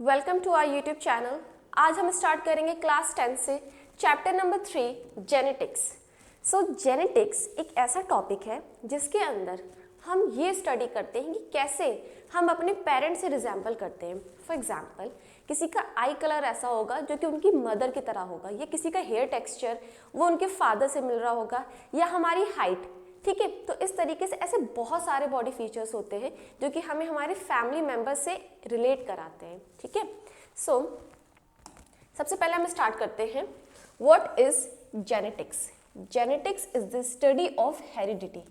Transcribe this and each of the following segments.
Welcome to our YouTube channel. आज हम start करेंगे क्लास 10 से चैप्टर नंबर 3 जेनेटिक्स। जेनेटिक्स एक ऐसा टॉपिक है जिसके अंदर हम ये स्टडी करते हैं कि कैसे हम अपने पेरेंट्स से रिजेंबल करते हैं। फॉर एग्जाम्पल, किसी का आई कलर ऐसा होगा जो कि उनकी मदर की तरह होगा, या किसी का हेयर टेक्सचर वो उनके फादर से मिल रहा होगा, या हमारी हाइट। ठीक है, तो इस तरीके से ऐसे बहुत सारे बॉडी फीचर्स होते हैं जो कि हमें हमारे फैमिली मेम्बर से रिलेट कराते हैं। ठीक है, सबसे पहले हम स्टार्ट करते हैं, what is genetics. Genetics is the study of heredity.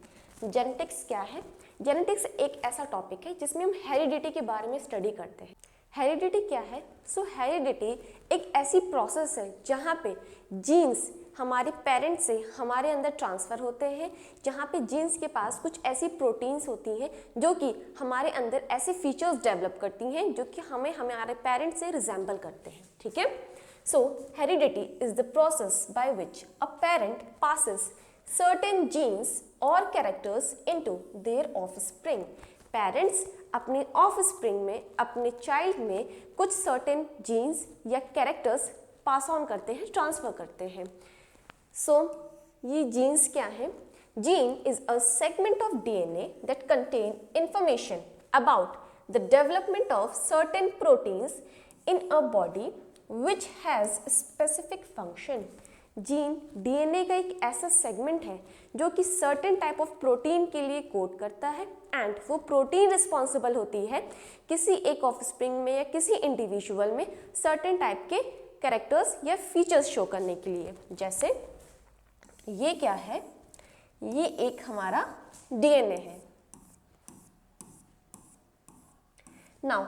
Genetics क्या है? जेनेटिक्स एक ऐसा टॉपिक है जिसमें हम हेरिडिटी के बारे में स्टडी करते हैं। हेरिडिटी क्या है? हेरिडिटी एक ऐसी प्रोसेस है जहाँ पे जीन्स हमारे पेरेंट्स से हमारे अंदर ट्रांसफ़र होते हैं, जहाँ पे जीन्स के पास कुछ ऐसी प्रोटीन्स होती हैं जो कि हमारे अंदर ऐसे फीचर्स डेवलप करती हैं जो कि हमें हमारे पेरेंट्स से रिजेंबल करते हैं। ठीक है, heredity is the process by which a parent passes certain genes or characters into their offspring. Parents अपने ऑफस्प्रिंग में, अपने चाइल्ड में कुछ सर्टेन जीन्स या कैरेक्टर्स पास ऑन करते हैं, ट्रांसफ़र करते हैं। ये जीन्स क्या है? Gene is a segment of DNA that contain information about the development of certain proteins in a body which has specific function. Gene DNA का एक ऐसा सेगमेंट है जो कि सर्टेन टाइप ऑफ प्रोटीन के लिए कोड करता है, एंड वो प्रोटीन रिस्पॉन्सिबल होती है किसी एक ऑफस्प्रिंग में या किसी इंडिविजुअल में सर्टेन टाइप के कैरेक्टर्स या फीचर्स शो करने के लिए। जैसे ये क्या है? ये एक हमारा DNA है। नाउ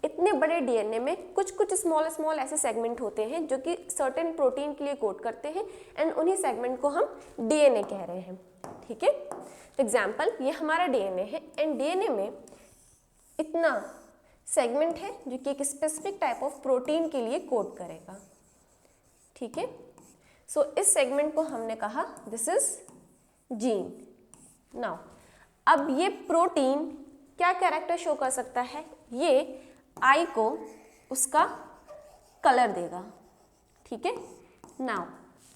इतने बड़े DNA में कुछ कुछ स्मॉल ऐसे सेगमेंट होते हैं जो कि सर्टेन प्रोटीन के लिए कोड करते हैं, एंड उन्हीं सेगमेंट को हम DNA कह रहे हैं। ठीक है, एग्जाम्पल, ये हमारा DNA है, एंड DNA में इतना सेगमेंट है जो कि एक स्पेसिफिक टाइप ऑफ प्रोटीन के लिए कोड करेगा। ठीक है, इस सेगमेंट को हमने कहा दिस इज जीन। नाउ अब ये प्रोटीन क्या कैरेक्टर शो कर सकता है? ये आई को उसका कलर देगा। ठीक है, नाउ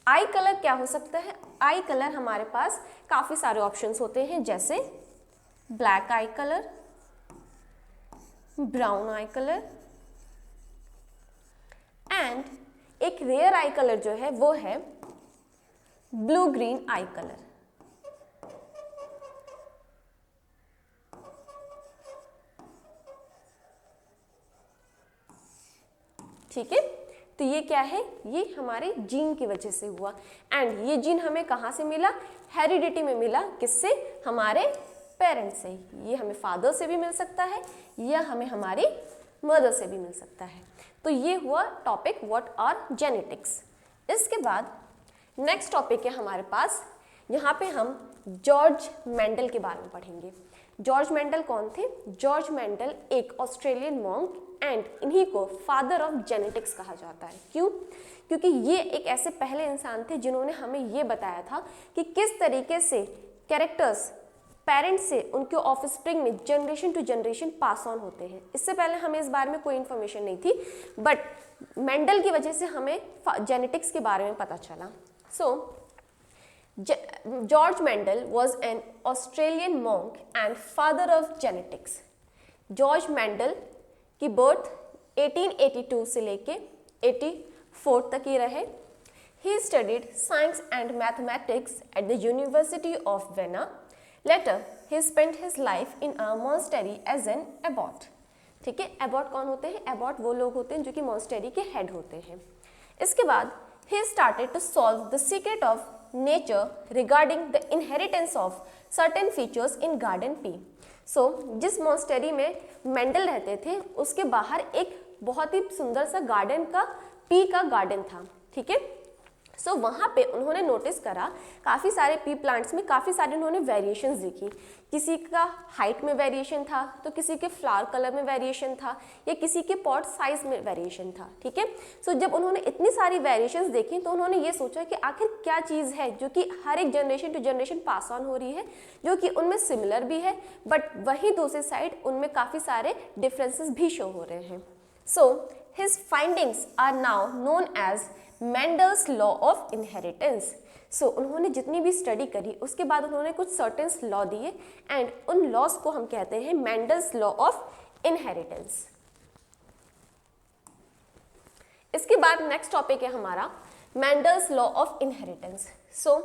आई कलर क्या हो सकता है? आई कलर हमारे पास काफ़ी सारे ऑप्शंस होते हैं, जैसे black I colour, brown I colour, and एक रेयर आई कलर जो है वो है ब्लू ग्रीन आई कलर। ठीक है, तो ये क्या है? ये हमारे जीन की वजह से हुआ, एंड ये जीन हमें कहाँ से मिला? हेरिडिटी में मिला। किससे? हमारे पेरेंट्स से। ये हमें फादर से भी मिल सकता है या हमें हमारी मदर से भी मिल सकता है। तो ये हुआ टॉपिक व्हाट आर जेनेटिक्स। इसके बाद नेक्स्ट टॉपिक है हमारे पास, यहाँ पे हम जॉर्ज मेंडल के बारे में पढ़ेंगे। जॉर्ज मेंडल कौन थे? जॉर्ज मेंडल एक ऑस्ट्रेलियन मॉन्क, एंड इन्हीं को फादर ऑफ जेनेटिक्स कहा जाता है। क्यों? क्योंकि ये एक ऐसे पहले इंसान थे जिन्होंने हमें ये बताया था कि किस तरीके से कैरेक्टर्स पेरेंट्स से उनके ऑफस्प्रिंग में generation to generation pass on होते हैं। इससे पहले हमें इस बारे में कोई इन्फॉर्मेशन नहीं थी, बट मेंडल की वजह से हमें जेनेटिक्स के बारे में पता चला। George Mendel was an Australian monk and father of genetics. George Mendel की बर्थ 1882 से लेके 84 तक ही रहे। He studied science and mathematics at the university of vena. Later, he spent his life in a monastery as an abbot. ठीक है, Abbott कौन होते हैं? एबॉट वो लोग होते हैं जो कि मॉन्स्टेरी के हेड होते हैं। इसके बाद he started to solve the secret of nature regarding the inheritance of certain features in garden P. जिस मॉन्स्टेरी में मेंडल रहते थे उसके बाहर एक बहुत ही सुंदर सा गार्डन का पी का गार्डन था। ठीक है, वहाँ पे उन्होंने नोटिस करा काफ़ी सारे पी प्लांट्स में काफ़ी सारे उन्होंने वेरिएशंस देखी। किसी का हाइट में वेरिएशन था, तो किसी के फ्लावर कलर में वेरिएशन था, या किसी के पॉट साइज में वेरिएशन था। ठीक है, जब उन्होंने इतनी सारी वेरिएशंस देखी तो उन्होंने ये सोचा कि आखिर क्या चीज़ है जो कि हर एक generation to generation pass on हो रही है, जो कि उनमें सिमिलर भी है, बट वहीं दूसरी साइड उनमें काफ़ी सारे डिफरेंसेस भी शो हो रहे हैं। So his findings are now known as Mendel's law of inheritance. So उन्होंने जितनी भी स्टडी करी उसके बाद उन्होंने कुछ सर्टेन्स लॉ दिए एंड उन लॉस को हम कहते हैं मेंडल्स लॉ ऑफ इनहेरिटेंस। इसके बाद नेक्स्ट टॉपिक है हमारा Mendel's law of inheritance. So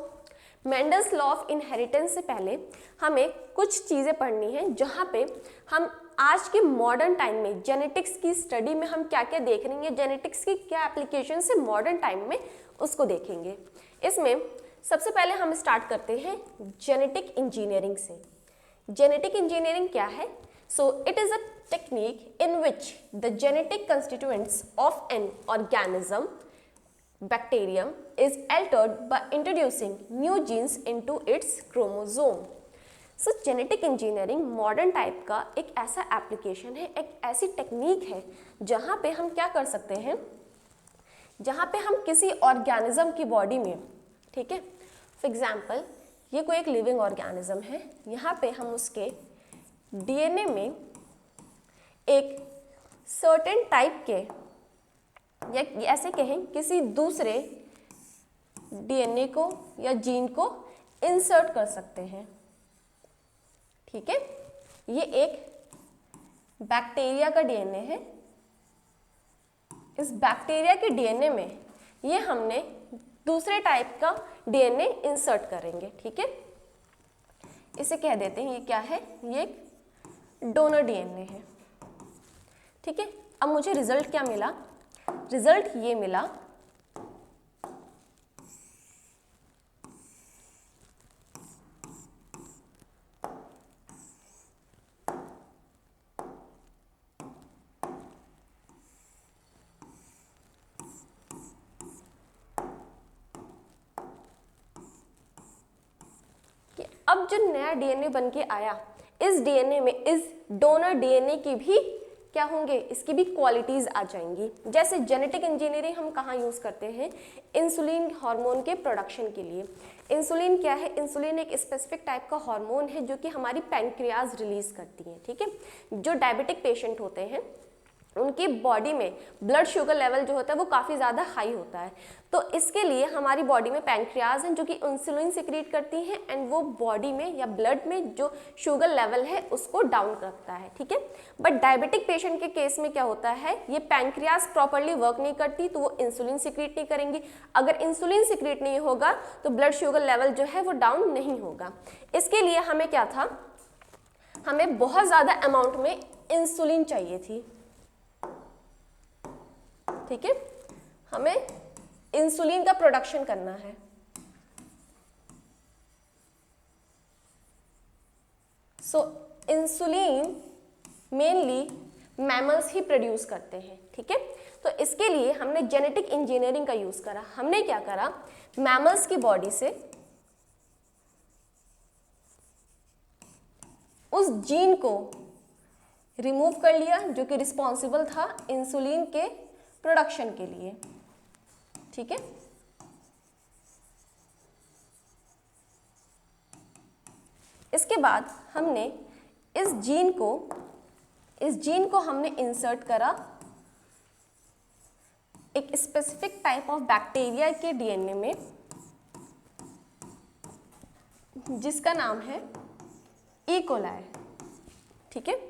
Mendel's law of inheritance से पहले हमें कुछ चीज़ें पढ़नी है जहाँ पे हम आज के मॉडर्न टाइम में जेनेटिक्स की स्टडी में हम क्या क्या देख रहे हैं, जेनेटिक्स की क्या एप्लीकेशन है मॉडर्न टाइम में उसको देखेंगे। इसमें सबसे पहले हम स्टार्ट करते हैं जेनेटिक इंजीनियरिंग से। जेनेटिक इंजीनियरिंग क्या है? So it is a technique in which the genetic constituents of an organism, bacterium, is altered by introducing new genes into its chromosome. So genetic engineering modern type का एक ऐसा application है, एक ऐसी technique है जहाँ पे हम क्या कर सकते हैं, जहाँ पे हम किसी ऑर्गेनिज्म की बॉडी में, ठीक है, फॉर एग्जाम्पल ये कोई एक लिविंग ऑर्गेनिज्म है, यहाँ पे हम उसके डीएनए में एक सर्टेन टाइप के या ऐसे कहें किसी दूसरे डीएनए को या जीन को इंसर्ट कर सकते हैं। ठीक है, ये एक बैक्टीरिया का डीएनए है। इस बैक्टीरिया के डीएनए में ये हमने दूसरे टाइप का डीएनए इंसर्ट करेंगे। ठीक है, इसे कह देते हैं ये क्या है, ये एक डोनर डीएनए है। ठीक है, अब मुझे रिजल्ट क्या मिला? रिजल्ट ये मिला कि अब जो नया डीएनए बन के आया, इस डीएनए में इस डोनर डीएनए की भी क्या होंगे, इसकी भी क्वालिटीज आ जाएंगी। जैसे जेनेटिक इंजीनियरिंग हम कहाँ यूज करते हैं? इंसुलिन हार्मोन के प्रोडक्शन के लिए। इंसुलिन क्या है? इंसुलिन एक स्पेसिफिक टाइप का हार्मोन है जो कि हमारी पैंक्रियाज रिलीज करती है। ठीक है, जो डायबिटिक पेशेंट होते हैं उनकी बॉडी में ब्लड शुगर लेवल जो होता है वो काफ़ी ज़्यादा हाई होता है, तो इसके लिए हमारी बॉडी में पैंक्रियाज हैं जो कि इंसुलिन सिक्रीट करती हैं एंड वो बॉडी में या ब्लड में जो शुगर लेवल है उसको डाउन करता है। ठीक है, बट डायबिटिक पेशेंट के केस में क्या होता है, ये पैंक्रियाज प्रॉपरली वर्क नहीं करती तो वो इंसुलिन सिक्रीट नहीं करेंगी। अगर इंसुलिन सिक्रीट नहीं होगा तो ब्लड शुगर लेवल जो है वो डाउन नहीं होगा। इसके लिए हमें क्या था, हमें बहुत ज़्यादा अमाउंट में इंसुलिन चाहिए थी। ठीक है, हमें इंसुलिन का प्रोडक्शन करना है। सो इंसुलिन मेनली मैमल्स ही प्रोड्यूस करते हैं। ठीक है, तो इसके लिए हमने जेनेटिक इंजीनियरिंग का यूज करा। हमने क्या करा, मैमल्स की बॉडी से उस जीन को रिमूव कर लिया जो कि रिस्पॉन्सिबल था इंसुलिन के प्रोडक्शन के लिए। ठीक है, इसके बाद हमने इस जीन को हमने इंसर्ट करा एक स्पेसिफिक टाइप ऑफ बैक्टीरिया के डीएनए में जिसका नाम है ई कोलाई। ठीक है,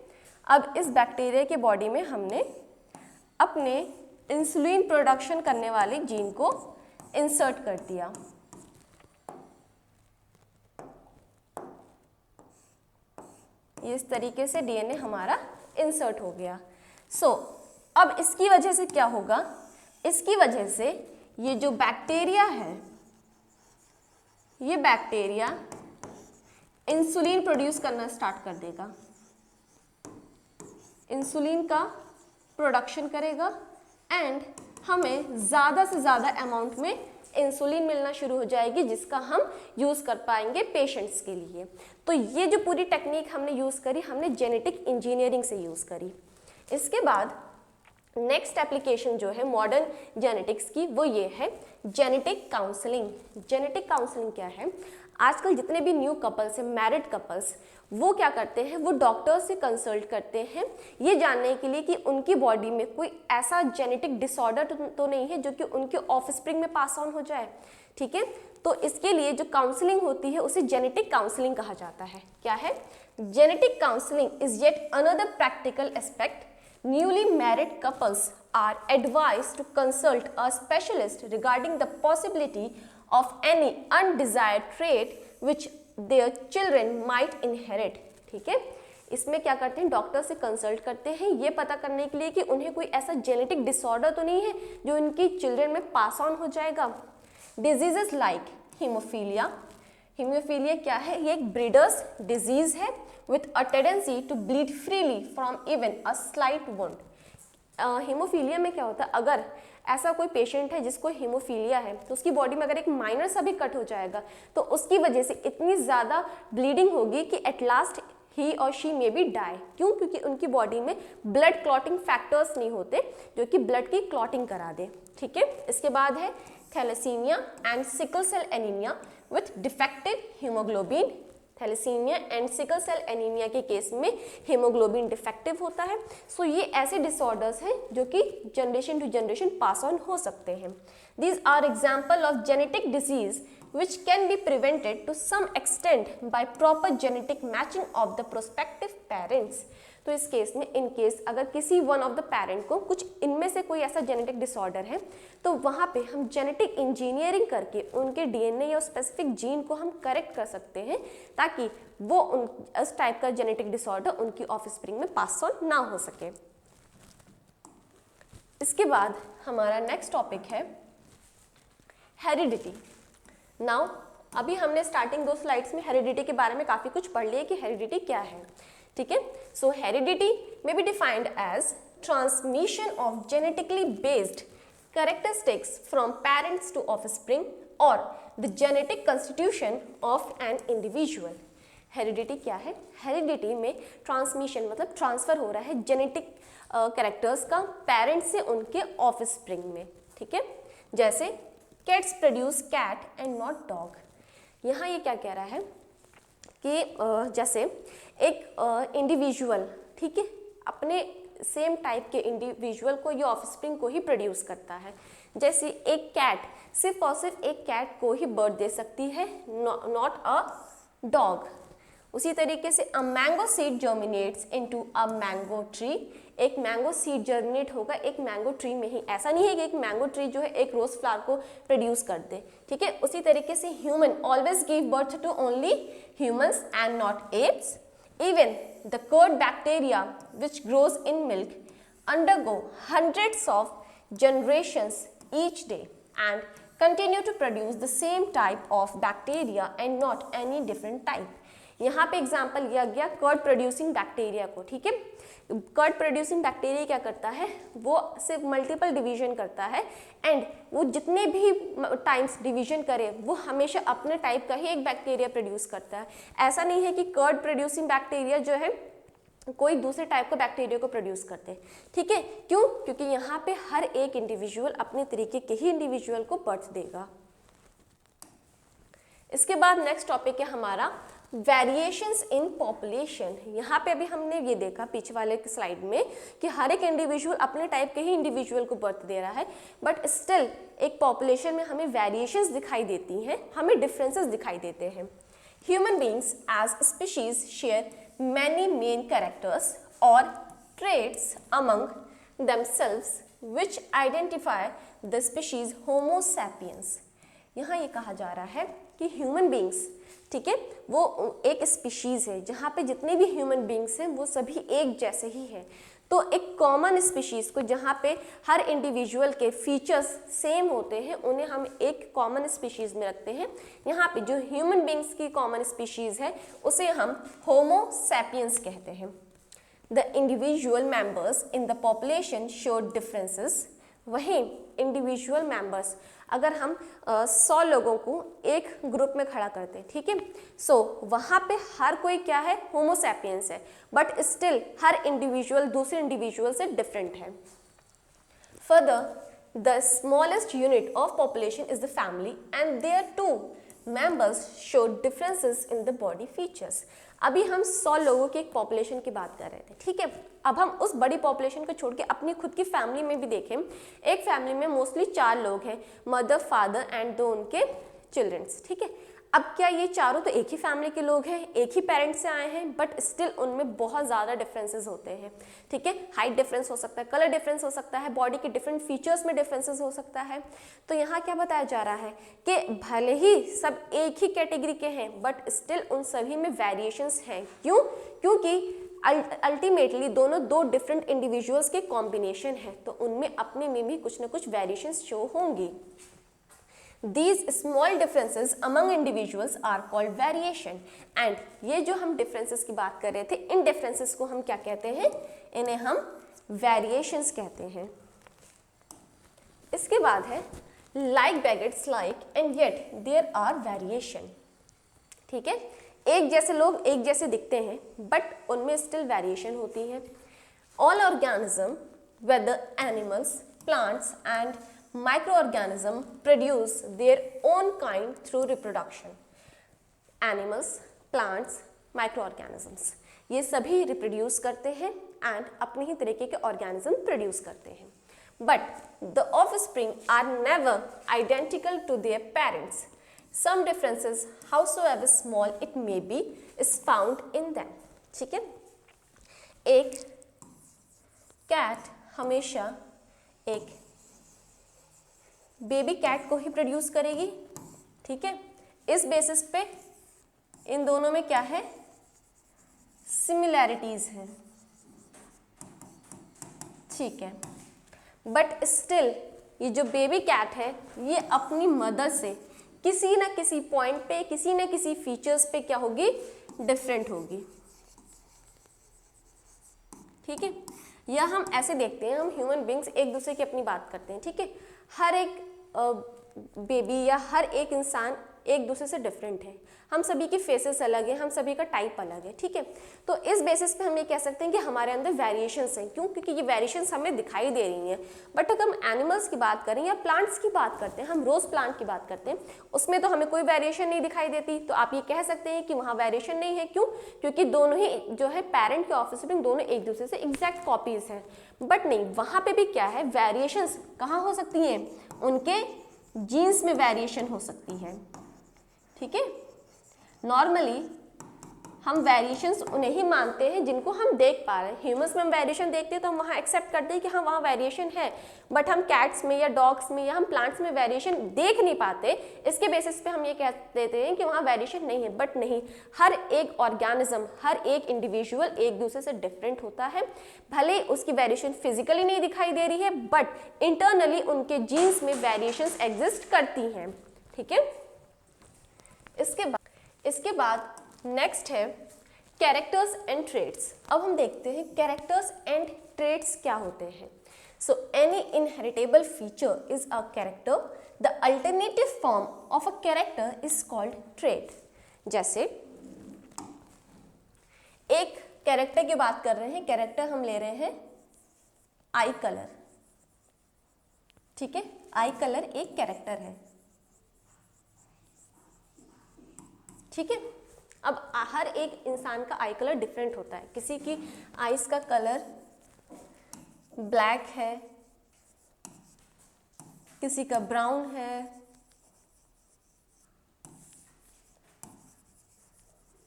अब इस बैक्टीरिया के बॉडी में हमने अपने इंसुलिन प्रोडक्शन करने वाले जीन को इंसर्ट कर दिया। इस तरीके से डीएनए हमारा इंसर्ट हो गया। सो अब इसकी वजह से क्या होगा, इसकी वजह से ये जो बैक्टीरिया है, ये बैक्टीरिया इंसुलिन प्रोड्यूस करना स्टार्ट कर देगा, इंसुलिन का प्रोडक्शन करेगा एंड हमें ज़्यादा से ज़्यादा अमाउंट में इंसुलिन मिलना शुरू हो जाएगी जिसका हम यूज़ कर पाएंगे पेशेंट्स के लिए। तो ये जो पूरी टेक्निक हमने यूज़ करी, हमने जेनेटिक इंजीनियरिंग से यूज़ करी। इसके बाद नेक्स्ट एप्लीकेशन जो है मॉडर्न जेनेटिक्स की वो ये है जेनेटिक काउंसलिंग। जेनेटिक काउंसलिंग क्या है, आजकल जितने भी न्यू कपल्स हैं, मैरिड कपल्स, वो क्या करते हैं, वो डॉक्टर से कंसल्ट करते हैं ये जानने के लिए कि उनकी बॉडी में कोई ऐसा जेनेटिक डिसऑर्डर तो नहीं है जो कि उनके ऑफस्प्रिंग में पास ऑन हो जाए, ठीक है। तो इसके लिए जो काउंसलिंग होती है उसे जेनेटिक काउंसलिंग कहा जाता है। क्या है? Genetic counselling is yet another practical aspect. Newly married couples are advised to consult a specialist regarding the possibility of any undesired trait which their children might inherit। ठीक है, इसमें क्या करते हैं, डॉक्टर से कंसल्ट करते हैं ये पता करने के लिए कि उन्हें कोई ऐसा जेनेटिक डिसऑर्डर तो नहीं है जो उनकी चिल्ड्रन में पास ऑन हो जाएगा। Diseases like haemophilia. हीमोफीलिया क्या है? ये एक ब्रीडर्स डिजीज है with a tendency to bleed freely from even a slight wound। Haemophilia में क्या होता है, अगर ऐसा कोई पेशेंट है जिसको हीमोफीलिया है तो उसकी बॉडी में अगर एक माइनर सा भी कट हो जाएगा तो उसकी वजह से इतनी ज़्यादा ब्लीडिंग होगी कि एट लास्ट ही और शी मे बी डाई। क्यों? क्योंकि उनकी बॉडी में ब्लड क्लॉटिंग फैक्टर्स नहीं होते जो कि ब्लड की क्लॉटिंग करा दे। ठीक है, इसके बाद है thalassemia and sickle cell anaemia with defective haemoglobin. Thalassemia and sickle cell anaemia के केस में हीमोग्लोबिन डिफेक्टिव होता है। सो ये ऐसे डिसऑर्डर्स हैं जो कि generation to generation pass on हो सकते हैं। These are example of genetic disease which can be prevented to some extent by proper genetic matching of the prospective parents। तो इस केस में इन केस अगर किसी वन ऑफ द पेरेंट को कुछ इनमें से कोई ऐसा जेनेटिक डिसऑर्डर है तो वहाँ पे हम जेनेटिक इंजीनियरिंग करके उनके डीएनए या स्पेसिफिक जीन को हम करेक्ट कर सकते हैं ताकि वो उस टाइप का जेनेटिक डिसऑर्डर उनकी ऑफस्प्रिंग में पास ऑन ना हो सके। इसके बाद हमारा नेक्स्ट टॉपिक है हेरिडिटी। नाउ अभी हमने स्टार्टिंग 2 स्लाइड्स में हेरिडिटी के बारे में काफ़ी कुछ पढ़ लिया कि हेरिडिटी क्या है। ठीक है, so heredity may be defined as transmission of genetically based characteristics from parents to offspring or the genetic constitution of an individual. Heredity क्या है? हेरिडिटी में ट्रांसमिशन मतलब ट्रांसफर हो रहा है जेनेटिक कैरेक्टर्स का पेरेंट से उनके ऑफस्प्रिंग में। ठीक है, जैसे cats produce cat and not dog. यहाँ ये क्या कह रहा है कि जैसे एक इंडिविजुअल, ठीक है, अपने सेम टाइप के इंडिविजुअल को ये ऑफस्प्रिंग को ही प्रोड्यूस करता है। जैसे एक कैट सिर्फ और सिर्फ एक कैट को ही बर्थ दे सकती है, नॉट अ डॉग। उसी तरीके से a mango seed germinates into a mango tree. एक मैंगो सीड जर्मिनेट होगा एक मैंगो ट्री में ही। ऐसा नहीं है कि एक मैंगो ट्री जो है एक रोज फ्लावर को प्रोड्यूस कर दे। ठीक है, उसी तरीके से human always give birth to only humans and not apes. Even the curd bacteria which grows in milk undergo hundreds of generations each day and continue to produce the same type of bacteria and not any different type। यहाँ पे example लिया गया curd producing bacteria को। ठीक है, curd producing bacteria क्या करता है, वो सिर्फ मल्टीपल डिवीजन करता है एंड वो जितने भी टाइम्स डिवीजन करे वो हमेशा अपने टाइप का ही एक बैक्टीरिया प्रोड्यूस करता है। ऐसा नहीं है कि कर्ड प्रोड्यूसिंग बैक्टीरिया जो है कोई दूसरे टाइप का बैक्टीरिया को प्रोड्यूस करते हैं। ठीक है, क्यों? क्योंकि यहाँ पे हर एक इंडिविजुअल अपने तरीके के ही इंडिविजुअल को बर्थ देगा। इसके बाद नेक्स्ट टॉपिक है हमारा वेरिएशंस इन पॉपुलेशन। यहाँ पे अभी हमने ये देखा पीछे वाले स्लाइड में कि हर एक इंडिविजुअल अपने टाइप के ही इंडिविजुअल को बर्थ दे रहा है, बट स्टिल एक पॉपुलेशन में हमें वेरिएशंस दिखाई देती हैं, हमें डिफरेंसेस दिखाई देते हैं। Human beings as species share many main characters or traits among themselves which identify the species Homo sapiens। यहाँ ये कहा जा रहा है कि ह्यूमन बींग्स, ठीक है, वो एक स्पीशीज है जहाँ पे जितने भी ह्यूमन बींग्स हैं वो सभी एक जैसे ही हैं। तो एक कॉमन स्पीशीज को जहाँ पे हर इंडिविजुअल के फीचर्स सेम होते हैं उन्हें हम एक कॉमन स्पीशीज में रखते हैं। यहाँ पे जो ह्यूमन बींग्स की कॉमन स्पीशीज है उसे हम होमो सैपियंस कहते हैं। The individual members in the population show differences. वहीं इंडिविजुअल मेंबर्स, अगर हम 100 लोगों को एक ग्रुप में खड़ा करते हैं, ठीक है, सो वहाँ पे हर कोई क्या है, होमो सैपियंस है, बट स्टिल हर इंडिविजुअल दूसरे इंडिविजुअल से डिफरेंट है। Further the smallest unit of population is the family and there too members show differences in the body features. अभी हम 100 लोगों की एक पॉपुलेशन की बात कर रहे थे, ठीक है। अब हम उस बड़ी पॉपुलेशन को छोड़ के अपनी खुद की फैमिली में भी देखें। एक फैमिली में मोस्टली 4 लोग हैं, मदर, फादर एंड 2 उनके चिल्ड्रंस, ठीक है। अब क्या ये चारों तो एक ही फैमिली के लोग हैं, एक ही पेरेंट्स से आए हैं, बट स्टिल उनमें बहुत ज़्यादा डिफरेंसेस होते हैं, ठीक है। हाइट डिफरेंस हो सकता है, कलर डिफरेंस हो सकता है, बॉडी के डिफरेंट फीचर्स में डिफरेंसेस हो सकता है। तो यहाँ क्या बताया जा रहा है कि भले ही सब एक ही कैटेगरी के हैं, बट स्टिल उन सभी में वेरिएशंस हैं। क्यों? क्योंकि अल्टीमेटली दोनों 2 डिफरेंट इंडिविजुअल्स के कॉम्बिनेशन है, तो उनमें अपने में भी कुछ ना कुछ वेरिएशंस शो होंगी। These small differences among individuals are called variation. And ये जो हम differences की बात कर रहे थे, इन differences को हम क्या कहते हैं? इन्हें हम variations कहते हैं। इसके बाद है like begets like and yet there are variation. ठीक है, एक जैसे लोग एक जैसे दिखते हैं, बट उनमें स्टिल वेरिएशन होती है। All organism, whether animals, plants and microorganisms produce their own kind through reproduction. Animals, plants, microorganisms ये सभी रिप्रोड्यूस करते हैं एंड अपने ही तरीके के ऑर्गेनिज्म प्रोड्यूस करते हैं, but the offspring are never identical to their parents. Some differences, howsoever small it may be, is found in them. ठीक है, एक कैट हमेशा एक बेबी कैट को ही प्रोड्यूस करेगी, ठीक है। इस बेसिस पे इन दोनों में क्या है? सिमिलैरिटीज हैं, ठीक है। बट स्टिल ये जो बेबी कैट है ये अपनी मदर से किसी ना किसी पॉइंट पे, किसी ना किसी फीचर्स पे क्या होगी? डिफरेंट होगी, ठीक है। या हम ऐसे देखते हैं, हम ह्यूमन बींग्स एक दूसरे की अपनी बात करते हैं, ठीक है। हर एक बेबी या हर एक इंसान एक दूसरे से डिफरेंट है, हम सभी की फेसेस अलग हैं, हम सभी का टाइप अलग है, ठीक है। तो इस बेसिस पे हम ये कह सकते हैं कि हमारे अंदर वेरिएशंस हैं। क्यों? क्योंकि ये वेरिएशंस हमें दिखाई दे रही हैं। बट अगर हम एनिमल्स की बात करें या प्लांट्स की बात करते हैं, हम रोज प्लांट की बात करते हैं, उसमें तो हमें कोई वेरिएशन नहीं दिखाई देती। तो आप ये कह सकते हैं कि वहाँ वेरिएशन नहीं है। क्यों? क्योंकि दोनों ही जो है पेरेंट के ऑफस्प्रिंग दोनों एक दूसरे से एग्जैक्ट कॉपीज हैं। बट नहीं, वहाँ पे भी क्या है? वेरिएशंस कहाँ हो सकती हैं? उनके जीन्स में वेरिएशन हो सकती है, ठीक है। नॉर्मली हम वेरिएशंस उन्हें ही मानते हैं जिनको हम देख पा रहे हैं। ह्यूमंस में हम वेरिएशन देखते हैं तो हम वहाँ एक्सेप्ट करते हैं कि हाँ वहाँ वेरिएशन है, बट हम कैट्स में या डॉग्स में या हम प्लांट्स में वेरिएशन देख नहीं पाते। इसके बेसिस पे हम ये कह देते हैं कि वहाँ वेरिएशन नहीं है। बट नहीं, हर एक ऑर्गेनिज्म, हर एक इंडिविजुअल एक दूसरे से डिफरेंट होता है। भले उसकी वेरिएशन फिजिकली नहीं दिखाई दे रही है, बट इंटरनली उनके जीन्स में वेरिएशंस एग्जिस्ट करती हैं, ठीक है। इसके बाद नेक्स्ट है कैरेक्टर्स एंड ट्रेट्स। अब हम देखते हैं कैरेक्टर्स एंड ट्रेट्स क्या होते हैं। So any inheritable feature is a character, the alternative form of a character is called trait. जैसे एक कैरेक्टर की बात कर रहे हैं, कैरेक्टर हम ले रहे हैं आई कलर, ठीक है। आई कलर एक कैरेक्टर है, ठीक है। अब हर एक इंसान का आई कलर डिफरेंट होता है। किसी की आईज का कलर ब्लैक है, किसी का ब्राउन है,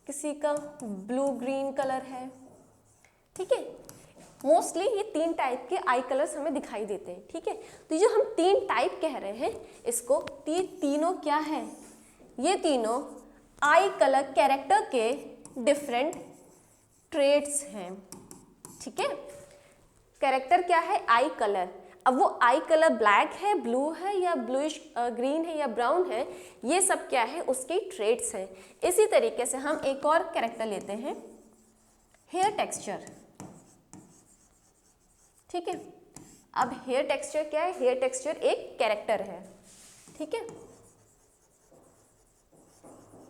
किसी का ब्लू ग्रीन कलर है, ठीक है। मोस्टली ये 3 टाइप के आई कलर्स हमें दिखाई देते हैं, ठीक है। तो जो हम 3 टाइप कह रहे हैं इसको, तीनों क्या है? ये तीनों आई कलर कैरेक्टर के डिफरेंट ट्रेट्स हैं, ठीक है। कैरेक्टर क्या है? आई कलर। अब वो आई कलर ब्लैक है, ब्लू है या ब्लूइश ग्रीन है या ब्राउन है, ये सब क्या है? उसके ट्रेट्स हैं। इसी तरीके से हम एक और कैरेक्टर लेते हैं, हेयर टेक्सचर, ठीक है। अब हेयर टेक्सचर क्या है? हेयर टेक्सचर एक कैरेक्टर है, ठीक है।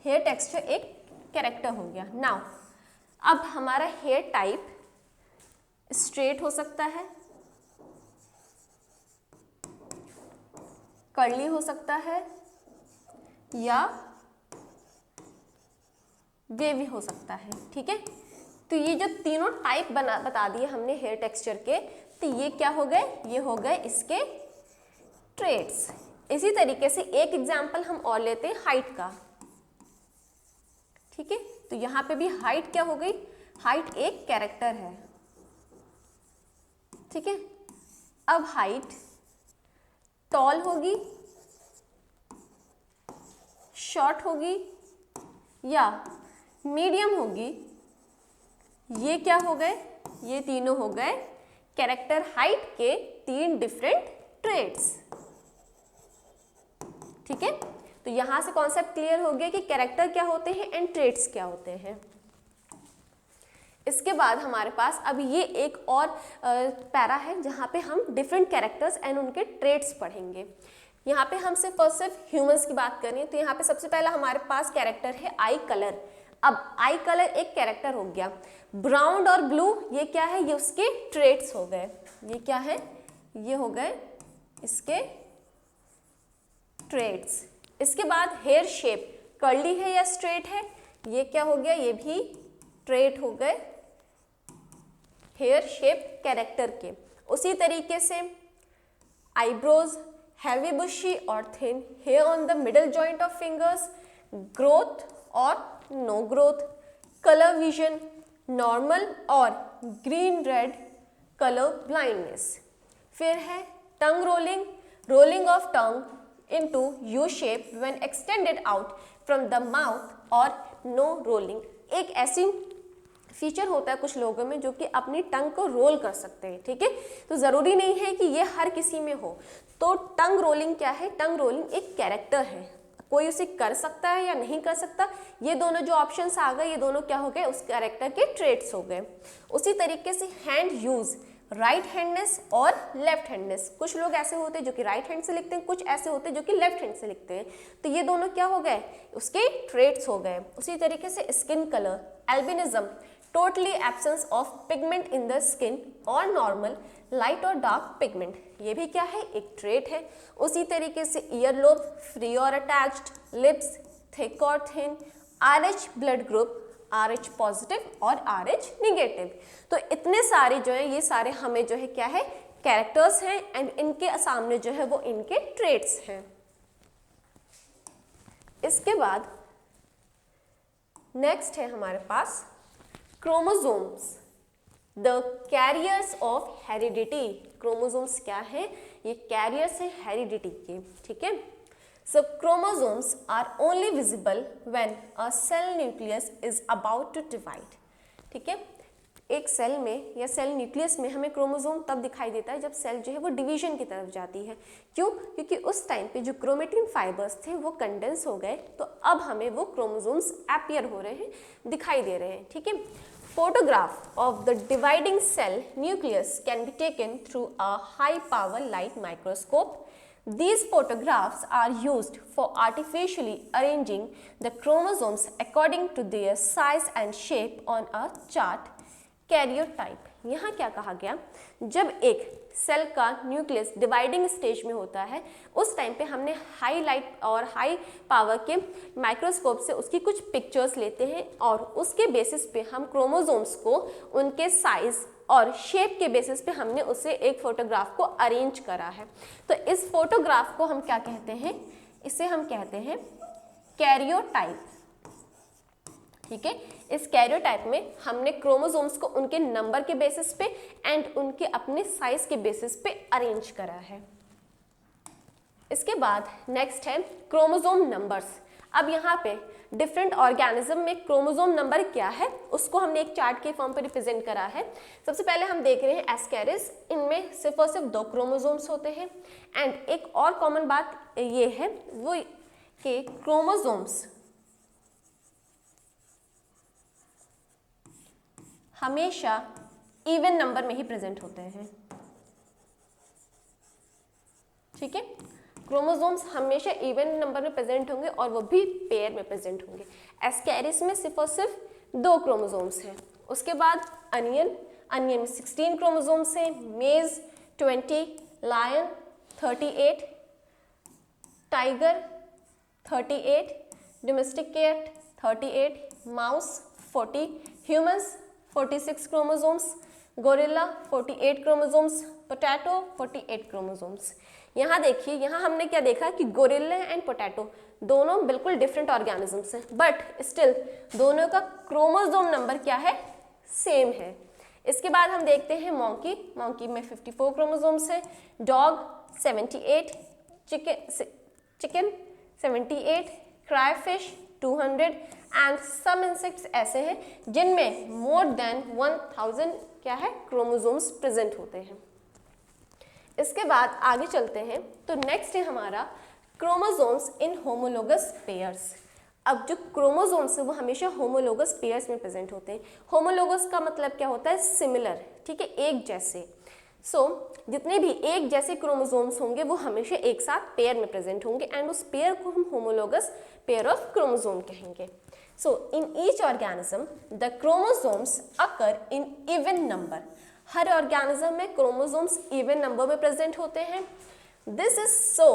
हेयर टेक्सचर एक कैरेक्टर हो गया। नाउ अब हमारा हेयर टाइप स्ट्रेट हो सकता है, कर्ली हो सकता है, या वे भी हो सकता है। ठीक है, तो ये जो तीनों टाइप बता दिए हमने हेयर टेक्सचर के, तो ये क्या हो गए, ये हो गए इसके ट्रेट्स। इसी तरीके से एक एग्जाम्पल हम और लेते हैं हाइट का। ठीक है, तो यहाँ पे भी हाइट क्या हो गई, हाइट एक कैरेक्टर है। ठीक है, अब हाइट टॉल होगी, शॉर्ट होगी या मीडियम होगी, ये क्या हो गए, ये तीनों हो गए कैरेक्टर हाइट के तीन डिफरेंट ट्रेट्स। ठीक है, तो यहां से कॉन्सेप्ट क्लियर हो गया कि कैरेक्टर क्या होते हैं एंड ट्रेट्स क्या होते हैं। इसके बाद हमारे पास अब ये एक और पैरा है जहाँ पे हम डिफरेंट कैरेक्टर्स एंड उनके ट्रेट्स पढ़ेंगे। यहाँ पे हम सिर्फ और सिर्फ ह्यूमंस की बात करें तो यहाँ पे सबसे पहला हमारे पास कैरेक्टर है आई कलर। अब आई कलर एक कैरेक्टर हो गया, ब्राउन और ब्लू ये क्या है, ये उसके ट्रेट्स हो गए। ये क्या है, ये हो गए इसके ट्रेट्स। इसके बाद हेयर शेप कर्ली है या स्ट्रेट है, ये क्या हो गया, ये भी ट्रेट हो गए हेयर शेप कैरेक्टर के। उसी तरीके से eyebrows heavy bushy or thin, hair on the middle joint of fingers, growth or no growth, colour vision normal or green red colour blindness. फिर है tongue rolling, rolling of tongue into U shape when extended out from the mouth or no rolling. एक ऐसी feature होता है कुछ लोगों में जो कि अपनी टंग को रोल कर सकते हैं। ठीक है, तो ज़रूरी नहीं है कि ये हर किसी में हो। तो टंग रोलिंग क्या है, टंग रोलिंग एक कैरेक्टर है, कोई उसे कर सकता है या नहीं कर सकता। ये दोनों जो ऑप्शंस आ गए, ये दोनों क्या हो गए, उस कैरेक्टर के ट्रेट्स हो गए। उसी तरीके से हैंड यूज, राइट हैंडनेस और लेफ्ट हैंडनेस। कुछ लोग ऐसे होते हैं जो कि राइट हैंड से लिखते हैं, कुछ ऐसे होते हैं जो कि लेफ्ट हैंड से लिखते हैं। तो ये दोनों क्या हो गए, उसके ट्रेट्स हो गए। उसी तरीके से skin colour, albinism, totally absence of pigment in the skin और नॉर्मल लाइट और डार्क पिगमेंट, ये भी क्या है, एक ट्रेट है। उसी तरीके से ईयर लोब, फ्री और अटैच्ड, लिप्स थिक और thin, RH blood group, RH positive और RH निगेटिव। तो इतने सारे जो है, ये सारे हमें जो है क्या है, कैरेक्टर्स हैं एंड इनके सामने जो है वो इनके ट्रेट्स हैं। इसके बाद नेक्स्ट है हमारे पास chromosomes, the carriers of heredity. Chromosomes क्या है, ये कैरियर्स है हेरिडिटी के। ठीक है, so chromosomes are only visible when a cell nucleus is about to divide. ठीक है, एक सेल में या सेल न्यूक्लियस में हमें क्रोमोसोम तब दिखाई देता है जब सेल जो है वो डिवीजन की तरफ जाती है। क्यों, क्योंकि उस टाइम पे जो क्रोमेटिन फाइबर्स थे वो कंडेंस हो गए, तो अब हमें वो क्रोमोसोम्स अपीयर हो रहे हैं, दिखाई दे रहे हैं। ठीक है, photograph of the dividing cell nucleus can be taken through a high power light microscope. These photographs are used for artificially arranging the chromosomes according to their size and shape on a chart. Karyotype, यहाँ क्या कहा गया, जब एक cell का nucleus dividing stage में होता है उस टाइम पे हमने हाई लाइट और हाई पावर के माइक्रोस्कोप से उसकी कुछ पिक्चर्स लेते हैं और उसके बेसिस पे हम क्रोमोसोम्स को उनके साइज और शेप के बेसिस पे हमने उसे एक फोटोग्राफ को अरेंज करा है। तो इस फोटोग्राफ को हम क्या कहते हैं, इसे हम कहते हैं कैरियोटाइप। ठीक है, इस कैरियोटाइप में हमने क्रोमोसोम्स को उनके नंबर के बेसिस पे एंड उनके अपने साइज के बेसिस पे अरेंज करा है। इसके बाद नेक्स्ट है क्रोमोसोम नंबर्स। अब यहाँ पे डिफरेंट ऑर्गेनिज्म में क्रोमोसोम नंबर क्या है उसको हमने एक चार्ट के फॉर्म पर रिप्रेजेंट करा है। सबसे पहले हम देख रहे हैं एस्केरिस, इनमें सिर्फ और सिर्फ 2 क्रोमोसोम्स होते हैं। एंड एक और कॉमन बात ये है वो कि क्रोमोसोम्स हमेशा इवन नंबर में ही प्रेजेंट होते हैं। ठीक है, क्रोमोसोम्स हमेशा इवन नंबर में प्रेजेंट होंगे और वो भी पेयर में प्रेजेंट होंगे। एस्केरिस में सिर्फ और सिर्फ 2 क्रोमोसोम्स हैं। उसके बाद अनियन में 16 क्रोमोसोम्स हैं, maize 20, lion 38, tiger 38, domestic cat 38, mouse 40, humans 46 chromosomes, gorilla 48 chromosomes, potato 48 chromosomes. यहाँ देखिए, यहाँ हमने क्या देखा कि गोरिल्ला एंड पोटैटो दोनों बिल्कुल डिफरेंट ऑर्गेनिजम्स हैं, बट स्टिल दोनों का क्रोमोसोम नंबर क्या है, सेम है। इसके बाद हम देखते हैं मॉन्की, मॉन्की में 54 क्रोमोसोम्स है, dog 78, chicken 78, crayfish 200 and some insects ऐसे हैं जिनमें मोर देन 1000 क्या है, क्रोमोसोम्स प्रेजेंट होते हैं। इसके बाद आगे चलते हैं, तो नेक्स्ट है हमारा क्रोमोसोम्स इन होमोलोगस पेयर्स। अब जो क्रोमोसोम्स है वो हमेशा होमोलोगस पेयर्स में प्रेजेंट होते हैं। होमोलोगस का मतलब क्या होता है, सिमिलर, ठीक है, एक जैसे। जितने भी एक जैसे क्रोमोसोम्स होंगे वो हमेशा एक साथ पेयर में प्रेजेंट होंगे एंड उस पेयर को हम होमोलोगस पेयर ऑफ क्रोमोसोम कहेंगे। In each organism the chromosomes occur in even number. Her organism में क्रोमोसोम्स इवन नंबर में प्रेजेंट होते हैं। This is so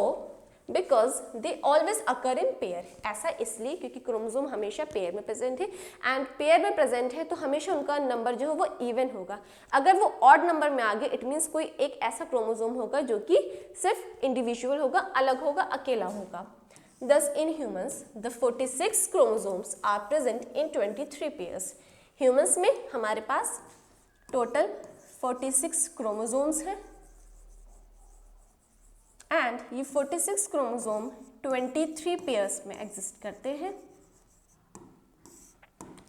because they always occur in pair. ऐसा इसलिए क्योंकि क्रोमोसोम हमेशा पेयर में प्रेजेंट है एंड पेयर में प्रेजेंट है तो हमेशा उनका नंबर जो है वो इवन होगा। अगर वो ऑड नंबर में आ गए इट मीन्स कोई एक ऐसा क्रोमोसोम होगा जो कि सिर्फ इंडिविजुअल होगा, अलग होगा, अकेला होगा। Thus in humans the 46 chromosomes are present in 23 pairs. Humans में हमारे पास टोटल 46 क्रोमोसोम्स हैं एंड ये 46 क्रोमोसोम 23 पेयर्स में एग्जिस्ट करते हैं,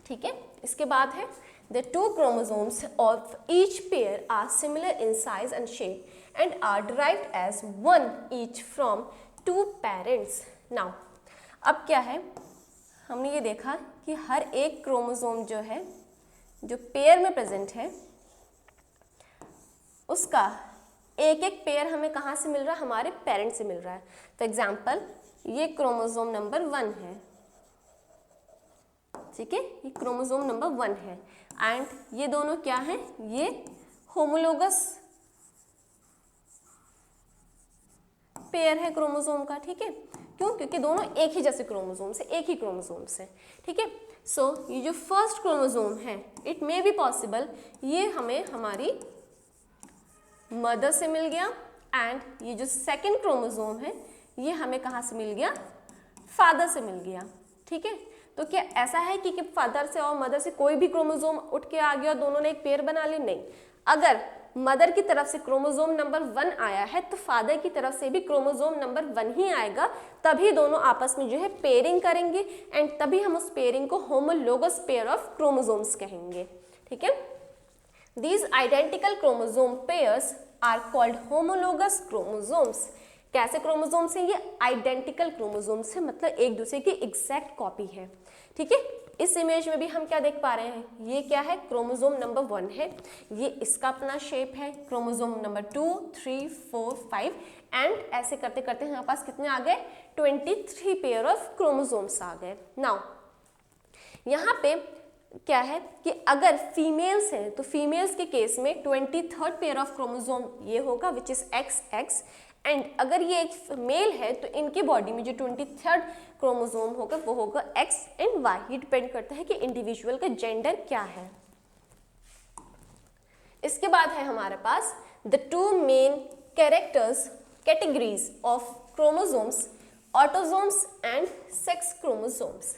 ठीक है। इसके बाद है the 2 chromosomes of each pair are similar in size and shape and are derived as one each from 2 parents. Now अब क्या है, हमने ये देखा कि हर एक क्रोमोसोम जो है जो पेयर में प्रेजेंट है उसका एक एक पेयर हमें कहाँ से मिल रहा है, हमारे पेरेंट से मिल रहा है। तो एग्जांपल ये क्रोमोसोम नंबर 1 है, ठीक है, ये क्रोमोसोम नंबर 1 है एंड ये दोनों क्या है, ये होमोलोगस पेयर है क्रोमोसोम का, ठीक है। क्यों, क्योंकि दोनों एक ही जैसे क्रोमोसोम से, एक ही क्रोमोसोम से, ठीक है। ये जो फर्स्ट क्रोमोसोम है इट मे बी पॉसिबल ये हमें हमारी मदर से मिल गया एंड ये जो सेकंड क्रोमोसोम है ये हमें कहाँ से मिल गया, फादर से मिल गया, ठीक है। तो क्या ऐसा है कि फादर से और मदर से कोई भी क्रोमोसोम उठ के आ गया और दोनों ने एक पेयर बना ली, नहीं। अगर मदर की तरफ से क्रोमोसोम नंबर 1 आया है तो फादर की तरफ से भी क्रोमोसोम नंबर 1 ही आएगा, तभी दोनों आपस में जो है पेयरिंग करेंगे एंड तभी हम उस पेयरिंग को होमोलोगस पेयर ऑफ क्रोमोसोम्स कहेंगे, ठीक है। These identical chromosome pairs are called homologous chromosomes. कैसे क्रोमोसोम्स हैं, ये आइडेंटिकल क्रोमोसोम्स है, मतलब एक दूसरे की एग्जैक्ट कॉपी है, ठीक है। इस इमेज में भी हम क्या देख पा रहे हैं, ये क्या है, क्रोमोसोम नंबर 1 है, ये इसका अपना शेप है, क्रोमोसोम नंबर 2, 3, 4, 5 एंड ऐसे करते करते हमारे पास कितने आ गए, 23 पेयर ऑफ क्रोमोसोम्स आ गए। नाउ यहाँ पे क्या है कि अगर फीमेल्स हैं तो फीमेल्स के केस में 23rd पेयर ऑफ क्रोमोसोम ये होगा विच इज XX एंड अगर ये एक मेल है तो इनकी बॉडी में जो 23rd क्रोमोसोम होगा वो होगा X एंड Y। ये डिपेंड करता है कि इंडिविजुअल का जेंडर क्या है। इसके बाद है हमारे पास the 2 main categories of chromosomes, autosomes and sex chromosomes.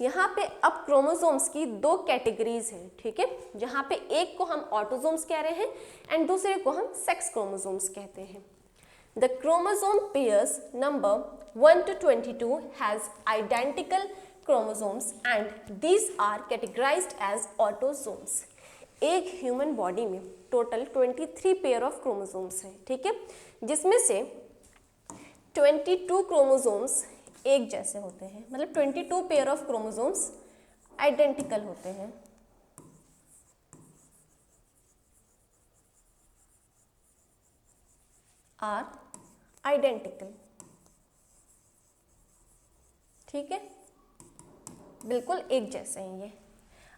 यहाँ पे अब क्रोमोसोम्स की 2 कैटेगरीज हैं, ठीक है, जहाँ पे एक को हम ऑटोसोम्स कह रहे हैं एंड दूसरे को हम सेक्स क्रोमोसोम्स कहते हैं। The chromosome pairs number 1 to 22 has identical chromosomes and these are categorized as autosomes. एक ह्यूमन बॉडी में टोटल 23 पेयर ऑफ क्रोमोसोम्स हैं, ठीक है, जिसमें से 22 क्रोमोसोम्स एक जैसे होते हैं, मतलब 22 पेयर ऑफ क्रोमोसोम्स आइडेंटिकल होते हैं। आर आइडेंटिकल, ठीक है, बिल्कुल एक जैसे हैं ये।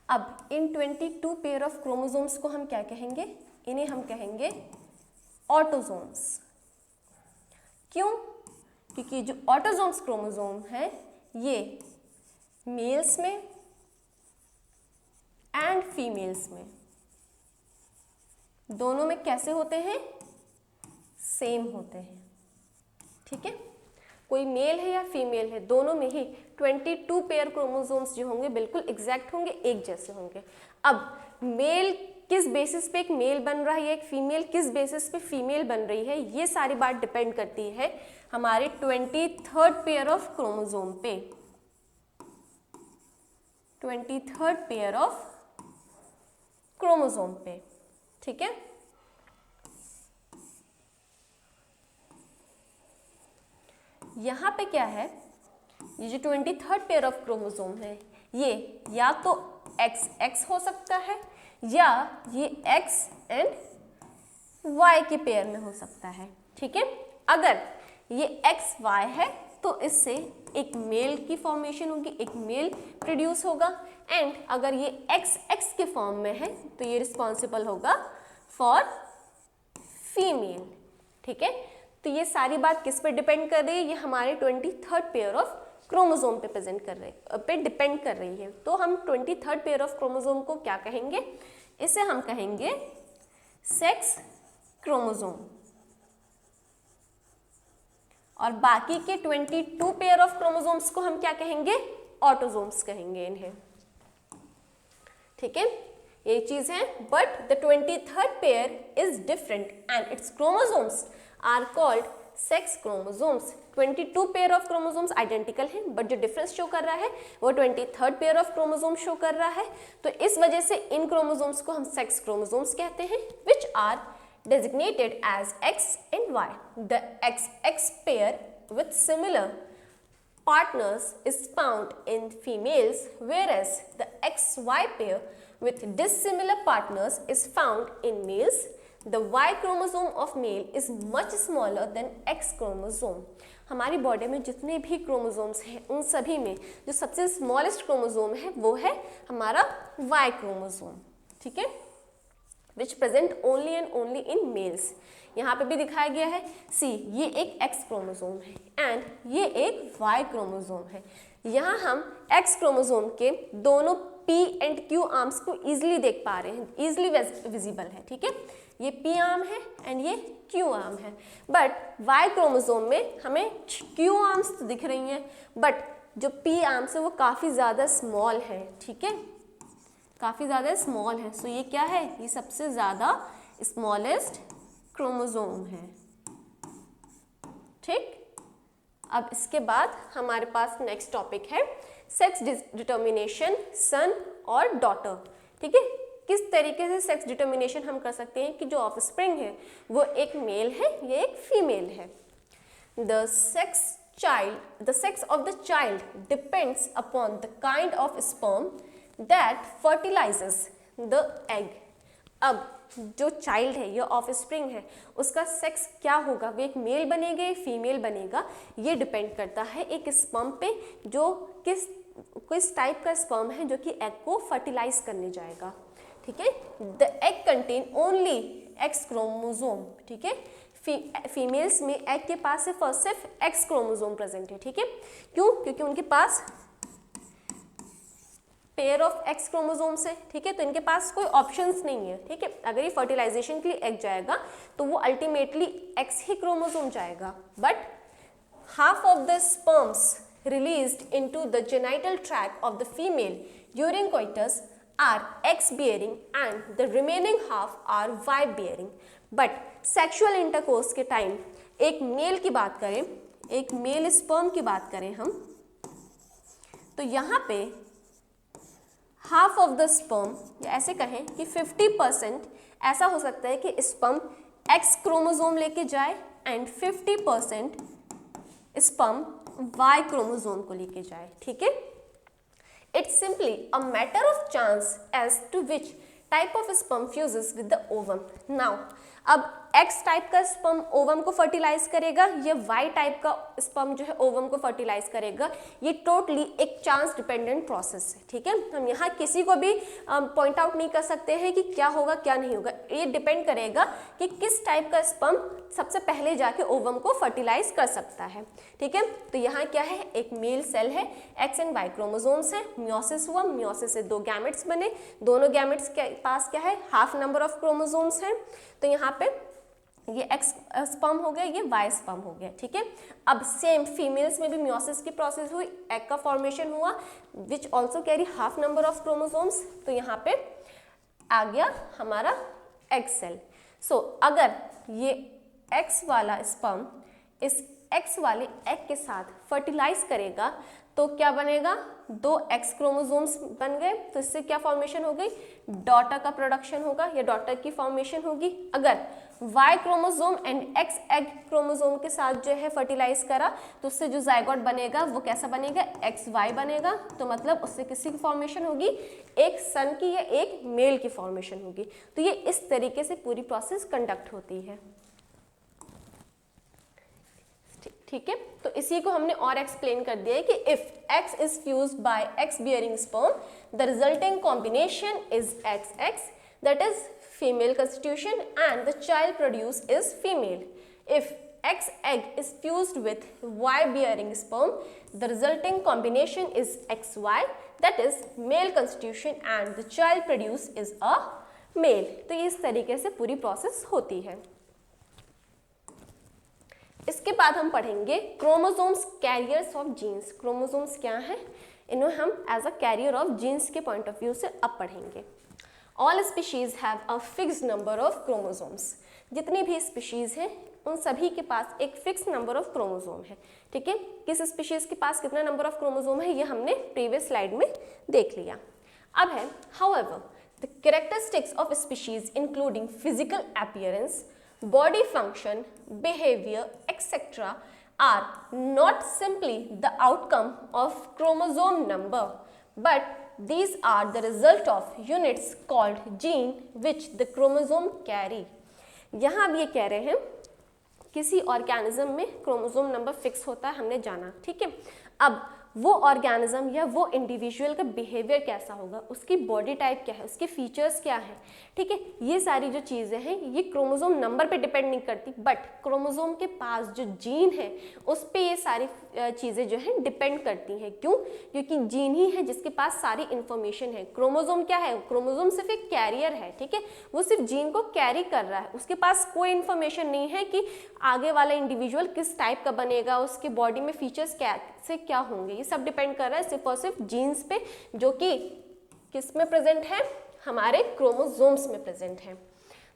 अब इन 22 पेयर ऑफ क्रोमोसोम्स को हम क्या कहेंगे, इन्हें हम कहेंगे ऑटोसोम्स। क्यों, क्योंकि जो ऑटोसोम्स क्रोमोसोम है ये मेल्स में एंड फीमेल्स में, दोनों में कैसे होते हैं? सेम होते हैं। ठीक है, कोई मेल है या फीमेल है, दोनों में ही 22 पेयर क्रोमोसोम्स जो होंगे बिल्कुल एग्जैक्ट होंगे, एक जैसे होंगे। अब मेल किस बेसिस पे एक मेल बन रहा है या एक फीमेल किस बेसिस पे फीमेल बन रही है, ये सारी बात डिपेंड करती है हमारे 23rd पेयर ऑफ क्रोमोसोम पे, 23rd पेयर ऑफ क्रोमोसोम पे। ठीक है, यहाँ पे क्या है, ये जो 23rd पेयर ऑफ क्रोमोसोम है ये या तो XX हो सकता है या ये X एंड Y के पेयर में हो सकता है। ठीक है, अगर ये XY है तो इससे एक मेल की फॉर्मेशन होगी, एक मेल प्रोड्यूस होगा, एंड अगर ये XX के फॉर्म में है तो ये रिस्पॉन्सिबल होगा फॉर फीमेल। ठीक है, तो ये सारी बात किस पे डिपेंड कर रही है? ये हमारे 23rd पेयर ऑफ क्रोमोसोम पे डिपेंड कर रही है। तो हम 23rd पेयर ऑफ क्रोमोसोम को क्या कहेंगे? इसे हम कहेंगे सेक्स क्रोमोसोम, और बाकी के 22 पेयर ऑफ क्रोमोसोम्स को हम क्या कहेंगे? ऑटोसोम्स कहेंगे इन्हें। ठीक है, ये चीज है, but the 23rd pair is different and its chromosomes are called sex chromosomes. 22 pair of chromosomes identical हैं, बट जो डिफरेंस शो कर रहा है वो 23rd pair of chromosome show कर रहा है। तो इस वजह से इन क्रोमोसोम्स को हम सेक्स क्रोमोसोम्स कहते हैं, which are designated as X and Y. The XX pair with similar partners is found in females, whereas the XY pair with dissimilar partners is found in males. The Y chromosome of male is much smaller than X chromosome. हमारी body में जितने भी chromosomes हैं उन सभी में जो सबसे स्मॉलेस्ट क्रोमोसोम है वो है हमारा Y क्रोमोसोम। ठीक है, विच present only and only in males. यहाँ पे भी दिखाया गया है, सी ये एक X क्रोमोसोम है एंड ये एक Y क्रोमोसोम है। यहाँ हम X क्रोमोसोम के दोनों P एंड Q आर्म्स को इजीली देख पा रहे हैं, इजीली विजिबल है। ठीक है, ये P आर्म है एंड ये Q आर्म है, बट Y क्रोमोसोम में हमें Q आर्म्स तो दिख रही हैं, बट जो P आर्म्स है वो काफ़ी ज़्यादा स्मॉल है। ठीक है, काफ़ी ज़्यादा स्मॉल है, सो ये क्या है? ये सबसे ज़्यादा स्मॉलेस्ट क्रोमोसोम है। ठीक, अब इसके बाद हमारे पास नेक्स्ट टॉपिक है सेक्स डिटर्मिनेशन सन और डॉटर। ठीक है, किस तरीके से सेक्स डिटर्मिनेशन हम कर सकते हैं कि जो ऑफस्प्रिंग है वो एक मेल है या एक फीमेल है। The sex of the child depends upon the kind of sperm that fertilizes the egg. अब जो चाइल्ड है या ऑफस्प्रिंग है उसका सेक्स क्या होगा, वो एक मेल बनेगा या फीमेल बनेगा, ये डिपेंड करता है एक स्पर्म पे जो किस टाइप का स्पर्म है जो कि एग को फर्टिलाइज करने जाएगा। ठीक है, the egg contain only x chromosome. ठीक है, फीमेल्स में एग के पास सिर्फ एक्स क्रोमोसोम प्रेजेंट है। ठीक है, क्यों? क्योंकि उनके पास पेयर ऑफ एक्स क्रोमोसोम्स है। ठीक है, तो इनके पास कोई ऑप्शंस नहीं है। ठीक है, अगर ये फर्टिलाइजेशन के लिए एग जाएगा तो वो अल्टीमेटली एक्स ही क्रोमोसोम जाएगा, but half of the sperms released into the genital tract of the female during coitus are X bearing and the remaining half are Y bearing. But sexual intercourse के time एक male की बात करें, एक mail sperm की बात करें हम, तो यहाँ पे हाफ ऑफ द स्पर्म, या ऐसे कहें कि 50% ऐसा हो सकता है कि स्पर्म एक्स क्रोमोसोम लेके जाए एंड 50% स्पर्म वाई क्रोमोसोम को लेके जाए। ठीक है, it's simply a matter of chance as to which type of sperm fuses with the ovum. Now अब एक्स टाइप का स्पर्म ओवम को फर्टिलाइज करेगा, या वाई टाइप का स्पर्म जो है ओवम को फर्टिलाइज करेगा। ये टोटली एक चांस डिपेंडेंट प्रोसेस है, ठीक है। हम यहाँ किसी को भी पॉइंट आउट नहीं कर सकते हैं कि क्या होगा क्या नहीं होगा। ये डिपेंड करेगा कि किस टाइप का स्पर्म सबसे पहले जाके ओवम को फर्टिलाइज कर सकता है, ठीक है। तो यहाँ क्या है, एक मेल सेल है, एक्स एंड वाई क्रोमोसोम्स है, मियोसिस हुआ, मियोसिस से 2 गैमेट्स बने, दोनों गैमेट्स के पास क्या है, हाफ नंबर ऑफ क्रोमोसोम्स हैं। तो यहाँ पे ये एक्स स्पर्म हो गया, ये वाई स्पर्म हो गया, ठीक है। अब सेम फीमेल्स में भी मियोसिस की प्रोसेस हुई, एग का फॉर्मेशन हुआ which also carry half number of chromosomes. तो यहाँ पे आ गया हमारा एग सेल। सो अगर ये एक्स वाला स्पर्म इस एक्स वाले एग के साथ फर्टिलाइज करेगा तो क्या बनेगा, 2 एक्स क्रोमोसोम्स बन गए। तो इससे क्या फॉर्मेशन हो गई, डॉटर का प्रोडक्शन होगा या डॉटर की फॉर्मेशन होगी। अगर Y chromosome and X egg chromosome के साथ जो है फर्टिलाइज करा तो उससे जो जाइगोट बनेगा वो कैसा बनेगा, एक्स वाई बनेगा। तो मतलब उससे किसी की फॉर्मेशन होगी, एक सन की या एक मेल की फॉर्मेशन होगी। तो ये इस तरीके से पूरी प्रोसेस कंडक्ट होती है, ठीक है। तो इसी को हमने और एक्सप्लेन कर दिया है कि if x is fused by x bearing sperm the resulting combination is XX, that is female constitution and the child produced is female. If X egg is fused with Y bearing sperm, the resulting combination is XY, that is male constitution and the child produced is a male. तो इस तरीके से पूरी process होती है। इसके बाद हम पढ़ेंगे chromosomes carriers of genes. Chromosomes क्या हैं, इन्हें हम as a carrier of genes के पॉइंट ऑफ व्यू से अब पढ़ेंगे। All species have a fixed number of chromosomes. जितनी भी स्पीशीज हैं उन सभी के पास एक फिक्स नंबर ऑफ क्रोमोसोम है, ठीक है। किस स्पीशीज के पास कितना नंबर ऑफ क्रोमोसोम है ये हमने प्रीवियस स्लाइड में देख लिया। अब है however the characteristics of species including physical appearance, body function, behavior, etc. are not simply the outcome of chromosome number, but these are the result of units called gene which the chromosome carry. यहाँ अब ये कह रहे हैं किसी organism में chromosome number fix होता है, हमने जाना, ठीक है। अब वो ऑर्गेनिज्म या वो इंडिविजुअल का बिहेवियर कैसा होगा, उसकी बॉडी टाइप क्या है, उसके फीचर्स क्या है, ठीक है। ये सारी जो चीज़ें हैं ये क्रोमोसोम नंबर पे डिपेंड नहीं करती, बट क्रोमोसोम के पास जो जीन है उस पे ये सारी चीज़ें जो है डिपेंड करती हैं। क्यों, क्योंकि जीन ही है जिसके पास सारी इंफॉर्मेशन है। क्रोमोसोम क्या है, क्रोमोसोम सिर्फ एक कैरियर है, ठीक है। वो सिर्फ जीन को कैरी कर रहा है, उसके पास कोई इंफॉर्मेशन नहीं है कि आगे वाला इंडिविजुअल किस टाइप का बनेगा, उसके बॉडी में फीचर्स कैसे क्या होंगे, ये सब डिपेंड कर रहा है सिर्फ और सिर्फ जीन्स पे, जो कि किस में प्रेजेंट है, हमारे क्रोमोसोम्स में प्रेजेंट है।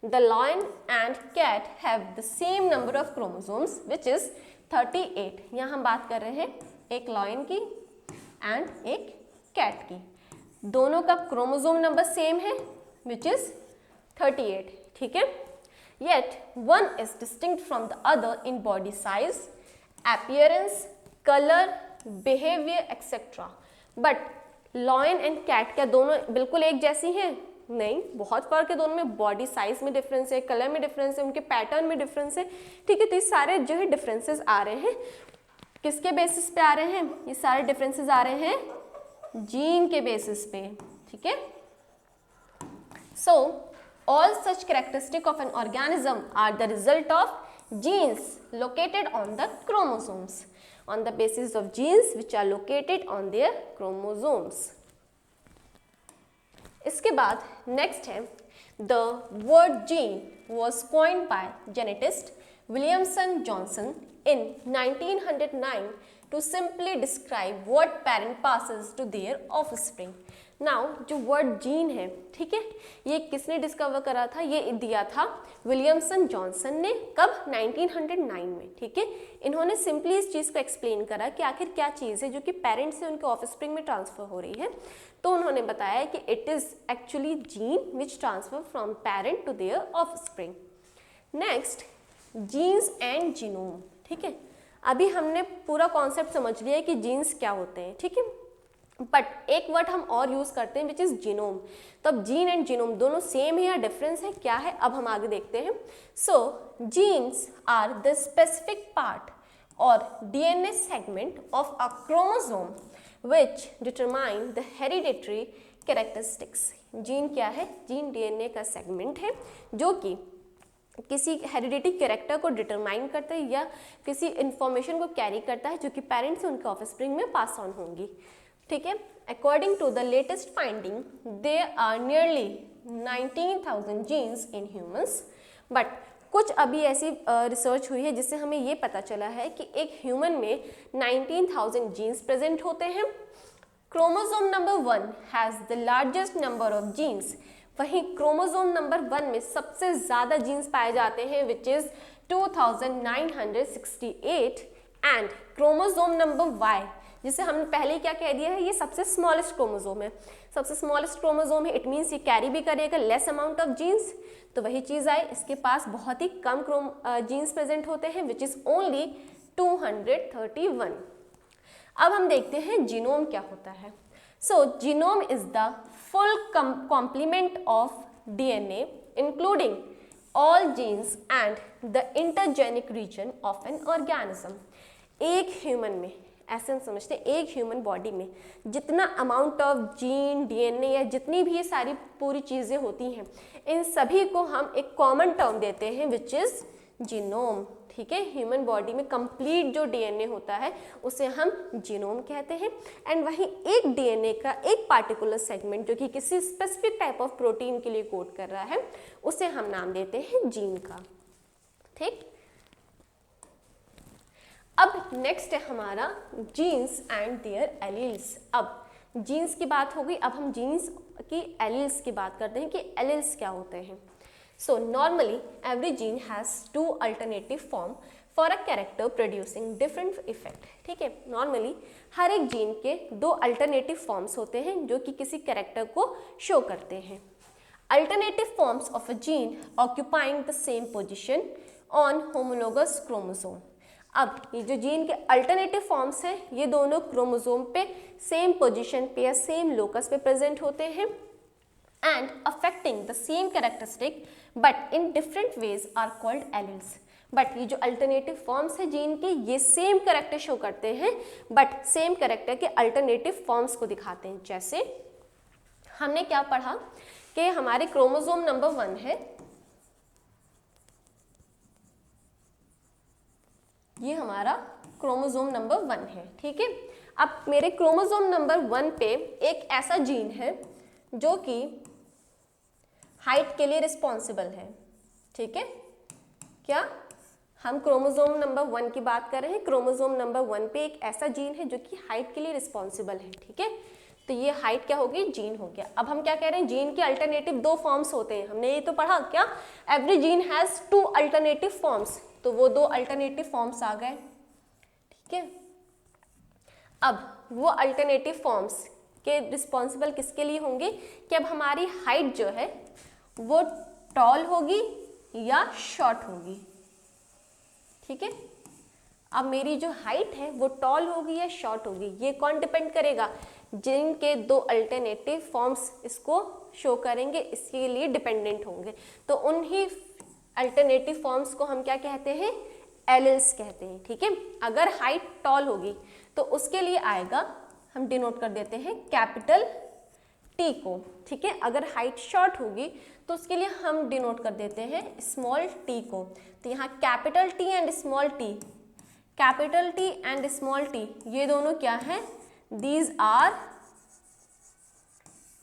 The lion and cat have the same number of chromosomes which is 38। यहाँ हम बात कर रहे हैं एक लायन की एंड एक कैट की, दोनों का क्रोमोसोम नंबर सेम है विच इज 38, ठीक है। Yet one is distinct from the other in body size, appearance, color, behavior, etc. But lion and cat क्या दोनों बिल्कुल एक जैसी हैं? नहीं, बहुत फर्क है दोनों में। बॉडी साइज में डिफरेंस है, कलर में डिफरेंस है, उनके पैटर्न में डिफरेंस है, ठीक है। तो ये सारे जो है डिफरेंसेस आ रहे हैं, किसके बेसिस पे आ रहे हैं, ये सारे डिफरेंसेस आ रहे हैं जीन के बेसिस पे, ठीक है। So all such characteristics of an organism are the result of genes located on the chromosomes, on the basis of genes which are located on their chromosomes. इसके बाद next है the word gene was coined by genetist Williamson Johnson in 1909 to simply describe what parent passes to their offspring. Now जो word gene है, ठीक है, ये किसने discover करा था, ये दिया था विलियमसन जॉनसन ने। कब, 1909 में, ठीक है। इन्होंने सिंपली इस चीज़ को एक्सप्लेन करा कि आखिर क्या चीज़ है जो कि पेरेंट से उनके ऑफस्प्रिंग में ट्रांसफर हो रही है। तो उन्होंने बताया कि it is actually gene which transfer from parent to their offspring. Next, genes and genome, ठीक है। अभी हमने पूरा कॉन्सेप्ट समझ लिया है कि जीन्स क्या होते हैं, ठीक है। बट एक वर्ड हम और यूज करते हैं विच इज जीनोम। तो अब जीन एंड जीनोम दोनों सेम है या डिफरेंस है, क्या है, अब हम आगे देखते हैं। So genes are the specific part or DNA segment of a chromosome which determine the hereditary characteristics. Gene क्या है, जीन DNA का सेगमेंट है जो कि किसी हेरिडिटी कैरेक्टर को डिटरमाइन करता है या किसी इंफॉर्मेशन को कैरी करता है जो कि पेरेंट्स से उनके ऑफस्प्रिंग में पास ऑन होंगी। ठीक है, according to the latest finding there are nearly 19,000 genes in humans. But कुछ अभी ऐसी रिसर्च हुई है जिससे हमें ये पता चला है कि एक ह्यूमन में 19,000 जीन्स प्रेजेंट होते हैं। Chromosome number 1 has the largest number of genes. वहीं क्रोमोसोम नंबर 1 में सबसे ज्यादा जीन्स पाए जाते हैं which is 2968। And chromosome number Y, जिसे हमने पहले क्या कह दिया है, ये सबसे स्मॉलेस्ट क्रोमोसोम है। सबसे स्मॉलेस्ट क्रोमोसोम है, इट मीन्स ये कैरी भी करेगा लेस अमाउंट ऑफ जीन्स। तो वही चीज आए, इसके पास बहुत ही कम जीन्स प्रेजेंट होते हैं विच इज ओनली 231। अब हम देखते हैं जीनोम क्या होता है। So genome is the full complement of DNA including all genes and the intergenic region of an organism। एक ह्यूमन में, ऐसे हम समझते हैं, एक ह्यूमन बॉडी में जितना अमाउंट ऑफ जीन, DNA या जितनी भी ये सारी पूरी चीज़ें होती हैं, इन सभी को हम एक कॉमन टर्म देते हैं विच इज़ जीनोम। ठीक है, ह्यूमन बॉडी में कंप्लीट जो DNA होता है उसे हम जीनोम कहते हैं। एंड वहीं एक DNA का एक पार्टिकुलर सेगमेंट जो कि किसी स्पेसिफिक टाइप ऑफ प्रोटीन के लिए कोड कर रहा है उसे हम नाम देते हैं जीन का। ठीक, अब नेक्स्ट है हमारा जीन्स एंड देयर एलील्स। अब जीन्स की बात हो गई, अब हम जीन्स की एलील्स की बात करते हैं कि एलील्स क्या होते हैं। So normally every gene has two alternative form for a character producing different effect। ठीक है, नॉर्मली हर एक जीन के दो अल्टरनेटिव फॉर्म्स होते हैं जो कि किसी कैरेक्टर को शो करते हैं। Alternative forms of a gene occupying the same position on homologous chromosome. अब ये जो जीन के अल्टरनेटिव फॉर्म्स हैं ये दोनों क्रोमोसोम पे सेम पोजिशन पे या सेम लोकस पे प्रेजेंट होते हैं and affecting the same characteristic but in different ways are called alleles। But ये जो अल्टरनेटिव फॉर्म्स है जीन के ये सेम कैरेक्टर शो करते हैं बट सेम कैरेक्टर के अल्टरनेटिव फॉर्म्स को दिखाते हैं। जैसे हमने क्या पढ़ा कि हमारे क्रोमोसोम नंबर 1 है, ये हमारा क्रोमोसोम नंबर 1 है। ठीक है, अब मेरे क्रोमोसोम नंबर 1 पे एक ऐसा जीन है जो कि हाइट के लिए रिस्पॉन्सिबल है। ठीक है, क्या हम क्रोमोसोम नंबर 1 की बात कर रहे हैं। क्रोमोसोम नंबर 1 पे एक ऐसा जीन है जो कि हाइट के लिए रिस्पॉन्सिबल है। ठीक है, तो ये हाइट क्या हो गई, जीन हो गया। अब हम क्या कह रहे हैं, जीन के अल्टरनेटिव दो फॉर्म्स होते हैं, हमने ये तो पढ़ा क्या, every gene has 2 alternative forms, तो वो 2 अल्टरनेटिव फॉर्म्स आ गए। ठीक है, अब वो अल्टरनेटिव फॉर्म्स के रिस्पॉन्सिबल किसके लिए होंगे कि अब हमारी हाइट जो है वो टॉल होगी या शॉर्ट होगी। ठीक है, अब मेरी जो हाइट है वो टॉल होगी या शॉर्ट होगी, ये कौन डिपेंड करेगा, जिनके 2 अल्टरनेटिव फॉर्म्स इसको शो करेंगे इसके लिए डिपेंडेंट होंगे। तो उन्हीं अल्टरनेटिव फॉर्म्स को हम क्या कहते हैं, एलील्स कहते हैं। ठीक है, अगर हाइट टॉल होगी तो उसके लिए आएगा, हम डिनोट कर देते हैं कैपिटल T को। ठीक है, अगर हाइट शॉर्ट होगी तो उसके लिए हम डिनोट कर देते हैं स्मॉल t को। तो यहाँ capital T and small t, capital T and small t ये दोनों क्या है, दीज आर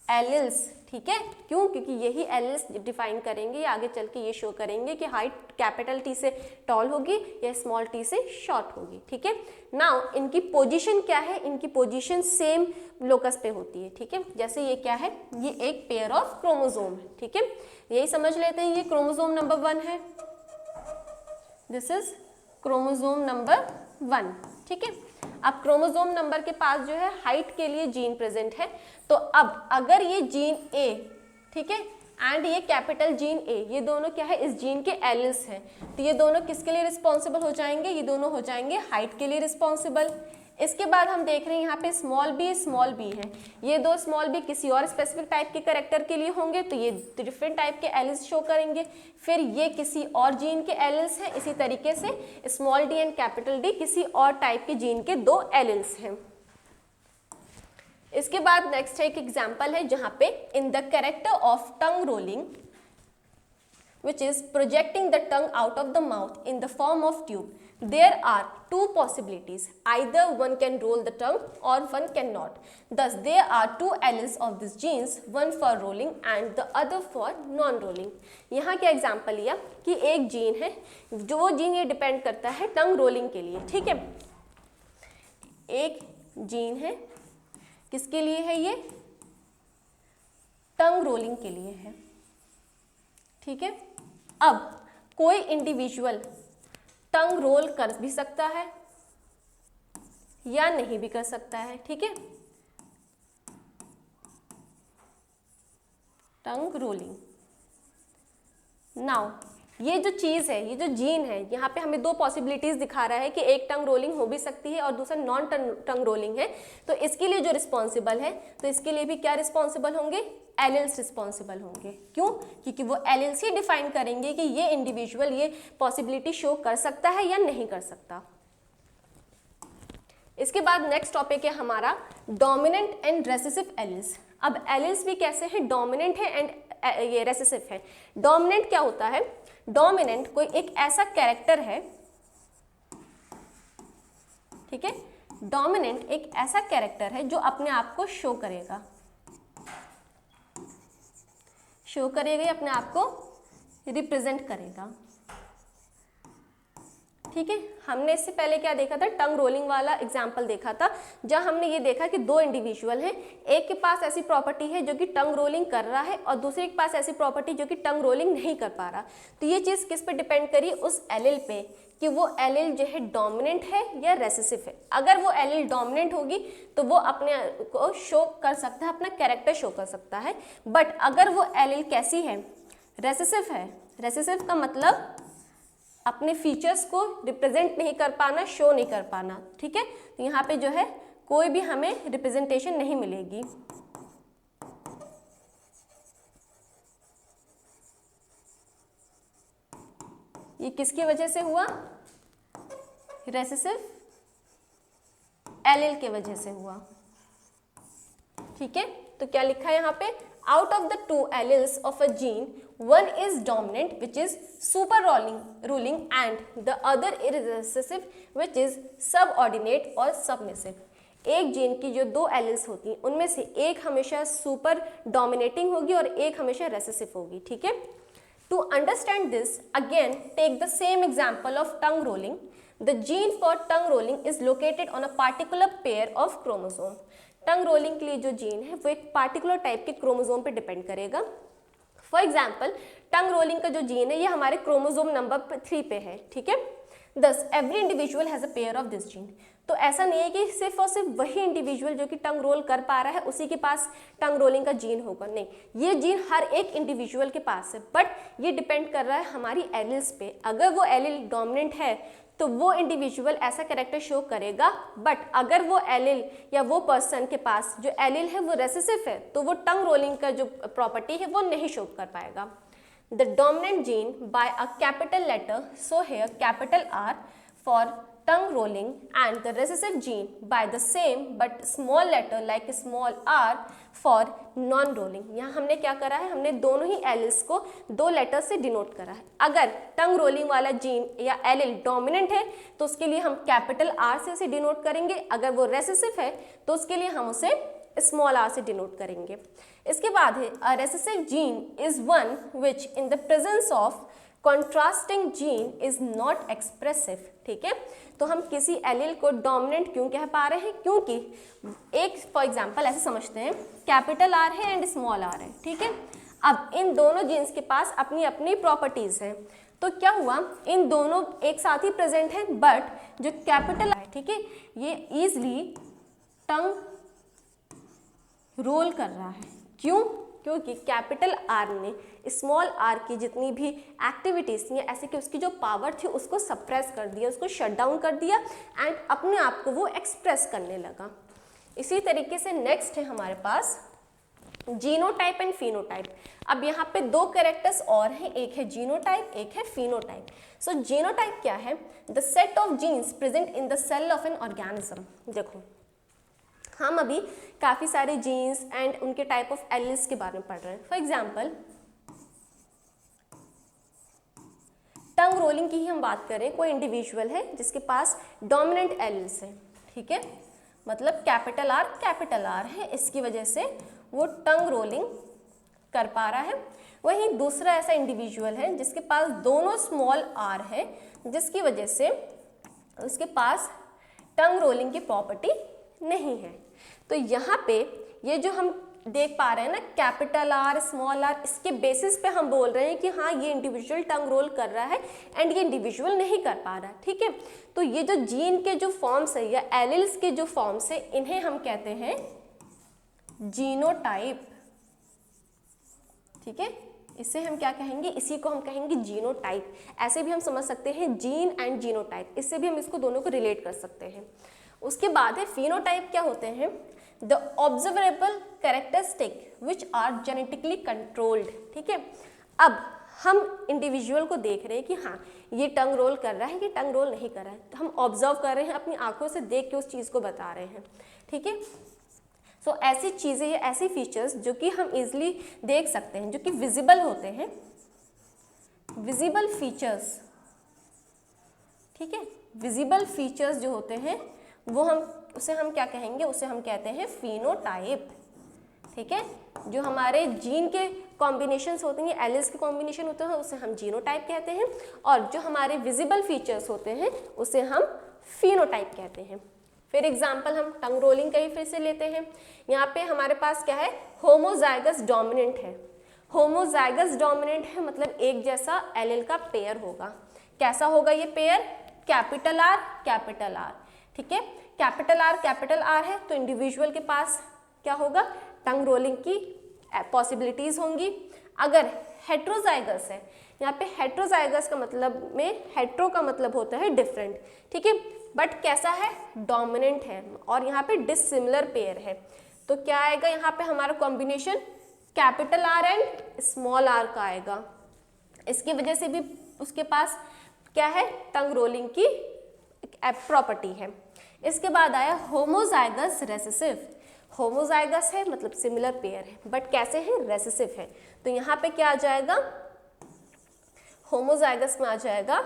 एलील्स। ठीक है, क्यों, क्योंकि यही एलील्स डिफाइन करेंगे या आगे चल के ये शो करेंगे कि हाइट कैपिटल T से टॉल होगी या स्मॉल t से शॉर्ट होगी। ठीक है, नाउ इनकी पोजीशन क्या है, इनकी पोजीशन सेम लोकस पे होती है। ठीक है, जैसे ये क्या है, ये एक पेयर ऑफ क्रोमोसोम है। ठीक है, यही समझ लेते हैं, ये क्रोमोसोम नंबर 1 है, दिस इज क्रोमोसोम नंबर 1। ठीक है, अब क्रोमोसोम नंबर के पास जो है हाइट के लिए जीन प्रेजेंट है, तो अब अगर ये जीन A, ठीक है, एंड ये कैपिटल जीन A, ये दोनों क्या है, इस जीन के एलील्स हैं, तो ये दोनों किसके लिए रिस्पॉन्सिबल हो जाएंगे, ये दोनों हो जाएंगे हाइट के लिए रिस्पॉन्सिबल। इसके बाद हम देख रहे हैं यहाँ पे स्मॉल बी है, ये दो स्मॉल बी किसी और स्पेसिफिक टाइप के कैरेक्टर के लिए होंगे तो ये डिफरेंट टाइप के एलिल्स शो करेंगे। फिर ये किसी और जीन के एलिल्स हैं, इसी तरीके से small D and capital D किसी और टाइप के जीन के दो एलिल्स हैं। इसके बाद नेक्स्ट एक एग्जाम्पल है जहाँ पे in the character of tongue rolling which is projecting the tongue out of the mouth in the form of tube. There are two possibilities. Either one can roll the tongue or one cannot. Thus, there are two alleles of these genes, one for rolling and the other for non-rolling. यहाँ क्या example लिया कि एक gene है, जो वो gene ये depend करता है टंग रोलिंग के लिए, ठीक है। एक जीन है, किसके लिए है ये? टंग रोलिंग के लिए है, ठीक है। अब कोई इंडिविजुअल टंग रोल कर भी सकता है या नहीं भी कर सकता है, ठीक है। Tongue rolling. नाउ ये जो चीज़ है, ये जो जीन है, यहाँ पे हमें दो पॉसिबिलिटीज़ दिखा रहा है कि एक टंग रोलिंग हो भी सकती है और दूसरा नॉन टंग रोलिंग है। तो इसके लिए जो रिस्पॉन्सिबल है, तो इसके लिए भी क्या रिस्पॉन्सिबल होंगे? एलिल्स रिस्पॉन्सिबल होंगे। क्यों? क्योंकि वो एलिल्स ही डिफाइन करेंगे कि ये इंडिविजुअल ये पॉसिबिलिटी शो कर सकता है या नहीं कर सकता। इसके बाद नेक्स्ट टॉपिक है हमारा डोमिनेंट एंड रेसेसिव एलिल्स। अब एलिल्स भी कैसे हैं? डोमिनेंट है एंड ये रेसेसिव है। डोमिनेंट क्या होता है? डोमिनेंट कोई एक ऐसा कैरेक्टर है, ठीक है। डोमिनेंट एक ऐसा कैरेक्टर है जो अपने आप को शो करेगा या अपने आप को रिप्रेजेंट करेगा, ठीक है। हमने इससे पहले क्या देखा था? टंग रोलिंग वाला एग्जाम्पल देखा था, जहां हमने ये देखा कि दो इंडिविजुअल हैं, एक के पास ऐसी प्रॉपर्टी है जो कि टंग रोलिंग कर रहा है और दूसरे के पास ऐसी प्रॉपर्टी जो कि टंग रोलिंग नहीं कर पा रहा। तो ये चीज़ किस पे डिपेंड करी? उस एलिल पे, कि वो एलिल जो है डोमिनेंट है या रेसेसिव है। अगर वो एलिल डोमिनेंट होगी तो वो अपने को शो कर सकता है, अपना कैरेक्टर शो कर सकता है। बट अगर वो एलिल कैसी है? रेसेसिव है। रेसेसिव का मतलब अपने फीचर्स को रिप्रेजेंट नहीं कर पाना, शो नहीं कर पाना, ठीक है। तो यहाँ पे जो है कोई भी हमें रिप्रेजेंटेशन नहीं मिलेगी। ये किसकी वजह से हुआ? रेसेसिव एलिल के वजह से हुआ, ठीक है। तो क्या लिखा है यहाँ पे? Out of the two alleles of a gene, one is dominant, which is super ruling, and the other is recessive, which is subordinate or submissive. एक जीन की जो दो एलिल्स होती हैं उनमें से एक हमेशा सुपर डोमिनेटिंग होगी और एक हमेशा रेसेसिव होगी, ठीक है। To understand this, again take the same example of tongue rolling. The gene for tongue rolling is located on a particular pair of chromosome. Tongue rolling के लिए जो जीन है वो एक पार्टिकुलर टाइप के क्रोमोसोम पे डिपेंड करेगा. For example tongue rolling का जो जीन है ये हमारे क्रोमोसोम नंबर 3 पे है, ठीक है. दस every individual has a pair of this gene. तो ऐसा नहीं है कि सिर्फ और सिर्फ वही इंडिविजुअल जो कि टंग रोल कर पा रहा है उसी के पास टंग रोलिंग का जीन होगा, नहीं, ये जीन हर एक इंडिविजुअल के पास है. बट ये डिपेंड कर रहा है हमारी एलिल्स पे. अगर वो एलिल डोमिनेंट है तो वो इंडिविजुअल ऐसा कैरेक्टर शो करेगा. बट अगर वो एलिल या वो पर्सन के पास जो एलिल है वो रेसेसिव है तो वो टंग रोलिंग का जो प्रॉपर्टी है वो नहीं शो कर पाएगा. The dominant gene by a capital letter, so here capital R for tongue rolling, and the recessive gene by the same but small letter like small r for non-rolling. यहाँ हमने क्या करा है, हमने दोनों ही एलिल्स को दो लेटर से डिनोट करा है. अगर टंग रोलिंग वाला जीन या एलिल डोमिनेंट है तो उसके लिए हम कैपिटल R से उसे डिनोट करेंगे. अगर वो रेसेसिव है तो उसके लिए हम उसे स्मॉल r से डिनोट करेंगे. इसके बाद है a recessive gene is one which in the presence of contrasting gene is not expressive. ठीक है, तो हम किसी एलिल को डोमिनेंट क्यों कह पा रहे हैं, क्योंकि एक फॉर एग्जांपल ऐसे समझते हैं कैपिटल R है एंड स्मॉल r है. ठीक है, अब इन दोनों जीन्स के पास अपनी अपनी प्रॉपर्टीज हैं. तो क्या हुआ, इन दोनों एक साथ ही प्रेजेंट है बट जो कैपिटल है, ठीक है, ये इजली टंग रोल कर रहा है. क्यों, क्योंकि कैपिटल आर ने स्मॉल आर की जितनी भी एक्टिविटीज थी ऐसे कि उसकी जो पावर थी उसको सप्रेस कर दिया, उसको शट डाउन कर दिया एंड अपने आप को वो एक्सप्रेस करने लगा। इसी तरीके से नेक्स्ट है हमारे पास जीनोटाइप एंड फिनोटाइप। अब यहाँ पे दो कैरेक्टर्स और हैं, एक है जीनोटाइप, एक है फिनोटाइप। सो जीनोटाइप क्या है? The set of genes present in the cell of an organism. देखो हम अभी काफ़ी सारे जीन्स एंड उनके टाइप ऑफ एलील्स के बारे में पढ़ रहे हैं। फॉर एग्जाम्पल टंग रोलिंग की ही हम बात करें, कोई इंडिविजुअल है जिसके पास डोमिनेंट एलील्स है, ठीक है, मतलब कैपिटल आर है, इसकी वजह से वो टंग रोलिंग कर पा रहा है। वहीं दूसरा ऐसा इंडिविजुअल है जिसके पास दोनों स्मॉल आर है, जिसकी वजह से उसके पास टंग रोलिंग की प्रॉपर्टी नहीं है। तो यहाँ पे ये जो हम देख पा रहे हैं ना कैपिटल आर स्मॉल आर, इसके बेसिस पे हम बोल रहे हैं कि हाँ ये इंडिविजुअल टंग रोल कर रहा है एंड ये इंडिविजुअल नहीं कर पा रहा है, ठीक है। तो ये जो जीन के जो फॉर्म्स है या एलिल्स के जो फॉर्म्स है इन्हें हम कहते हैं जीनोटाइप, ठीक है। इसे हम क्या कहेंगे? इसी को हम कहेंगे जीनोटाइप। ऐसे भी हम समझ सकते हैं जीन एंड जीनोटाइप, इससे भी हम इसको दोनों को रिलेट कर सकते हैं। उसके बाद है फिनोटाइप। क्या होते हैं? The observable characteristic which are genetically controlled, ठीक है। अब हम इंडिविजुअल को देख रहे हैं कि हाँ ये टंग रोल कर रहा है, ये टंग रोल नहीं कर रहा है, तो हम ऑब्जर्व कर रहे हैं, अपनी आंखों से देख के उस चीज़ को बता रहे हैं, ठीक है। सो ऐसी चीज़ें या ऐसी फीचर्स जो कि हम इजीली देख सकते हैं, जो कि विजिबल होते हैं, विजिबल फीचर्स, ठीक है। विजिबल फीचर्स जो होते हैं वो उसे हम क्या कहेंगे? उसे हम कहते हैं फिनोटाइप, ठीक है। जो हमारे जीन के कॉम्बिनेशंस होते हैं, एलिल्स के कॉम्बिनेशन होते हैं, उसे हम जीनोटाइप कहते हैं, और जो हमारे विजिबल फीचर्स होते हैं उसे हम फिनोटाइप कहते हैं। फिर एग्जाम्पल हम टंग रोलिंग का ही फिर से लेते हैं। यहाँ पे हमारे पास क्या है? होमोजाइगस डोमिनेंट है। होमोजाइगस डोमिनेंट है मतलब एक जैसा एलिल का पेयर होगा। कैसा होगा ये पेयर? कैपिटल आर, ठीक है। कैपिटल आर है तो इंडिविजुअल के पास क्या होगा? टंग रोलिंग की पॉसिबिलिटीज होंगी। अगर हेट्रोजाइगस है, यहाँ पे हेट्रोजाइगस का मतलब में हेट्रो का मतलब होता है डिफरेंट, ठीक है, बट कैसा है? डोमिनेंट है, और यहाँ पे डिसिमिलर पेयर है। तो क्या आएगा यहाँ पे हमारा combination? Capital R and small R का आएगा। इसकी वजह से भी उसके पास क्या है? टंग रोलिंग की प्रॉपर्टी है। इसके बाद आया होमोजाइगस रेसेसिव। होमोजाइगस है मतलब सिमिलर पेयर है, बट कैसे है? रेसेसिव है। तो यहाँ पे क्या आ जाएगा? होमोजाइगस में आ जाएगा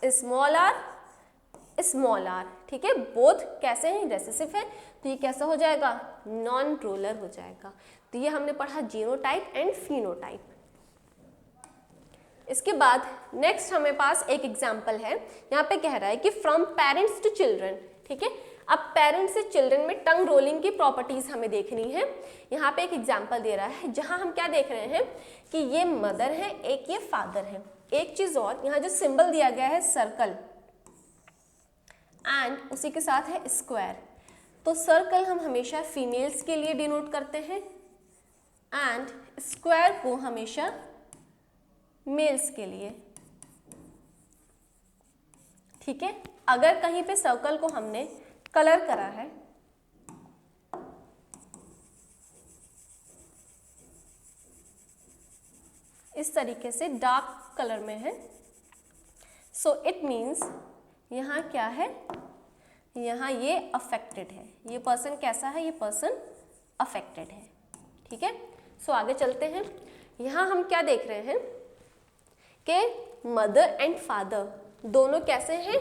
स्मॉल आर, ठीक है। बोथ कैसे हैं? रेसेसिव है, तो ये कैसा हो जाएगा? नॉन रोलर हो जाएगा। तो ये हमने पढ़ा जीनोटाइप एंड फिनोटाइप। इसके बाद नेक्स्ट हमें पास एक एग्जाम्पल है, यहाँ पे कह रहा है कि फ्रॉम पेरेंट्स टू चिल्ड्रन, ठीक है। अब पेरेंट्स से चिल्ड्रन में टंग रोलिंग की प्रॉपर्टीज हमें देखनी है। यहाँ पे एक एग्जाम्पल दे रहा है जहाँ हम क्या देख रहे हैं कि ये मदर है, एक ये फादर है। एक चीज और, यहाँ जो सिंबल दिया गया है सर्कल एंड उसी के साथ है स्क्वायर। तो सर्कल हम हमेशा फीमेल्स के लिए डिनोट करते हैं एंड स्क्वायर को हमेशा मेल्स के लिए, ठीक है। अगर कहीं पे सर्कल को हमने कलर करा है इस तरीके से डार्क कलर में है, सो इट मीन्स यहाँ क्या है? यहाँ ये अफेक्टेड है। ये पर्सन कैसा है? ये पर्सन अफेक्टेड है, ठीक है। सो आगे चलते हैं। यहाँ हम क्या देख रहे हैं कि मदर एंड फादर दोनों कैसे हैं?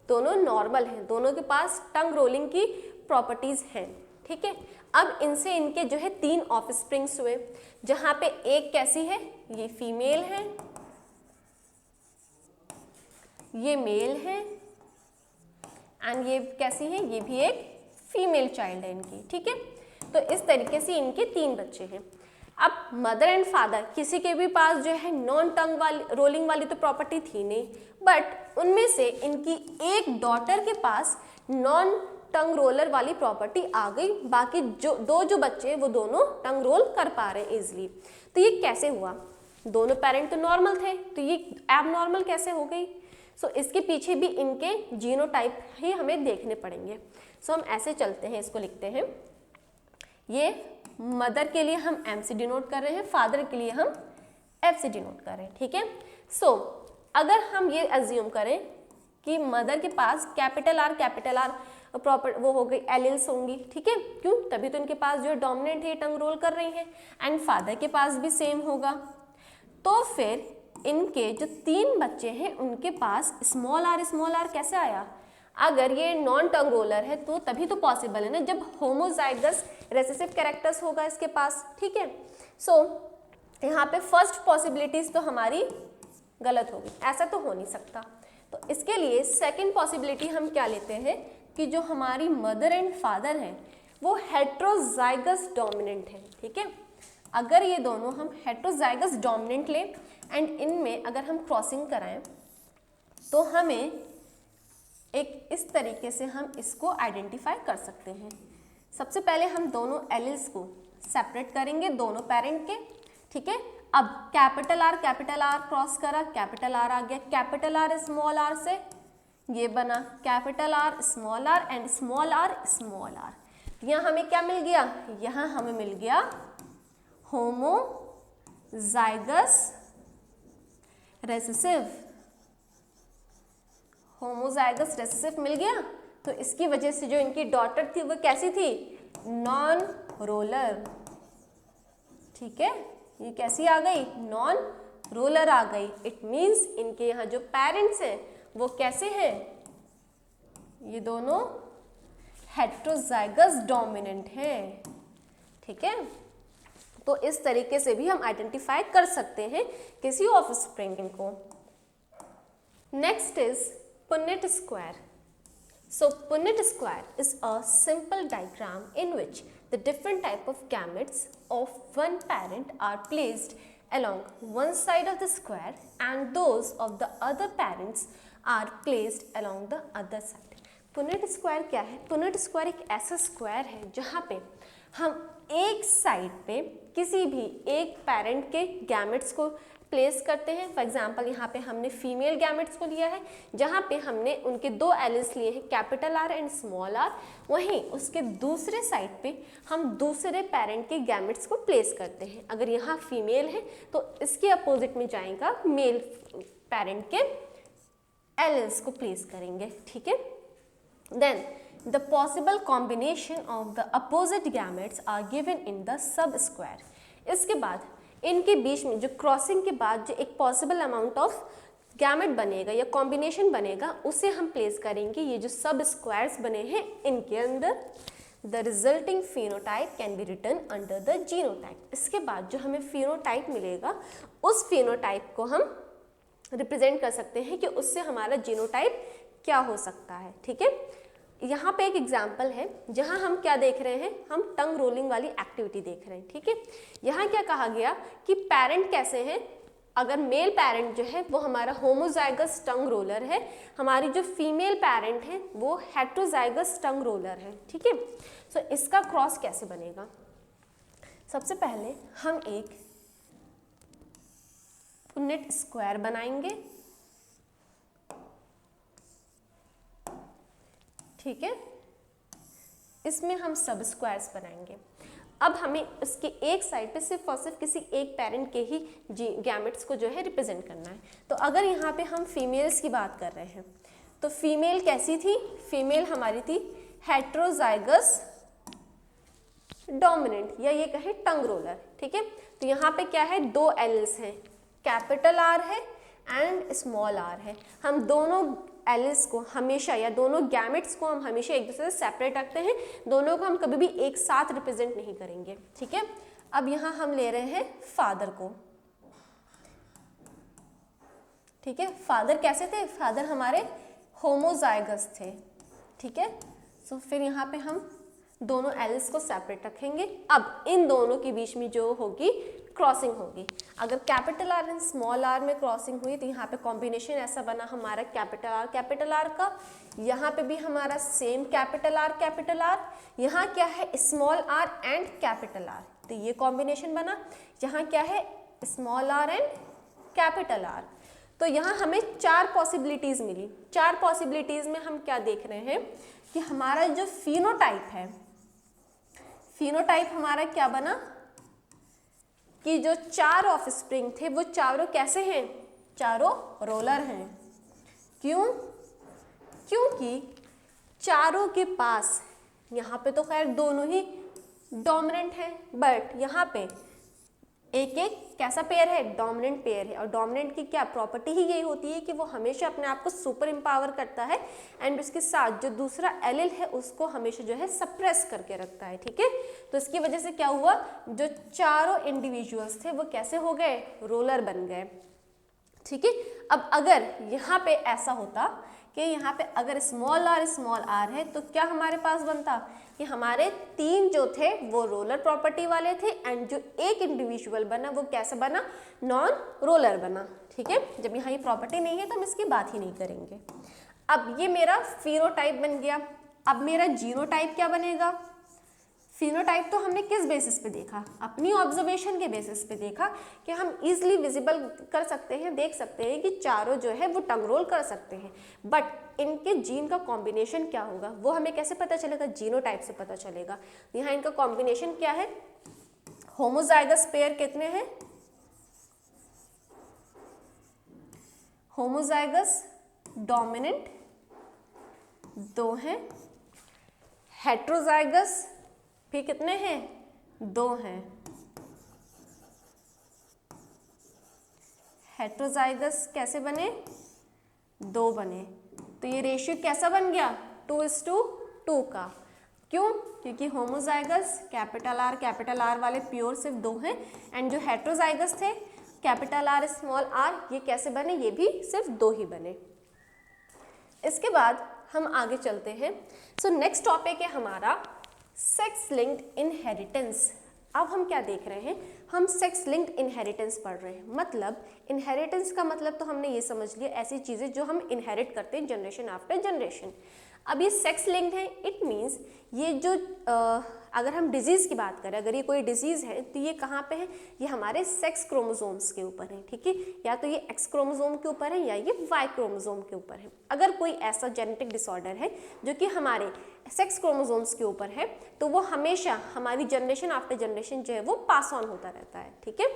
दोनों नॉर्मल हैं, दोनों के पास टंग रोलिंग की प्रॉपर्टीज हैं, ठीक है। अब इनसे इनके जो है 3 ऑफस्प्रिंग्स हुए, जहाँ पे एक कैसी है? ये फीमेल है, ये मेल है, एंड ये कैसी है? ये भी एक फीमेल चाइल्ड है इनकी, ठीक है। तो इस तरीके से इनके 3 बच्चे हैं। अब मदर एंड फादर किसी के भी पास जो है नॉन टंग वाली रोलिंग वाली तो प्रॉपर्टी थी नहीं, बट उनमें से इनकी एक डॉटर के पास नॉन टंग रोलर वाली प्रॉपर्टी आ गई, बाकी जो बच्चे हैं वो दोनों टंग रोल कर पा रहे हैं इजिली। तो ये कैसे हुआ? दोनों पेरेंट तो नॉर्मल थे, तो ये एबनॉर्मल कैसे हो गई? सो इसके पीछे भी इनके जीनोटाइप ही हमें देखने पड़ेंगे। सो हम ऐसे चलते हैं, इसको लिखते हैं, ये मदर के लिए हम एम से डिनोट कर रहे हैं, फादर के लिए हम एफ से डिनोट कर रहे हैं, ठीक है। सो अगर हम ये एज्यूम करें कि मदर के पास कैपिटल आर प्रॉपर वो हो गई एलिल्स होंगी, ठीक है, क्यों? तभी तो इनके पास जो है डोमिनेंट है, टंग रोल कर रही है, एंड फादर के पास भी सेम होगा। तो फिर इनके जो 3 बच्चे हैं उनके पास स्मॉल आर कैसे आया? अगर ये नॉन टंग रोलर है तो तभी तो पॉसिबल है ना, जब होमोजाइगस रेसेसिव कैरेक्टर्स होगा इसके पास, ठीक है। सो यहाँ पे फर्स्ट पॉसिबिलिटीज तो हमारी गलत होगी, ऐसा तो हो नहीं सकता। तो इसके लिए सेकंड पॉसिबिलिटी हम क्या लेते हैं कि जो हमारी मदर एंड फादर हैं वो हेट्रोजाइगस डोमिनेंट है, ठीक है। अगर ये दोनों हम हेट्रोजाइगस डोमिनेंट लें एंड इनमें अगर हम क्रॉसिंग कराएं तो हमें एक इस तरीके से हम इसको आइडेंटिफाई कर सकते हैं। सबसे पहले हम दोनों एलिल्स को सेपरेट करेंगे दोनों पेरेंट के, ठीक है। अब कैपिटल आर क्रॉस करा, कैपिटल आर आ गया, कैपिटल आर स्मॉल आर से ये बना capital R small R and small R small R. यहाँ हमें क्या मिल गया? यहाँ हमें मिल गया होमोजाइगस रेसेसिव मिल गया। तो इसकी वजह से जो इनकी डॉटर थी वो कैसी थी? नॉन रोलर, ठीक है। ये कैसी आ गई? नॉन रोलर आ गई। इट मीन्स इनके यहाँ जो पेरेंट्स हैं वो कैसे हैं? ये दोनों हेट्रोजाइगस डोमिनेंट हैं, ठीक है। तो इस तरीके से भी हम आइडेंटिफाई कर सकते हैं किसी ऑफस्प्रिंग को। Next is पुन्नेट square. So Punnett square is a simple diagram in which the different type of gametes of one parent are placed along one side of the square and those of the other parents are placed along the other side. Punnett square क्या है? Punnett square एक ऐसा square है जहाँ पे हम एक side पे किसी भी एक पेरेंट के गैमेट्स को प्लेस करते हैं। फॉर एग्जाम्पल यहाँ पे हमने फीमेल गैमेट्स को लिया है जहाँ पे हमने उनके 2 एलिल्स लिए हैं, capital R and small R. वहीं उसके दूसरे साइड पे हम दूसरे पेरेंट के गैमेट्स को प्लेस करते हैं। अगर यहाँ फीमेल है तो इसके अपोजिट में जाएगा मेल पेरेंट के एलिल्स को प्लेस करेंगे, ठीक है। Then the possible combination of the opposite gametes are given in the sub square. इसके बाद इनके बीच में जो क्रॉसिंग के बाद जो एक पॉसिबल अमाउंट ऑफ गैमेट बनेगा या कॉम्बिनेशन बनेगा उसे हम प्लेस करेंगे ये जो सब स्क्वायर्स बने हैं इनके अंदर। The resulting phenotype can be written under the genotype. इसके बाद जो हमें फिनोटाइप मिलेगा उस फिनोटाइप को हम रिप्रेजेंट कर सकते हैं कि उससे हमारा जीनोटाइप क्या हो सकता है, ठीक है। यहाँ पे एक एग्जाम्पल है जहाँ हम क्या देख रहे हैं? हम टंग रोलिंग वाली एक्टिविटी देख रहे हैं, ठीक है। यहाँ क्या कहा गया कि पेरेंट कैसे हैं? अगर मेल पेरेंट जो है वो हमारा होमोजाइगस टंग रोलर है, हमारी जो फीमेल पेरेंट है वो हेट्रोजाइगस टंग रोलर है, ठीक है। सो इसका क्रॉस कैसे बनेगा? सबसे पहले हम एक पुन्नेट स्क्वायर बनाएंगे, ठीक है। इसमें हम सब स्क्वायर्स बनाएंगे। अब हमें उसके एक साइड पे सिर्फ और सिर्फ किसी एक पेरेंट के ही गैमेट्स को जो है रिप्रेजेंट करना है। तो अगर यहाँ पे हम फीमेल्स की बात कर रहे हैं तो फीमेल कैसी थी? फीमेल हमारी थी हेट्रोजाइगस डोमिनेंट या ये कहें टंग रोलर, ठीक है। तो यहाँ पे क्या है? 2 एलिल्स हैं, कैपिटल आर है एंड स्मॉल आर है। हम दोनों एलिल्स को हमेशा या दोनों गैमेट्स को हम हमेशा एक दूसरे से सेपरेट रखते हैं, दोनों को हम कभी भी एक साथ रिप्रेजेंट नहीं करेंगे, ठीक है। अब यहाँ हम ले रहे हैं फादर को, ठीक है। फादर कैसे थे? फादर हमारे होमोजाइगस थे, ठीक है। सो फिर यहाँ पे हम दोनों एलिल्स को सेपरेट रखेंगे। अब इन दोनों के बीच में जो होगी क्रॉसिंग होगी। अगर capital R and small R में क्रॉसिंग हुई तो यहाँ पे कॉम्बिनेशन ऐसा बना हमारा कैपिटल आर का, यहाँ पे भी हमारा सेम कैपिटल आर, यहाँ क्या है small R and capital R, तो ये कॉम्बिनेशन बना। यहाँ क्या है small R and capital R. तो यहाँ हमें 4 पॉसिबिलिटीज मिली। 4 पॉसिबिलिटीज में हम क्या देख रहे हैं कि हमारा जो फिनोटाइप है, फिनोटाइप हमारा क्या बना कि जो 4 ऑफस्प्रिंग थे वो चारों कैसे हैं, चारों रोलर हैं। क्यों? क्योंकि चारों के पास यहाँ पे तो खैर दोनों ही डोमिनेंट है, बट यहाँ पे एक एक कैसा पेयर है, डोमिनेंट पेयर है। और डोमिनेंट की क्या प्रॉपर्टी ही यही होती है कि वो हमेशा अपने आप को सुपर एम्पावर करता है एंड उसके साथ जो दूसरा एलिल है उसको हमेशा जो है सप्रेस करके रखता है। ठीक है, तो इसकी वजह से क्या हुआ, जो चारों इंडिविजुअल्स थे वो कैसे हो गए, रोलर बन गए। ठीक है, अब अगर यहाँ पे ऐसा होता कि यहाँ पे अगर स्मॉल आर है तो क्या हमारे पास बनता कि हमारे 3 जो थे वो रोलर प्रॉपर्टी वाले थे एंड जो एक इंडिविजुअल बना वो कैसे बना, नॉन रोलर बना। ठीक है, जब यहाँ ये प्रॉपर्टी नहीं है तो हम इसकी बात ही नहीं करेंगे। अब ये मेरा फिनोटाइप बन गया। अब मेरा जीनोटाइप क्या बनेगा, फिनोटाइप तो हमने किस बेसिस पे देखा, अपनी ऑब्जर्वेशन के बेसिस पे देखा कि हम इजीली विजिबल कर सकते हैं, देख सकते हैं कि चारों जो है वो टंग रोल कर सकते हैं, बट इनके जीन का कॉम्बिनेशन क्या होगा वो हमें कैसे पता चलेगा, जीनोटाइप से पता चलेगा। यहाँ इनका कॉम्बिनेशन क्या है, होमोजाइगस पेयर कितने हैं, होमोजाइगस डोमिनेंट 2 हैं, हेट्रोजाइगस भी कितने हैं, 2 हैं। हेट्रोजाइगस कैसे बने, 2 बने। तो ये रेशियो कैसा बन गया, 2:2 का। क्यों? क्योंकि होमोजाइगस कैपिटल आर वाले प्योर सिर्फ 2 हैं एंड जो हेट्रोजाइगस थे कैपिटल आर स्मॉल आर ये कैसे बने, ये भी सिर्फ 2 ही बने। इसके बाद हम आगे चलते हैं। सो नेक्स्ट टॉपिक है हमारा सेक्स लिंक्ड इनहेरिटेंस। अब हम क्या देख रहे हैं, हम सेक्स लिंक्ड इनहेरिटेंस पढ़ रहे हैं। मतलब इनहेरिटेंस का मतलब तो हमने ये समझ लिया, ऐसी चीज़ें जो हम इनहेरिट करते हैं जनरेशन आफ्टर जनरेशन। अब ये सेक्स लिंक्ड है, इट मीन्स ये जो अगर हम डिजीज़ की बात करें, अगर ये कोई डिजीज़ है तो ये कहाँ पे है, ये हमारे सेक्स क्रोमोसोम्स के ऊपर है। ठीक है, या तो ये एक्स क्रोमोसोम के ऊपर है या ये वाई क्रोमोसोम के ऊपर है। अगर कोई ऐसा जेनेटिक डिसऑर्डर है जो कि हमारे सेक्स क्रोमोसोम्स के ऊपर है तो वो हमेशा हमारी जनरेशन आफ्टर जनरेशन जो है वो पास ऑन होता रहता है। ठीक है,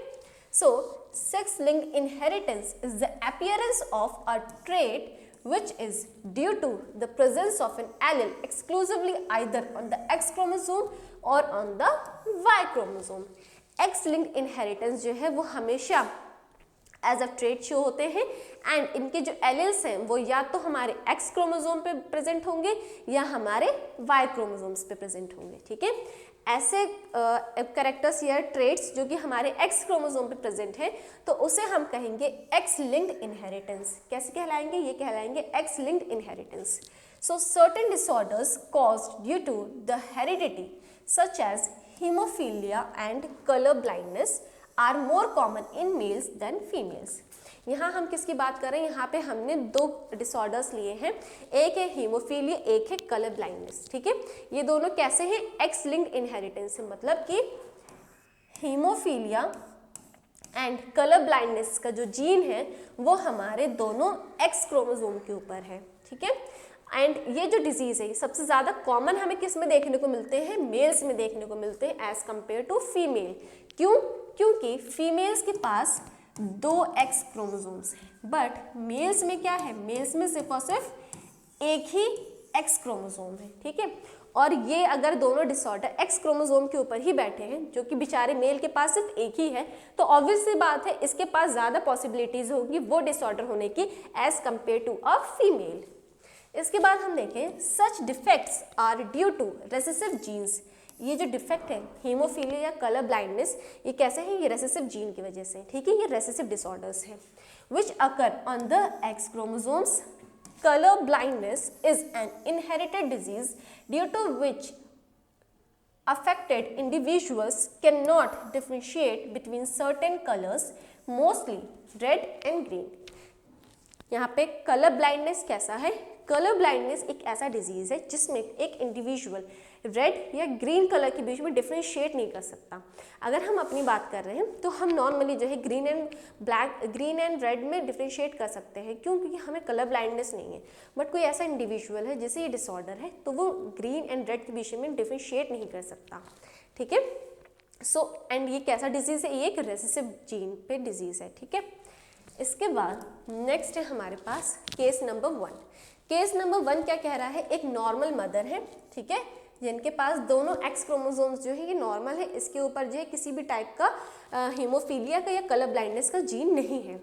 so sex linked inheritance is the appearance of a trait which is due to the presence of an allele exclusively either on the X chromosome or on the Y chromosome. X-linked inheritance जो है वो हमेशा as a trait show होते हैं and इनके जो alleles हैं वो या तो हमारे X क्रोमोसोम पे प्रेजेंट होंगे या हमारे Y क्रोमोसोम्स पे प्रेजेंट होंगे। ठीक है, ऐसे कैरेक्टर्स या ट्रेट्स जो कि हमारे X क्रोमोसोम पे प्रेजेंट है तो उसे हम कहेंगे X लिंक्ड इनहेरिटेंस। कैसे कहलाएंगे, ये कहलाएंगे X linked inheritance. So certain disorders caused due to the heredity such as haemophilia and colour blindness are more common in males than females. यहाँ हम किसकी बात कर रहे हैं, यहाँ पे हमने 2 डिसऑर्डर्स लिए हैं, एक है हीमोफीलिया, एक है कलर ब्लाइंडनेस। ठीक है, ये दोनों कैसे हैं, एक्स लिंक्ड इनहेरिटेंस है। मतलब कि हीमोफीलिया एंड कलर ब्लाइंडनेस का जो जीन है वो हमारे दोनों एक्स क्रोमोसोम के ऊपर है। ठीक है, एंड ये जो डिजीज़ है सबसे ज़्यादा कॉमन हमें किस में देखने को मिलते हैं, मेल्स में देखने को मिलते हैं एज कम्पेयर टू फीमेल। क्यों? क्योंकि फीमेल्स के पास 2 एक्स क्रोमोसोम्स हैं, बट मेल्स में क्या है, मेल्स में सिर्फ और सिर्फ एक ही एक्स क्रोमोसोम है। ठीक है, और ये अगर दोनों डिसऑर्डर एक्स क्रोमोसोम के ऊपर ही बैठे हैं जो कि बेचारे मेल के पास सिर्फ एक ही है तो ऑब्वियस सी बात है इसके पास ज़्यादा पॉसिबिलिटीज़ होगी वो डिसऑर्डर होने की as compare to a female. इसके बाद हम देखें such defects are due to recessive genes. ये जो डिफेक्ट है हीमोफीलिया या कलर ब्लाइंडनेस ये कैसे है, ये रेसेसिव जीन की वजह से। ठीक है, ये रेसेसिव डिसऑर्डर्स हैं which occur on the X chromosomes. Colour blindness is an inherited disease due to which affected individuals cannot differentiate between certain colors, mostly red and green. यहाँ पे कलर ब्लाइंडनेस कैसा है? कलर ब्लाइंडनेस एक ऐसा disease है जिसमें एक individual red या ग्रीन कलर के बीच में डिफ्रेंशिएट नहीं कर सकता। अगर हम अपनी बात कर रहे हैं तो हम नॉर्मली जो है ग्रीन एंड रेड में डिफ्रेंशिएट कर सकते हैं, क्यों? क्योंकि हमें कलर ब्लाइंडनेस नहीं है। बट कोई ऐसा इंडिविजुअल है जिसे ये डिसऑर्डर है तो वो ग्रीन एंड रेड के बीच में डिफ्रेंशिएट नहीं कर सकता, ठीक है। सो एंड ये कैसा डिजीज है? ये एक रेसेसिव जीन पे डिजीज है, ठीक है। इसके बाद नेक्स्ट है हमारे पास केस नंबर 1। केस नंबर 1 क्या कह रहा है? एक नॉर्मल मदर है, ठीक है, जिनके पास दोनों एक्स क्रोमोसोम्स जो है ये नॉर्मल है, इसके ऊपर जो है किसी भी टाइप का हीमोफीलिया का या कलर ब्लाइंडनेस का जीन नहीं है।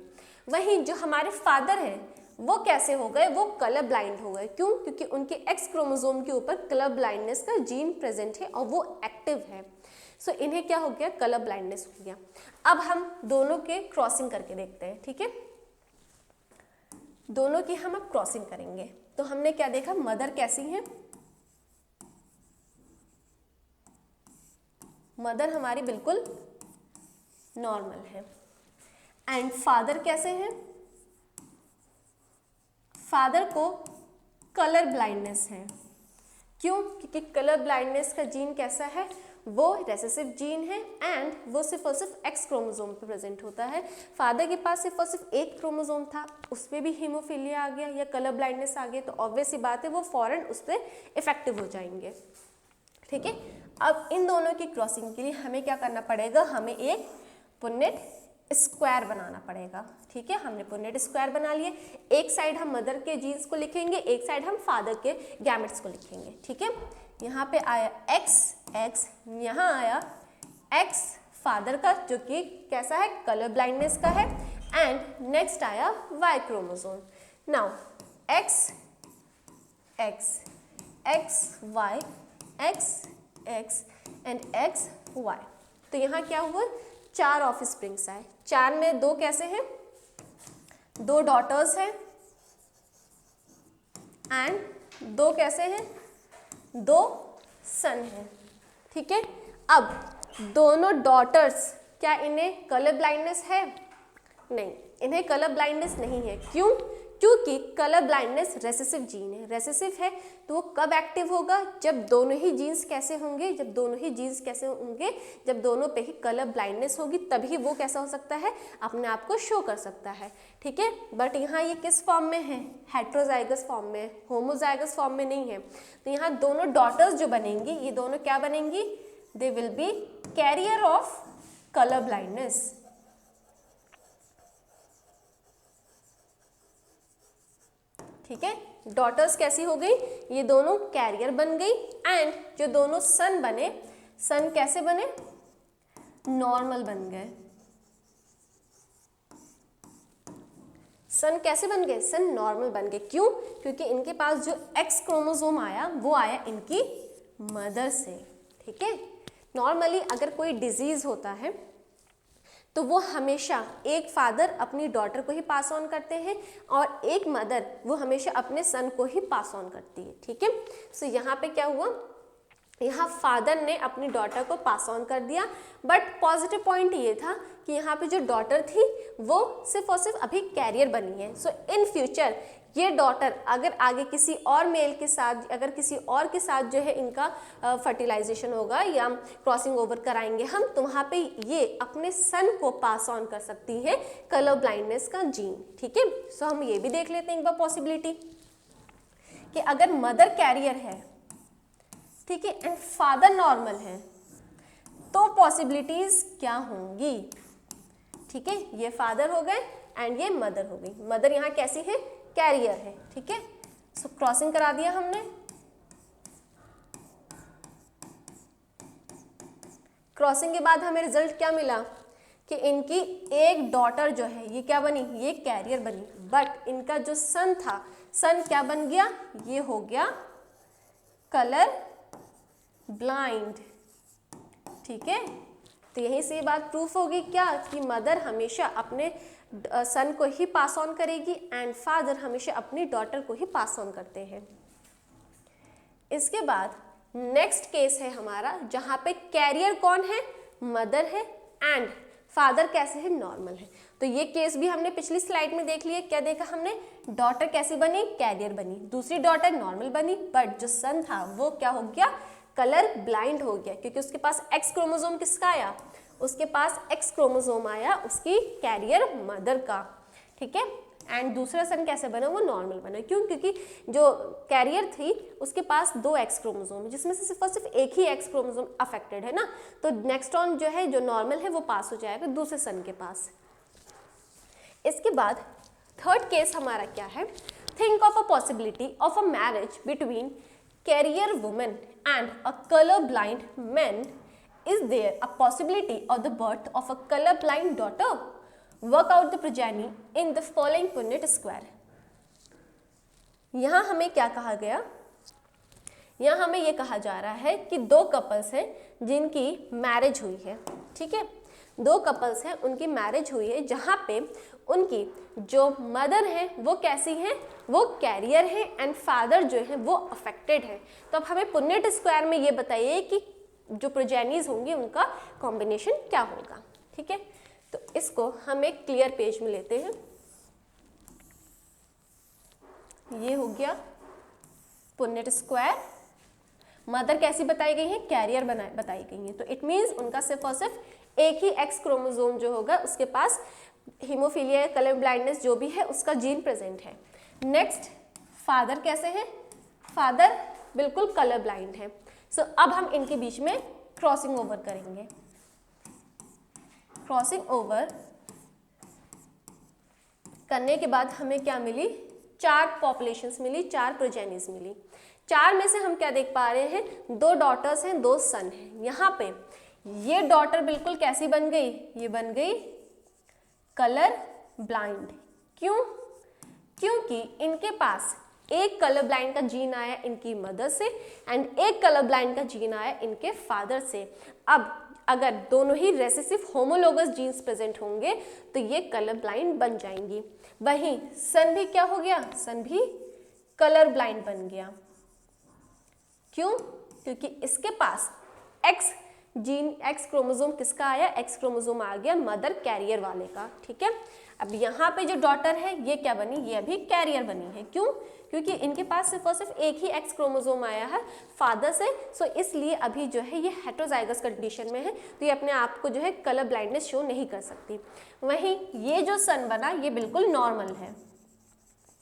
वहीं जो हमारे फादर हैं वो कैसे हो गए? वो कलर ब्लाइंड हो गए। क्यों? क्योंकि उनके एक्स क्रोमोसोम के ऊपर कलर ब्लाइंडनेस का जीन प्रेजेंट है और वो एक्टिव है। सो इन्हें क्या हो गया? कलर ब्लाइंडनेस हो गया। अब हम दोनों के क्रॉसिंग करके देखते हैं, ठीक है। दोनों की हम अब क्रॉसिंग करेंगे। तो हमने क्या देखा? मदर कैसी है? मदर हमारी बिल्कुल नॉर्मल है। एंड फादर कैसे हैं? फादर को कलर ब्लाइंडनेस है। क्यों? क्योंकि कलर ब्लाइंडनेस का जीन कैसा है? वो रेसेसिव जीन है एंड वो सिर्फ और सिर्फ एक्स क्रोमोसोम पे प्रेजेंट होता है। फादर के पास सिर्फ और सिर्फ एक क्रोमोसोम था, उस पर भी हीमोफीलिया आ गया या कलर ब्लाइंडनेस आ गया, तो ऑब्वियस सी बात है वो फॉरन उस पर इफेक्टिव हो जाएंगे, ठीक है। अब इन दोनों की क्रॉसिंग के लिए हमें क्या करना पड़ेगा? हमें एक पुन्नेट स्क्वायर बनाना पड़ेगा, ठीक है। हमने पुन्नेट स्क्वायर बना लिए। एक साइड हम मदर के जीन्स को लिखेंगे, एक साइड हम फादर के गैमेट्स को लिखेंगे, ठीक है। यहाँ पे आया एक्स एक्स, यहाँ आया एक्स फादर का जो कि कैसा है? कलर ब्लाइंडनेस का है। एंड नेक्स्ट आया Y chromosome. Now X X X Y X X and X Y. तो यहाँ क्या हुआ? 4 ऑफस्प्रिंग्स आए। 4 में 2 कैसे हैं? 2 डॉटर्स हैं एंड 2 कैसे हैं? 2 सन हैं, ठीक है। अब दोनों डॉटर्स, क्या इन्हें कलर ब्लाइंडनेस है? नहीं, इन्हें कलर ब्लाइंडनेस नहीं है। क्यों? क्योंकि कलर ब्लाइंडनेस रेसेसिव जीन है। रेसेसिव है तो वो कब एक्टिव होगा? जब दोनों ही जीन्स कैसे होंगे? जब दोनों पे ही कलर ब्लाइंडनेस होगी, तभी वो कैसा हो सकता है? अपने आप को शो कर सकता है, ठीक है। बट यहाँ ये किस फॉर्म में है? हेट्रोजाइगस फॉर्म में, होमोजाइगस फॉर्म में नहीं है। तो यहाँ दोनों डॉटर्स जो बनेंगी, ये दोनों क्या बनेंगी? They will be carrier of colour blindness, ठीक है। डॉटर्स कैसी हो गई? ये दोनों कैरियर बन गई। एंड जो दोनों सन बने, सन कैसे बने? नॉर्मल बन गए। सन कैसे बन गए? सन नॉर्मल बन गए। क्यों? क्योंकि इनके पास जो एक्स क्रोमोसोम आया वो आया इनकी मदर से, ठीक है। नॉर्मली अगर कोई डिजीज होता है तो वो हमेशा एक फादर अपनी डॉटर को ही पास ऑन करते हैं और एक मदर वो हमेशा अपने सन को ही पास ऑन करती है, ठीक है। सो यहाँ पे क्या हुआ? यहाँ फादर ने अपनी डॉटर को पास ऑन कर दिया। बट पॉजिटिव पॉइंट ये था कि यहाँ पे जो डॉटर थी वो सिर्फ और सिर्फ अभी कैरियर बनी है। सो इन फ्यूचर ये डॉटर अगर आगे किसी और मेल के साथ, अगर किसी और के साथ जो है इनका फर्टिलाइजेशन होगा या क्रॉसिंग ओवर कराएंगे हम, तो वहाँ पे ये अपने सन को पास ऑन कर सकती है कलर ब्लाइंडनेस का जीन, ठीक है। सो हम ये भी देख लेते हैं एक बार पॉसिबिलिटी कि अगर मदर कैरियर है, ठीक है, एंड फादर नॉर्मल है, तो पॉसिबिलिटीज क्या होंगी? ठीक है, ये फादर हो गए एंड ये मदर हो गई। मदर यहाँ कैसी है? कैरियर है, ठीक है। सो क्रॉसिंग करा दिया हमने। क्रॉसिंग के बाद हमें रिजल्ट क्या मिला कि इनकी एक डॉटर जो है ये क्या बनी? ये कैरियर बनी। बट इनका जो सन था, सन क्या बन गया? ये हो गया कलर ब्लाइंड, ठीक है। तो यहीं से ये बात प्रूफ होगी क्या कि मदर हमेशा अपने सन को ही पास ऑन करेगी एंड फादर हमेशा अपनी डॉटर को ही पास ऑन करते हैं। इसके बाद नेक्स्ट केस है हमारा जहां पे कैरियर कौन है, मदर है, एंड फादर कैसे है, नॉर्मल है। तो ये केस भी हमने पिछली स्लाइड में देख लिया। क्या देखा हमने, डॉटर कैसी बनी, कैरियर बनी, दूसरी डॉटर नॉर्मल बनी, बट जो सन था वो क्या हो गया, कलर ब्लाइंड हो गया, क्योंकि उसके पास एक्स क्रोमोसोम किसका आया, उसके पास एक्स क्रोमोसोम आया उसकी कैरियर मदर का, ठीक है। एंड दूसरा सन कैसे बना, वो नॉर्मल बना, क्यों, क्योंकि जो कैरियर थी उसके पास 2 एक्स क्रोमोसोम, जिसमें से सिर्फ और सिर्फ एक ही एक्स क्रोमोसोम अफेक्टेड है ना, तो नेक्स्ट ऑन जो है, जो नॉर्मल है वो पास हो जाएगा दूसरे सन के पास। इसके बाद थर्ड केस हमारा क्या है, think of a possibility of a marriage between carrier women and a colour blind man, is there a possibility of the birth of a colour blind daughter, work out the progeny in the following Punnett square. यहां हमें क्या कहा गया, यहां हमें यह कहा जा रहा है कि 2 कपल्स हैं जिनकी मैरिज हुई है, ठीक है, 2 कपल्स हैं उनकी मैरिज हुई है, जहां पे उनकी जो मदर है वो कैसी है, वो कैरियर है, एंड फादर जो है वो अफेक्टेड है। तो अब हमें पुनेट स्क्वायर में ये बताइए कि जो प्रोजेनीज होंगी उनका कॉम्बिनेशन क्या होगा, ठीक है। तो इसको हम एक क्लियर पेज में लेते हैं। ये हो गया पुनेट स्क्वायर, मदर कैसी बताई गई है, कैरियर बताई गई है, तो इट मीन्स उनका सिर्फ और सिर्फ एक ही एक्स क्रोमोसोम जो होगा उसके पास हीमोफीलिया, कलर ब्लाइंडनेस जो भी है उसका जीन प्रेजेंट है। नेक्स्ट फादर कैसे हैं, फादर बिल्कुल कलर ब्लाइंड है। सो अब हम इनके बीच में क्रॉसिंग ओवर करेंगे। क्रॉसिंग ओवर करने के बाद हमें क्या मिली, 4 पॉपुलेशंस मिली, 4 प्रोजेनीज मिली। 4 में से हम क्या देख पा रहे हैं, 2 डॉटर्स हैं, 2 सन हैं। यहाँ पे ये डॉटर बिल्कुल कैसी बन गई, ये बन गई कलर ब्लाइंड। क्यों, क्योंकि इनके पास एक कलर ब्लाइंड का जीन आया इनकी मदर से एंड एक कलर ब्लाइंड का जीन आया इनके फादर से। अब अगर दोनों ही रेसेसिव होमोलोगस जीन्स प्रेजेंट होंगे तो ये कलर ब्लाइंड बन जाएंगी। वहीं सन भी क्या हो गया, सन भी कलर ब्लाइंड बन गया। क्यों, क्योंकि इसके पास एक्स जीन, एक्स क्रोमोसोम किसका आया, एक्स क्रोमोसोम आ गया मदर कैरियर वाले का, ठीक है। अब यहाँ पे जो डॉटर है ये क्या बनी, ये अभी कैरियर बनी है। क्यों, क्योंकि इनके पास सिर्फ और सिर्फ एक ही एक्स क्रोमोसोम आया है फादर से, सो इसलिए अभी जो है ये हेटेरोजाइगस कंडीशन में है, तो ये अपने आप को जो है कलर ब्लाइंडनेस शो नहीं कर सकती। वहीं ये जो सन बना ये बिल्कुल नॉर्मल है,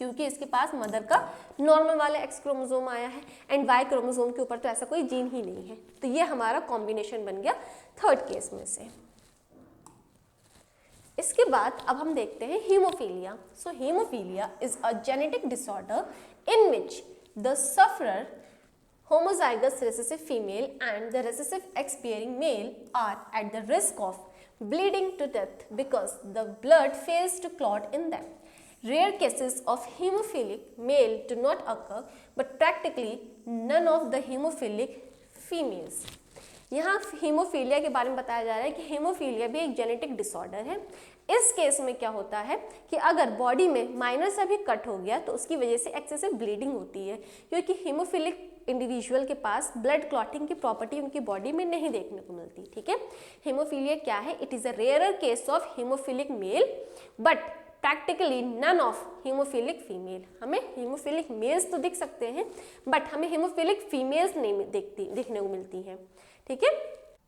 क्योंकि इसके पास मदर का नॉर्मल वाला एक्स क्रोमोसोम आया है एंड वाई क्रोमोसोम के ऊपर तो ऐसा कोई जीन ही नहीं है। तो ये हमारा कॉम्बिनेशन बन गया थर्ड केस में से। इसके बाद अब हम देखते हैं haemophilia. So haemophilia is a genetic disorder in which the sufferer homozygous recessive female and the recessive X bearing male are at the risk of bleeding to death because the blood fails to clot in them. Rare cases of hemophilic male do not occur, but practically none of the hemophilic females. यहाँ haemophilia के बारे में बताया जा रहा है कि haemophilia भी एक जेनेटिक डिसऑर्डर है। इस केस में क्या होता है कि अगर बॉडी में माइनर सा भी कट हो गया तो उसकी वजह से एक्सेसिव ब्लीडिंग होती है, क्योंकि हीमोफिलिक इंडिविजुअल के पास ब्लड क्लॉटिंग की प्रॉपर्टी उनकी बॉडी में नहीं देखने को मिलती, ठीक है। हीमोफीलिया क्या है, it is a rarer case of haemophilic male but practically none of haemophilic female. हमें हीमोफिलिक मेल्स तो दिख सकते हैं बट हमें हीमोफिलिक फीमेल्स नहीं दिखने को मिलती हैं, ठीक है।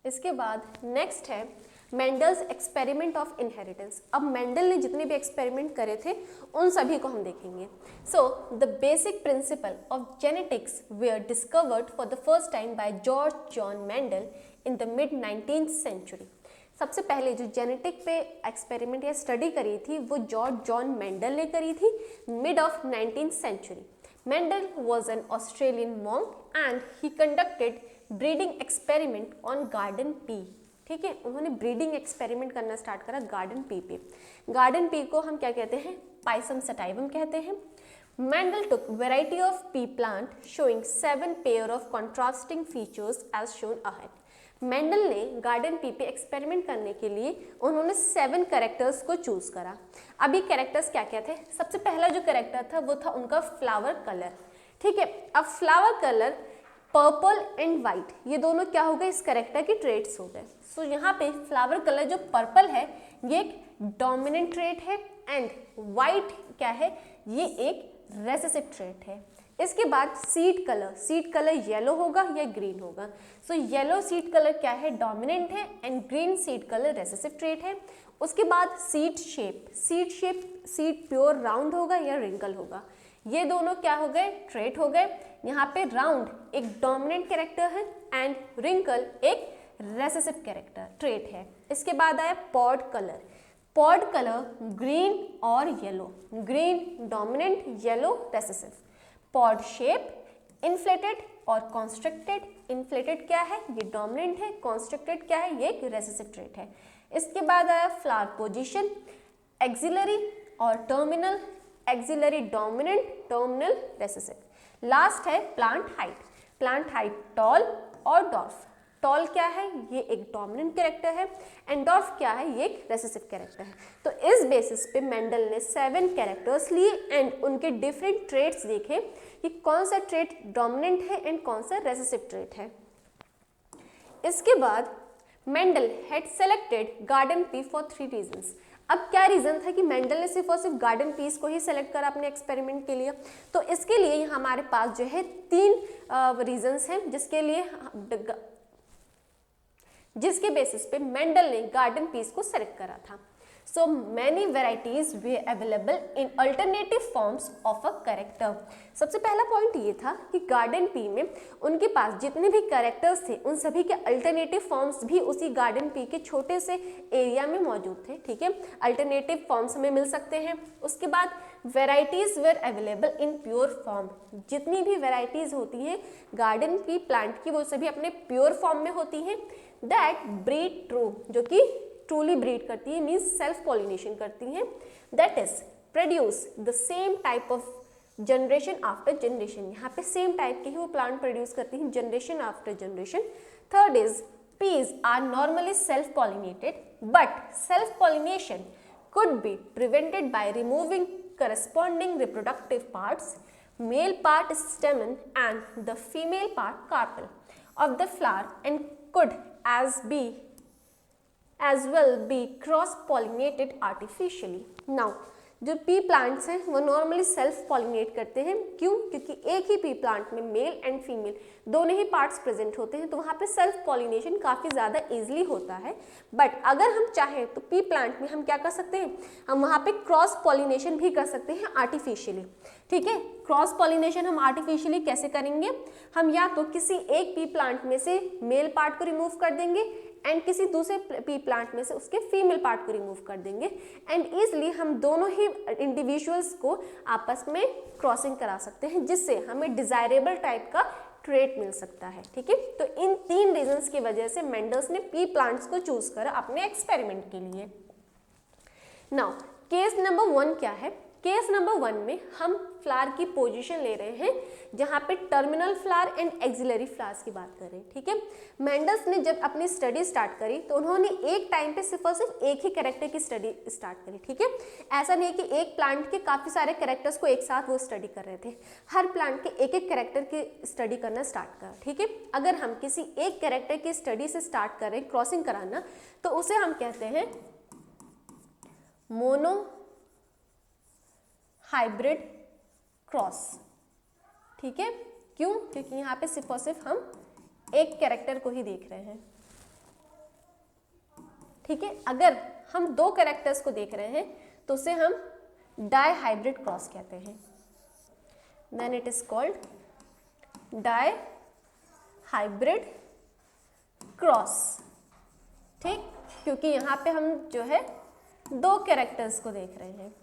इसके बाद नेक्स्ट है मेंडल्स एक्सपेरिमेंट ऑफ इनहेरिटेंस। अब मेंडल ने जितने भी एक्सपेरिमेंट करे थे उन सभी को हम देखेंगे। So the basic principle of genetics were discovered for the first time by George John Mendel in the mid 19th century. सबसे पहले जो जेनेटिक पे एक्सपेरिमेंट या स्टडी करी थी वो जॉर्ज जॉन मेंडल ने करी थी mid of 19th century. Mendel was an Australian monk and he conducted breeding experiment on garden pea, ठीक है। उन्होंने ब्रीडिंग एक्सपेरिमेंट करना स्टार्ट करा गार्डन पी पे। गार्डन पी को हम क्या कहते हैं, पाइसम सटाइवम कहते हैं। Mendel took variety of pea plant showing 7 pair of contrasting features as shown ahead. Mendel ने गार्डन पी पे एक्सपेरिमेंट करने के लिए उन्होंने 7 कैरेक्टर्स को चूज करा। अभी कैरेक्टर्स क्या क्या थे, सबसे पहला जो कैरेक्टर था वो था उनका फ्लावर कलर, ठीक है। अब flower colour purple and white, ये दोनों क्या हो गए, इस कैरेक्टर के ट्रेट्स हो गए। सो यहाँ पे फ्लावर कलर जो पर्पल है ये एक डोमिनेंट ट्रेट है, एंड वाइट क्या है, ये एक रेसेसिव ट्रेट है। इसके बाद सीड कलर येलो होगा या ग्रीन होगा। सो येलो सीड कलर क्या है, डोमिनेंट है, and green seed colour recessive trait है। उसके बाद seed shape, seed pure round होगा या रिंकल होगा, ये दोनों क्या हो गए, ट्रेट हो गए। यहाँ पे राउंड एक डोमिनेंट कैरेक्टर है एंड रिंकल एक रेसेसिव कैरेक्टर ट्रेट है। इसके बाद आया पॉड कलर ग्रीन और yellow, green dominant, yellow recessive. Pod shape inflated और कॉन्स्ट्रक्टेड, इन्फ्लेटेड क्या है, ये डोमिनेंट है, कॉन्स्ट्रक्टेड क्या है, ये एक रेसेसिव ट्रेट है। इसके बाद आया फ्लावर पोजीशन, एक्सिलरी और terminal, axillary dominant, terminal recessive. Last है प्लांट हाइट टॉल और डॉर्फ। टॉल क्या है, ये एक डोमिनेंट कैरेक्टर है, एंड डॉर्फ क्या है, ये एक रेसेसिव कैरेक्टर है। तो इस बेसिस पे मेंडल ने 7 कैरेक्टर्स लिए एंड उनके डिफरेंट ट्रेट्स देखे कि कौन सा ट्रेट डोमिनेंट है एंड कौन सा रेसेसिव ट्रेट है। इसके बाद Mendel had selected garden pea for 3 reasons. अब क्या रीजन था कि मेंडल ने सिर्फ और सिर्फ गार्डन पीस को ही सेलेक्ट करा अपने एक्सपेरिमेंट के लिए, तो इसके लिए हमारे पास जो है 3 रीजंस हैं जिसके बेसिस पे मेंडल ने गार्डन पीस को सेलेक्ट करा था। So many varieties way available in alternative forms of a character. सबसे पहला पॉइंट ये था कि गार्डन पी में उनके पास जितने भी कैरेक्टर्स थे उन सभी के अल्टरनेटिव फॉर्म्स भी उसी गार्डन पी के छोटे से एरिया में मौजूद थे, ठीक है, अल्टरनेटिव फॉर्म्स हमें मिल सकते हैं। उसके बाद varieties were available in pure form, जितनी भी वेराइटीज होती हैं गार्डन की प्लांट की वो सभी अपने प्योर फॉर्म में होती हैं। दैट ब्रीड ट्रू, जो कि ट्रूली ब्रीड करती है, मीन्स सेल्फ पॉलिनेशन करती हैं। That is produce the same type of generation after generation, यहाँ पे सेम टाइप के ही वो प्लांट प्रोड्यूस करती हैं generation after generation. Third is peas are normally self pollinated, but self pollination could be prevented by removing corresponding reproductive parts, male part stamen and the female part carpel of the flower, and could as well be cross pollinated artificially. Now जो P plants हैं वो normally self pollinate करते हैं, क्यों, क्योंकि एक ही P plant में male and female दोनों ही पार्ट्स प्रेजेंट होते हैं, तो वहाँ पे सेल्फ पॉलिनेशन काफ़ी ज़्यादा इजीली होता है। बट अगर हम चाहें तो पी प्लांट में हम क्या कर सकते हैं, हम वहाँ पे क्रॉस पॉलिनेशन भी कर सकते हैं आर्टिफिशियली, ठीक है। क्रॉस पॉलिनेशन हम आर्टिफिशियली कैसे करेंगे, हम या तो किसी एक पी प्लांट में से मेल पार्ट को रिमूव कर देंगे एंड किसी दूसरे पी प्लांट में से उसके फीमेल पार्ट को रिमूव कर देंगे, एंड ईजिली हम दोनों ही इंडिविजुअल्स को आपस में क्रॉसिंग करा सकते हैं, जिससे हमें डिजायरेबल टाइप का ट्रेट मिल सकता है, ठीक है। तो इन 3 रीजंस की वजह से मेंडल्स ने पी प्लांट्स को चूज करा अपने एक्सपेरिमेंट के लिए। नाउ केस नंबर 1 क्या है, केस नंबर 1 में हम फ्लावर की पोजीशन ले रहे हैं जहाँ पे terminal flower and axillary flowers की बात कर रहे हैं, ठीक है। मेंडल्स ने जब अपनी स्टडी स्टार्ट करी तो उन्होंने एक टाइम पे सिर्फ और सिर्फ एक ही कैरेक्टर की स्टडी स्टार्ट करी, ठीक है। ऐसा नहीं कि एक प्लांट के काफ़ी सारे कैरेक्टर्स को एक साथ वो स्टडी कर रहे थे, हर प्लांट के एक एक कैरेक्टर की स्टडी करना स्टार्ट करा, ठीक है। अगर हम किसी एक कैरेक्टर की स्टडी से स्टार्ट कर रहे हैं क्रॉसिंग कराना, तो उसे हम कहते हैं मोनो हाइब्रिड क्रॉस, ठीक है। क्यों, क्योंकि यहाँ पे सिर्फ और सिर्फ हम एक कैरेक्टर को ही देख रहे हैं, ठीक है। अगर हम 2 कैरेक्टर्स को देख रहे हैं तो उसे हम डाई हाइब्रिड क्रॉस कहते हैं, then it is called dihybrid cross, ठीक, क्योंकि यहाँ पे हम जो है 2 कैरेक्टर्स को देख रहे हैं।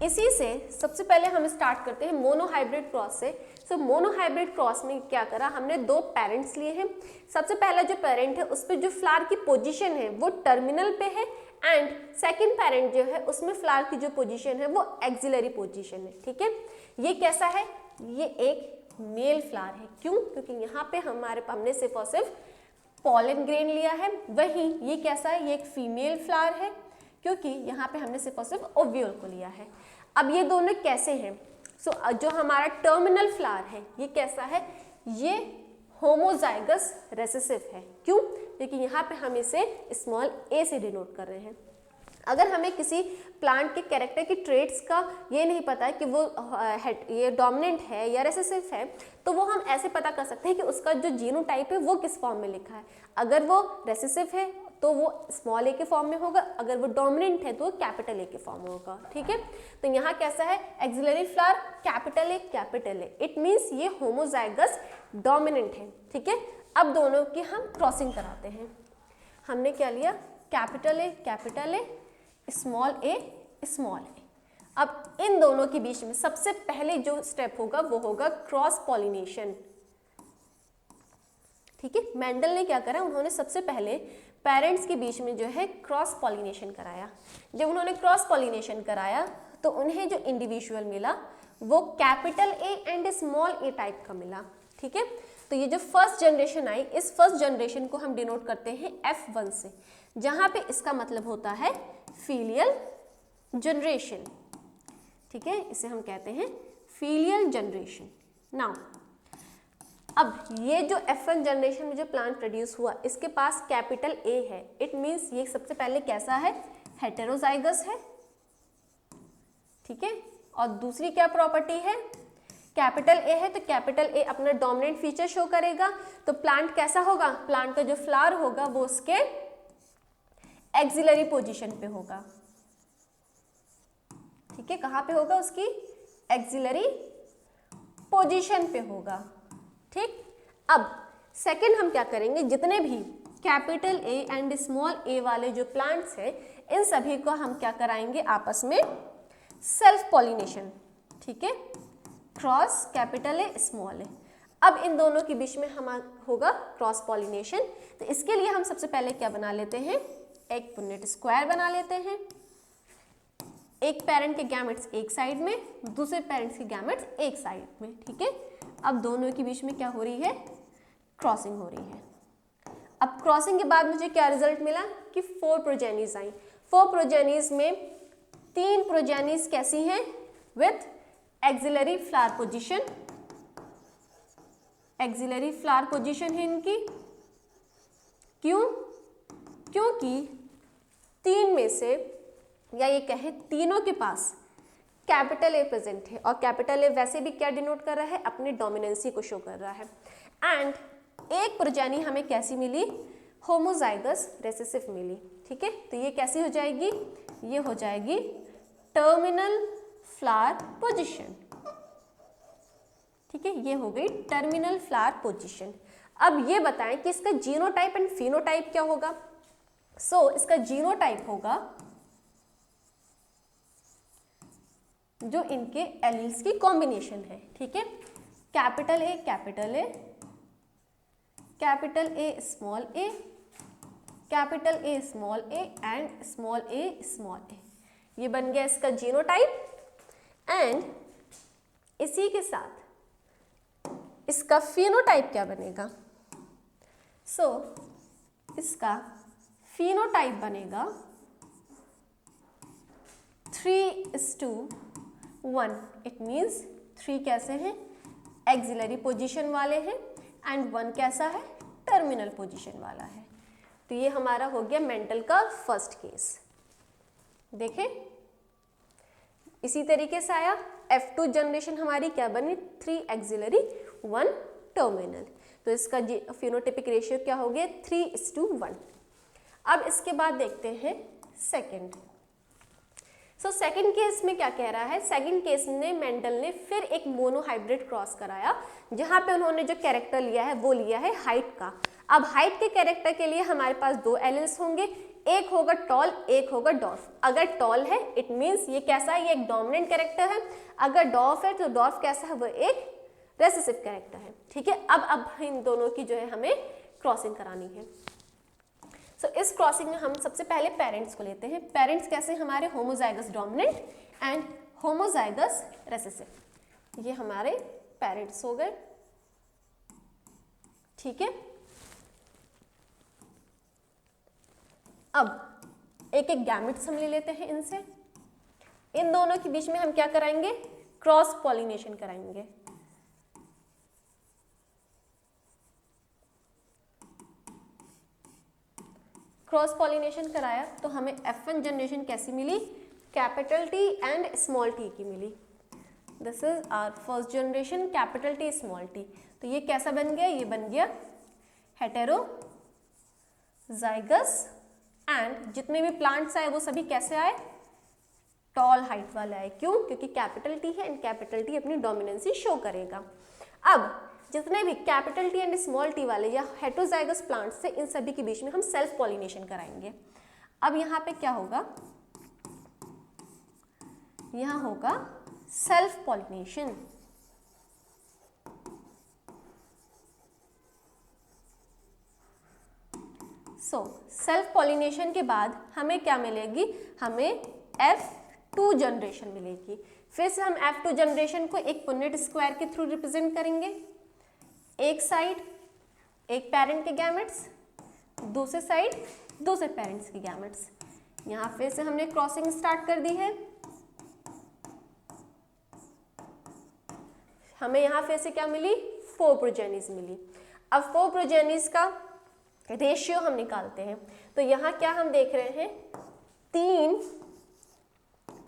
इसी से सबसे पहले हम स्टार्ट करते हैं मोनोहाइब्रिड क्रॉस से। सो मोनोहाइब्रिड क्रॉस में क्या करा, हमने 2 पेरेंट्स लिए हैं। सबसे पहला जो पेरेंट है उस पर जो फ्लावर की पोजीशन है वो टर्मिनल पे है, एंड सेकंड पेरेंट जो है उसमें फ्लावर की जो पोजीशन है वो एक्सिलरी पोजीशन है, ठीक है। ये कैसा है, ये एक मेल फ्लावर है, क्यों, क्योंकि यहाँ पे हमने सिर्फ और सिर्फ पॉलन ग्रेन लिया है। वहीं ये कैसा है, ये एक फीमेल फ्लावर है, क्योंकि यहाँ पे हमने सिर्फ और सिर्फ ओव्यूल को लिया है। अब ये दोनों कैसे हैं, सो जो हमारा टर्मिनल फ्लावर है ये कैसा है, ये होमोजाइगस रेसेसिव है। क्यों? क्योंकि यहाँ पे हम इसे स्मॉल a से डिनोट कर रहे हैं। अगर हमें किसी प्लांट के कैरेक्टर की ट्रेट्स का ये नहीं पता है कि वो ये डोमिनेंट है या रेसेसिव है, तो वो हम ऐसे पता कर सकते हैं कि उसका जो जीनोटाइप है वो किस फॉर्म में लिखा है। अगर वो रेसेसिव है तो वो स्मॉल a के फॉर्म में होगा, अगर वो डोमिनेंट है तो वो कैपिटल A के फॉर्म में होगा। ठीक है, तो यहाँ कैसा है, axillary flower capital A, it means ये होमोजाइगस डोमिनेंट है। ठीक है, अब दोनों की हम क्रॉसिंग कराते हैं। हमने क्या लिया, कैपिटल A स्मॉल a। अब इन दोनों के बीच में सबसे पहले जो स्टेप होगा वो होगा क्रॉस पॉलिनेशन। ठीक है, मेंडल ने क्या करा, उन्होंने सबसे पहले पेरेंट्स के बीच में जो है क्रॉस पॉलिनेशन कराया। जब उन्होंने क्रॉस पॉलिनेशन कराया तो उन्हें जो इंडिविजुअल मिला वो capital A and small a type का मिला। ठीक है, तो ये जो फर्स्ट जनरेशन आई, इस फर्स्ट जनरेशन को हम डिनोट करते हैं F1 से, जहां पे इसका मतलब होता है फीलियल जनरेशन। ठीक है, इसे हम कहते हैं फीलियल जनरेशन। नाउ अब ये जो F1 जनरेशन में जो प्लांट प्रोड्यूस हुआ, इसके पास कैपिटल A है, इट मीन्स ये सबसे पहले कैसा है, हेटेरोजाइगस है। ठीक है, और दूसरी क्या प्रॉपर्टी है, कैपिटल A है तो कैपिटल A अपना डोमिनेंट फीचर शो करेगा। तो प्लांट कैसा होगा, प्लांट का जो फ्लावर होगा वो उसके एक्सिलरी पोजीशन पे होगा। ठीक है, कहां पे होगा, उसकी एक्सिलरी पोजीशन पे होगा। ठीक, अब सेकंड हम क्या करेंगे, जितने भी capital A and small a वाले जो प्लांट्स हैं, इन सभी को हम क्या कराएंगे, आपस में सेल्फ पॉलिनेशन। ठीक है, cross capital A small a। अब इन दोनों के बीच में हम होगा क्रॉस पॉलिनेशन। तो इसके लिए हम सबसे पहले क्या बना लेते हैं, एक पुन्नेट स्क्वायर बना लेते हैं। एक पेरेंट के गैमेट्स एक साइड में, दूसरे पेरेंट्स के गैमेट्स एक साइड में। ठीक है, अब दोनों के बीच में क्या हो रही है, क्रॉसिंग हो रही है। अब क्रॉसिंग के बाद मुझे क्या रिजल्ट मिला कि 4 प्रोजेनीज आई। 4 प्रोजेनीज में 3 प्रोजेनीज कैसी हैं, with axillary flower position. Axillary flower position है इनकी। क्यों? क्योंकि 3 में से, या ये कहें तीनों के पास कैपिटल A प्रेजेंट है, और कैपिटल A वैसे भी क्या डिनोट कर रहा है, अपनी डोमिनेंसी को शो कर रहा है। एंड एक प्रोजेनी हमें कैसी मिली, होमोजाइगस रेसेसिव मिली। ठीक है, तो ये कैसी हो जाएगी, ये हो जाएगी टर्मिनल फ्लावर पोजीशन। ठीक है, ये हो गई टर्मिनल फ्लावर पोजीशन। अब ये बताएं कि इसका जीनोटाइप एंड फिनोटाइप क्या होगा। इसका जीनोटाइप होगा जो इनके एलील्स की कॉम्बिनेशन है। ठीक है, capital A small a, capital A small a and small a। ये बन गया इसका जीनोटाइप। एंड इसी के साथ इसका फिनोटाइप क्या बनेगा, इसका फिनोटाइप बनेगा 3:1। इट मीन्स 3 कैसे हैं, एक्सिलरी पोजीशन वाले हैं, एंड 1 कैसा है, टर्मिनल पोजीशन वाला है। तो ये हमारा हो गया मेंडल का फर्स्ट केस। देखें, इसी तरीके से आया F2 जनरेशन हमारी क्या बनी, 3 एक्सिलरी 1 टर्मिनल। तो इसका फिनोटाइपिक रेशियो क्या हो गया, 3:1। अब इसके बाद देखते हैं सेकंड। सेकंड केस में क्या कह रहा है, सेकंड केस में मेंडल ने फिर एक मोनोहाइब्रिड क्रॉस कराया, जहां पे उन्होंने जो कैरेक्टर लिया है वो लिया है हाइट का। अब हाइट के कैरेक्टर के लिए हमारे पास 2 एलिल्स होंगे, एक होगा टॉल, एक होगा डॉर्फ। अगर टॉल है इट मीन्स ये कैसा है, ये एक डोमिनेंट कैरेक्टर है। अगर डॉर्फ है तो डॉर्फ कैसा है, वो एक रेसेसिव कैरेक्टर है। ठीक है, अब इन दोनों की जो है हमें क्रॉसिंग करानी है। इस क्रॉसिंग में हम सबसे पहले पेरेंट्स को लेते हैं। पेरेंट्स कैसे, हमारे homozygous dominant and homozygous recessive. ये हमारे पेरेंट्स हो गए। ठीक है, अब एक एक गैमेट्स हम ले लेते हैं इनसे। इन दोनों के बीच में हम क्या कराएंगे, क्रॉस पॉलिनेशन कराएंगे। क्रॉस पॉलिनेशन कराया तो हमें F1 जनरेशन कैसी मिली, capital T and small t की मिली। This is our first generation capital T small t। तो ये कैसा बन गया, ये बन गया हेटेरोजाइगस एंड जितने भी प्लांट्स आए वो सभी कैसे आए, टॉल हाइट वाले आए। क्यों, क्योंकि कैपिटल T है एंड कैपिटल T अपनी डोमिनेंसी शो करेगा। अब जितने भी capital T and small t वाले या हेटेरोजाइगस प्लांट्स थे, इन सभी के बीच में हम सेल्फ पॉलिनेशन कराएंगे। अब यहाँ पे क्या होगा, यहाँ होगा सेल्फ पॉलिनेशन। सेल्फ पॉलिनेशन के बाद हमें क्या मिलेगी, हमें F2 जनरेशन मिलेगी। फिर से हम F2 जनरेशन को एक पुन्नेट स्क्वायर के थ्रू रिप्रेजेंट करेंगे। एक साइड एक पेरेंट के गैमेट्स, दूसरे साइड दूसरे पेरेंट्स के गैमेट्स। यहाँ फिर से हमने क्रॉसिंग स्टार्ट कर दी है। हमें यहाँ फिर से क्या मिली, 4 प्रोजेनीज मिली। अब 4 प्रोजेनीज का रेशियो हम निकालते हैं। तो यहाँ क्या हम देख रहे हैं, 3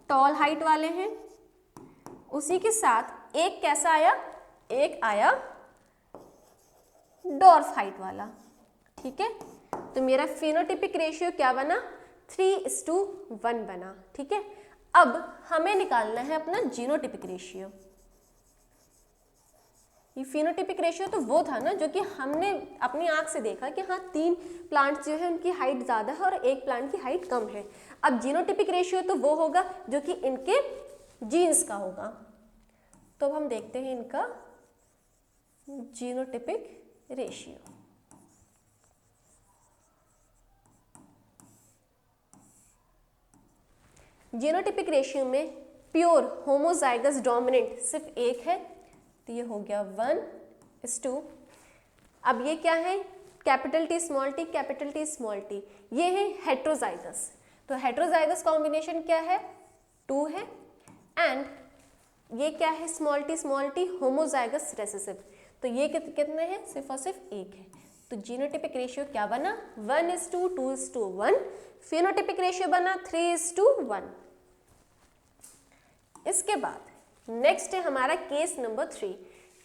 टॉल हाइट वाले हैं, उसी के साथ एक कैसा आया, एक आया डॉर्फ हाइट वाला। ठीक है, तो मेरा फिनोटिपिक रेशियो क्या बना, 3:1 बना। ठीक है, अब हमें निकालना है अपना जीनोटिपिक रेशियो। ये फिनोटिपिक रेशियो तो वो था ना जो कि हमने अपनी आंख से देखा कि हाँ 3 प्लांट्स जो है उनकी हाइट ज़्यादा है और एक प्लांट की हाइट कम है। अब जीनोटिपिक रेशियो तो वो होगा जो कि इनके जीन्स का होगा। तो अब हम देखते हैं इनका जीनोटिपिक रेशियो। जीनोटिपिक रेशियो में प्योर होमोजाइगस डोमिनेंट सिर्फ एक है, तो ये हो गया 1:2। अब ये क्या है, capital T small t, capital T small t, ये है हेट्रोजाइगस। तो हेट्रोजाइगस कॉम्बिनेशन क्या है, 2 है एंड ये क्या है, स्मॉल t होमोजाइगस रेसेसिव। तो ये कितने हैं, सिर्फ और सिर्फ एक है। तो जीनोटिपिक रेशियो क्या बना, 1:2, 2:1। फिनोटिपिक रेशियो बना 3:1। इसके बाद नेक्स्ट है हमारा केस नंबर 3।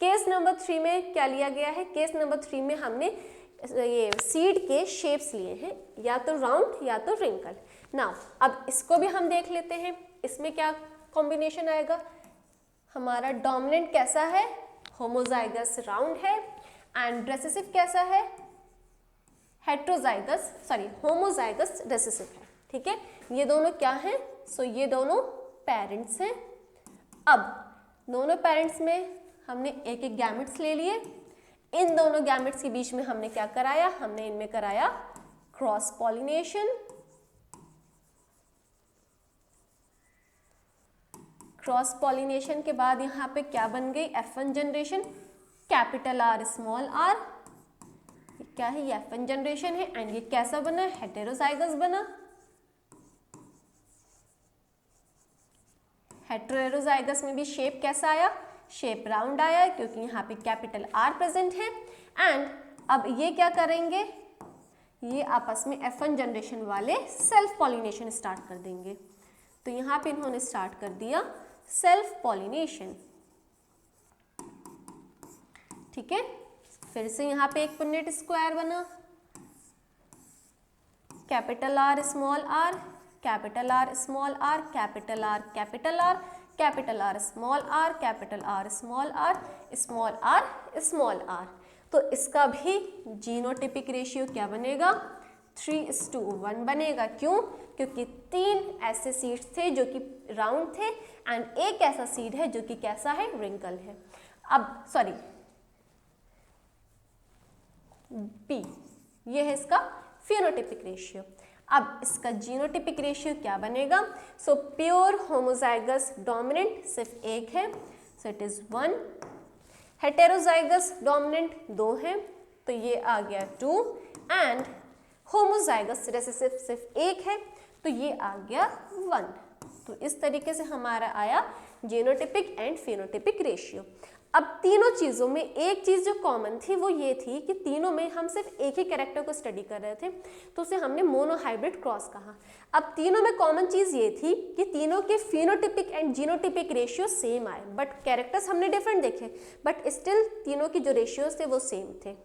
केस नंबर 3 में क्या लिया गया है, केस नंबर 3 में हमने ये सीड के शेप्स लिए हैं, या तो राउंड या तो रिंकल। नाउ अब इसको भी हम देख लेते हैं, इसमें क्या कॉम्बिनेशन आएगा। हमारा डोमिनेंट कैसा है, होमोजाइगस राउंड है एंड रेसेसिव कैसा है, हेट्रोजाइगस होमोजाइगस रेसेसिव है। ठीक है, ये दोनों क्या हैं, सो ये दोनों पेरेंट्स हैं। अब दोनों पेरेंट्स में हमने एक एक गैमेट्स ले लिए। इन दोनों गैमेट्स के बीच में हमने क्या कराया, हमने इनमें कराया क्रॉस पॉलिनेशन। क्रॉस पॉलिनेशन के बाद यहाँ पे क्या बन गई, F1 generation, capital R small r। क्या है, ये F1 जनरेशन है एंड ये कैसा बना, हेटेरोजाइगस बना। हेटेरोजाइगस में भी शेप कैसा आया, शेप राउंड आया, क्योंकि यहाँ पे कैपिटल R प्रेजेंट है। एंड अब ये क्या करेंगे, ये आपस में F1 जनरेशन वाले सेल्फ पॉलिनेशन स्टार्ट कर देंगे। तो यहाँ पे इन्होंने स्टार्ट कर दिया सेल्फ पॉलिनेशन। ठीक है, फिर से यहाँ पे एक पुन्नेट स्क्वायर बना, capital R small r, capital R small r, capital R capital R, capital R small r, capital R small r, small r small r। तो इसका भी जीनोटिपिक रेशियो क्या बनेगा, 3:1 बनेगा। क्यों, क्योंकि 3 ऐसे सीड्स थे जो कि राउंड थे एंड एक ऐसा सीड है जो कि कैसा है, रिंकल है। अब सॉरी B, ये है इसका फिनोटिपिक रेशियो। अब इसका जीनोटिपिक रेशियो क्या बनेगा, सो प्योर होमोजाइगस डोमिनेंट सिर्फ एक है, so it is 1। Heterozygous dominant 2 है, तो ये आ गया 2 एंड होमोजाइगस रेसेसिव सिर्फ एक है, तो ये आ गया 1। तो इस तरीके से हमारा आया जीनोटिपिक एंड फिनोटिपिक रेशियो। अब तीनों चीज़ों में एक चीज़ जो कॉमन थी वो ये थी कि तीनों में हम सिर्फ एक ही कैरेक्टर को स्टडी कर रहे थे, तो उसे हमने मोनोहाइब्रिड क्रॉस कहा। अब तीनों में कॉमन चीज़ ये थी कि तीनों के phenotypic and genotypic ratio same आए, बट कैरेक्टर्स हमने डिफरेंट देखे, बट स्टिल तीनों की जो रेशियोज थे वो सेम थे।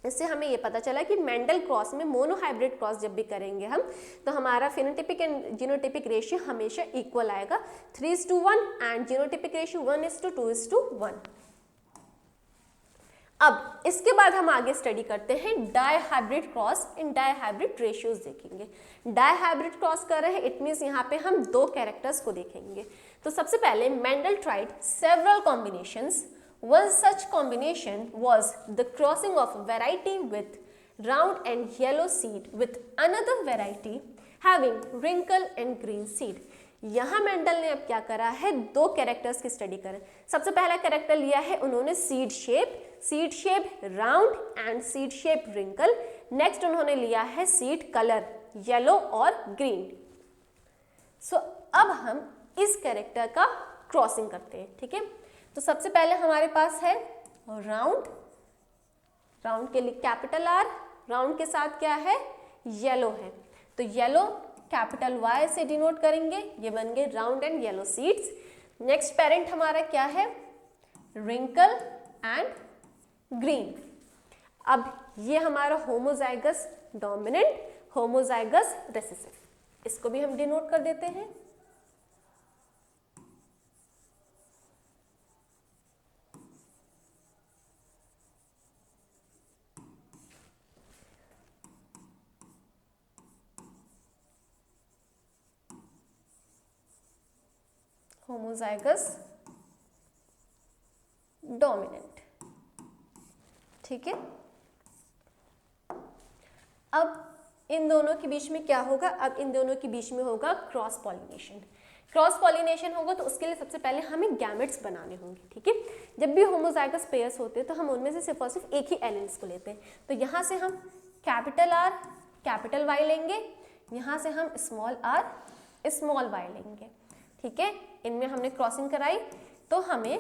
इससे हमें ये पता चला कि मेंडल क्रॉस में मोनोहाइब्रिड क्रॉस जब भी करेंगे हम, तो हमारा फिनोटिपिक एंड जीनोटिपिक रेशियो हमेशा इक्वल आएगा, 3:1 एंड जीनोटिपिक रेशियो 1:2:1। अब इसके बाद हम आगे स्टडी करते हैं dihybrid cross in dihybrid ratios देखेंगे। डायहाइब्रिड क्रॉस कर रहे हैं, इट मीन्स यहाँ पे हम दो कैरेक्टर्स को देखेंगे। तो सबसे पहले Mendel tried several combinations. One such combination was the crossing of a variety with round and yellow seed with another variety having wrinkle and green seed. यहाँ मेंडल ने अब क्या करा है, दो कैरेक्टर्स की स्टडी करें। सबसे पहला कैरेक्टर लिया है उन्होंने seed shape round and seed shape wrinkled. Next उन्होंने लिया है सीड कलर येलो और ग्रीन। सो अब हम इस कैरेक्टर का क्रॉसिंग करते हैं, ठीक है। तो सबसे पहले हमारे पास है राउंड के लिए कैपिटल आर, राउंड के साथ क्या है, येलो है, तो येलो कैपिटल वाई से डिनोट करेंगे, ये बन गए round and yellow seeds. Next parent हमारा क्या है, रिंकल एंड ग्रीन। अब ये हमारा होमोजाइगस डोमिनेंट, होमोजाइगस रिसेसिव, इसको भी हम डिनोट कर देते हैं। होमोजाइगस डोमिनेंट, ठीक है। अब इन दोनों के बीच में क्या होगा, अब इन दोनों के बीच में होगा क्रॉस पॉलिनेशन। क्रॉस पॉलिनेशन होगा तो उसके लिए सबसे पहले हमें गैमेट्स बनाने होंगे, ठीक है। जब भी होमोजाइगस पेयर्स होते हैं तो हम उनमें से सिर्फ और सिर्फ एक ही एलिमेंट्स को लेते हैं। तो यहाँ से हम कैपिटल आर कैपिटल वाई लेंगे, यहाँ से हम स्मॉल आर स्मॉल वाई लेंगे, ठीक है। इनमें हमने क्रॉसिंग कराई तो हमें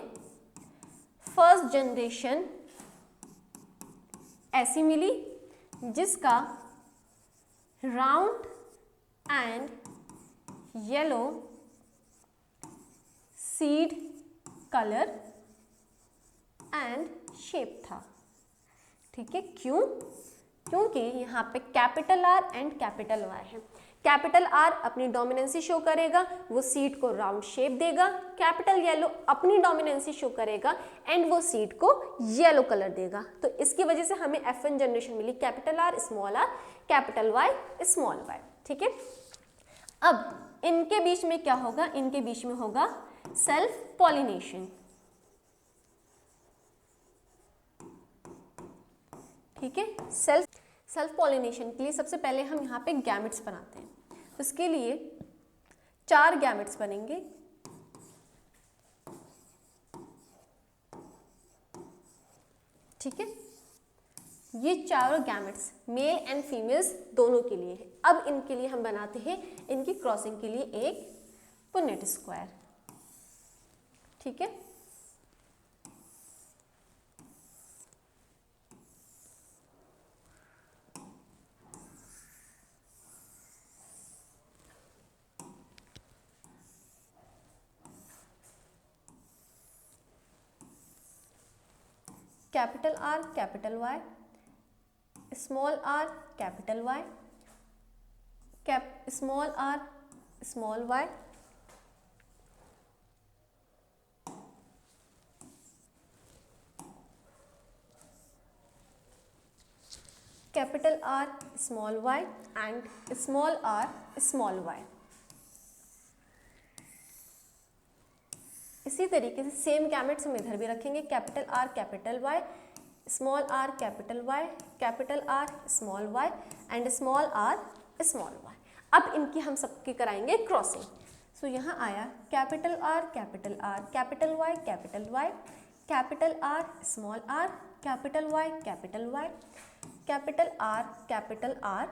फर्स्ट जनरेशन ऐसी मिली जिसका round and yellow seed colour and shape था, ठीक है। क्योंकि यहाँ पे capital R and capital Y है। कैपिटल आर अपनी डोमिनेंसी शो करेगा, वो सीड को राउंड शेप देगा। कैपिटल येलो अपनी डोमिनेंसी शो करेगा एंड वो सीड को येलो कलर देगा। तो इसकी वजह से हमें F1 जनरेशन मिली, capital R capital Y small y, ठीक है। अब इनके बीच में क्या होगा, इनके बीच में होगा सेल्फ पॉलिनेशन, ठीक है। सेल्फ पॉलिनेशन के लिए सबसे पहले हम यहाँ पे गैमेट्स बनाते हैं। उसके लिए 4 गैमेट्स बनेंगे, ठीक है। ये चारों गैमेट्स मेल एंड फीमेल्स दोनों के लिए है। अब इनके लिए हम बनाते हैं इनकी क्रॉसिंग के लिए एक पुनेट स्क्वायर, ठीक है। Capital R capital Y small are capital Y small R small Y, capital R small Y and small R small Y. इसी तरीके से सेम गैमेट्स हम इधर भी रखेंगे, capital R capital Y small are capital R small Y and small R small Y. अब इनकी हम सबकी कराएंगे क्रॉसिंग। सो यहाँ आया capital R capital Y capital R small are capital Y capital R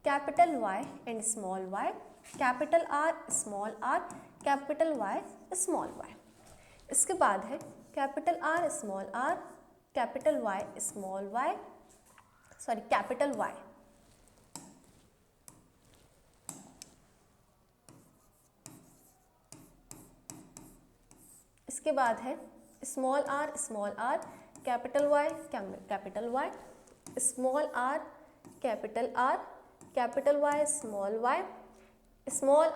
capital Y and small Y capital R small are capital Y small y. इसके बाद है capital R small are, capital Y small y, sorry capital Y, इसके बाद है small are capital Y, small are capital Y small Y, small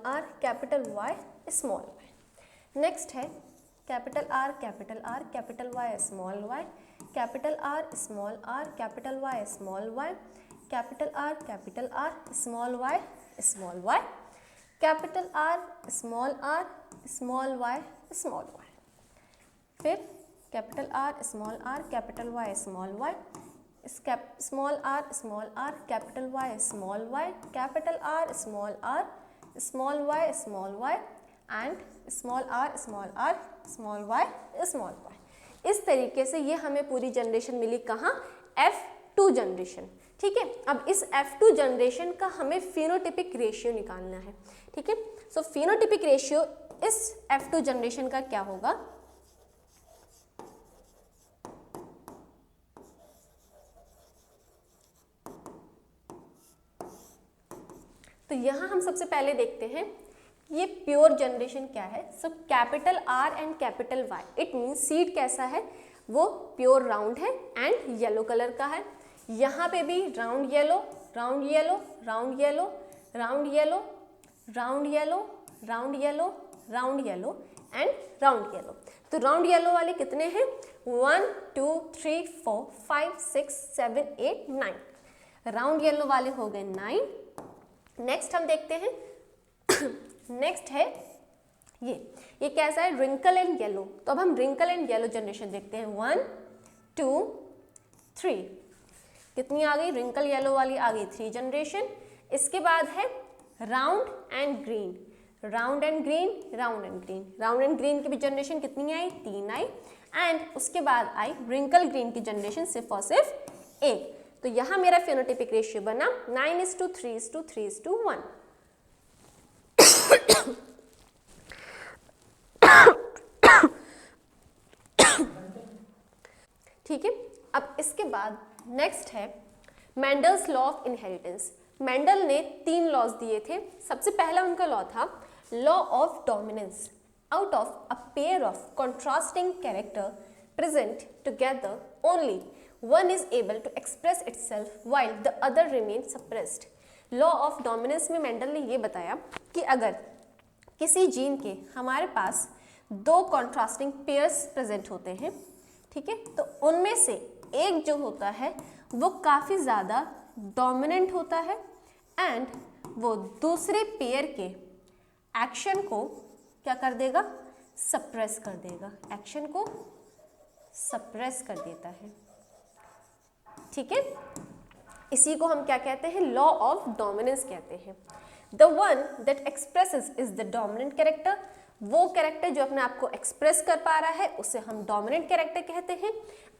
are capital Y small y. Next है capital R capital Y small Y, capital R capital Y small Y, capital R small Y, capital R small Y small Y, फिर capital R capital Y small Y, small are capital Y small Y, capital R small Y and small R small Y. इस तरीके से ये हमें पूरी generation मिली कहाँ, F2 generation. ठीक है, अब इस F2 जनरेशन का हमें फिनोटिपिक रेशियो निकालना है। ठीक है, सो फिनोटिपिक रेशियो इस F2 जनरेशन का क्या होगा, तो यहां हम सबसे पहले देखते हैं ये प्योर जनरेशन क्या है। So capital R and capital Y, it means seed कैसा है, वो प्योर राउंड है एंड येलो कलर का है। यहाँ पे भी round yellow, round yellow, round yellow, round yellow, round yellow, round yellow, round yellow and round yellow. तो राउंड येलो वाले कितने हैं, 1 2 3 4 5 6 7 8 9, राउंड येलो वाले हो गए 9। नेक्स्ट हम देखते हैं नेक्स्ट है ये कैसा है, रिंकल एंड येलो। तो अब हम रिंकल एंड येलो जनरेशन देखते हैं, 1 2 3, कितनी आ गई, रिंकल येलो वाली आ गई 3 जनरेशन। इसके बाद है round and green, round and green, round and green, round and green की भी जनरेशन कितनी आई, 3 आई। एंड उसके बाद आई रिंकल ग्रीन की जनरेशन सिर्फ और सिर्फ 1। तो यहाँ मेरा फिनोटिपिक रेशियो बना 9:3:3:1। ठीक है, अब इसके बाद नेक्स्ट है Mendel's law of inheritance. Mendel ने 3 लॉज दिए थे। सबसे पहला उनका लॉ था law of dominance. Out of a pair of contrasting character present together only one is able to express itself while the other remains suppressed। Law of dominance में Mendel ने ये बताया कि अगर किसी जीन के हमारे पास 2 कॉन्ट्रास्टिंग पेयर्स प्रेजेंट होते हैं, ठीक है, तो उनमें से एक जो होता है वो काफ़ी ज़्यादा डोमिनेंट होता है एंड वो दूसरे पेयर के एक्शन को क्या कर देगा, सप्रेस कर देगा, एक्शन को सप्रेस कर देता है। ठीक है, इसी को हम क्या कहते हैं, लॉ ऑफ डोमिनेंस कहते हैं। The one that expresses is the dominant character, वो कैरेक्टर जो अपने आप को एक्सप्रेस कर पा रहा है उसे हम डोमिनेंट कैरेक्टर कहते हैं।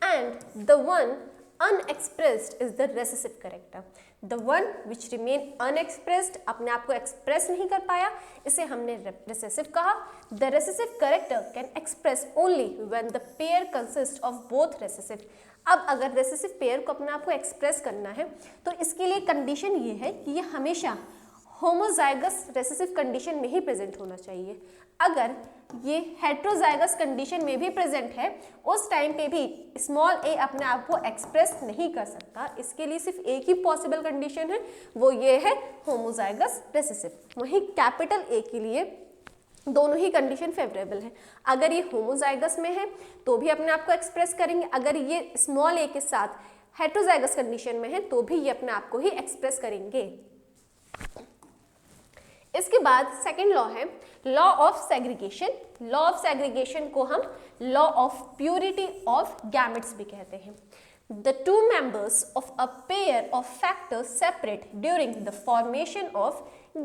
And the one unexpressed is the recessive character, the one which remain unexpressed, अपने आप को एक्सप्रेस नहीं कर पाया, इसे हमने रेसेसिव कहा। The recessive character can express only when the pair consist of both recessive. अब अगर रेसेसिव पेयर को अपने आप को एक्सप्रेस करना है तो इसके लिए कंडीशन ये है कि ये हमेशा होमोजाइगस रेसेसिव कंडीशन में ही प्रेजेंट होना चाहिए। अगर ये हेट्रोजाइगस कंडीशन में भी प्रेजेंट है उस टाइम पे भी स्मॉल a अपने आप को एक्सप्रेस नहीं कर सकता। इसके लिए सिर्फ एक ही पॉसिबल कंडीशन है, वो ये है होमोजाइगस रेसेसिव। वहीं कैपिटल A के लिए दोनों ही कंडीशन फेवरेबल है। अगर ये होमोजाइगस में है तो भी अपने आप को एक्सप्रेस करेंगे, अगर ये स्मॉल a के साथ हेट्रोजाइगस कंडीशन में है तो भी ये अपने आप को ही एक्सप्रेस करेंगे। इसके बाद सेकंड लॉ है law of segregation. Law of segregation को हम law of purity of gametes भी कहते हैं। The 2 members of a pair of factors separate during the formation of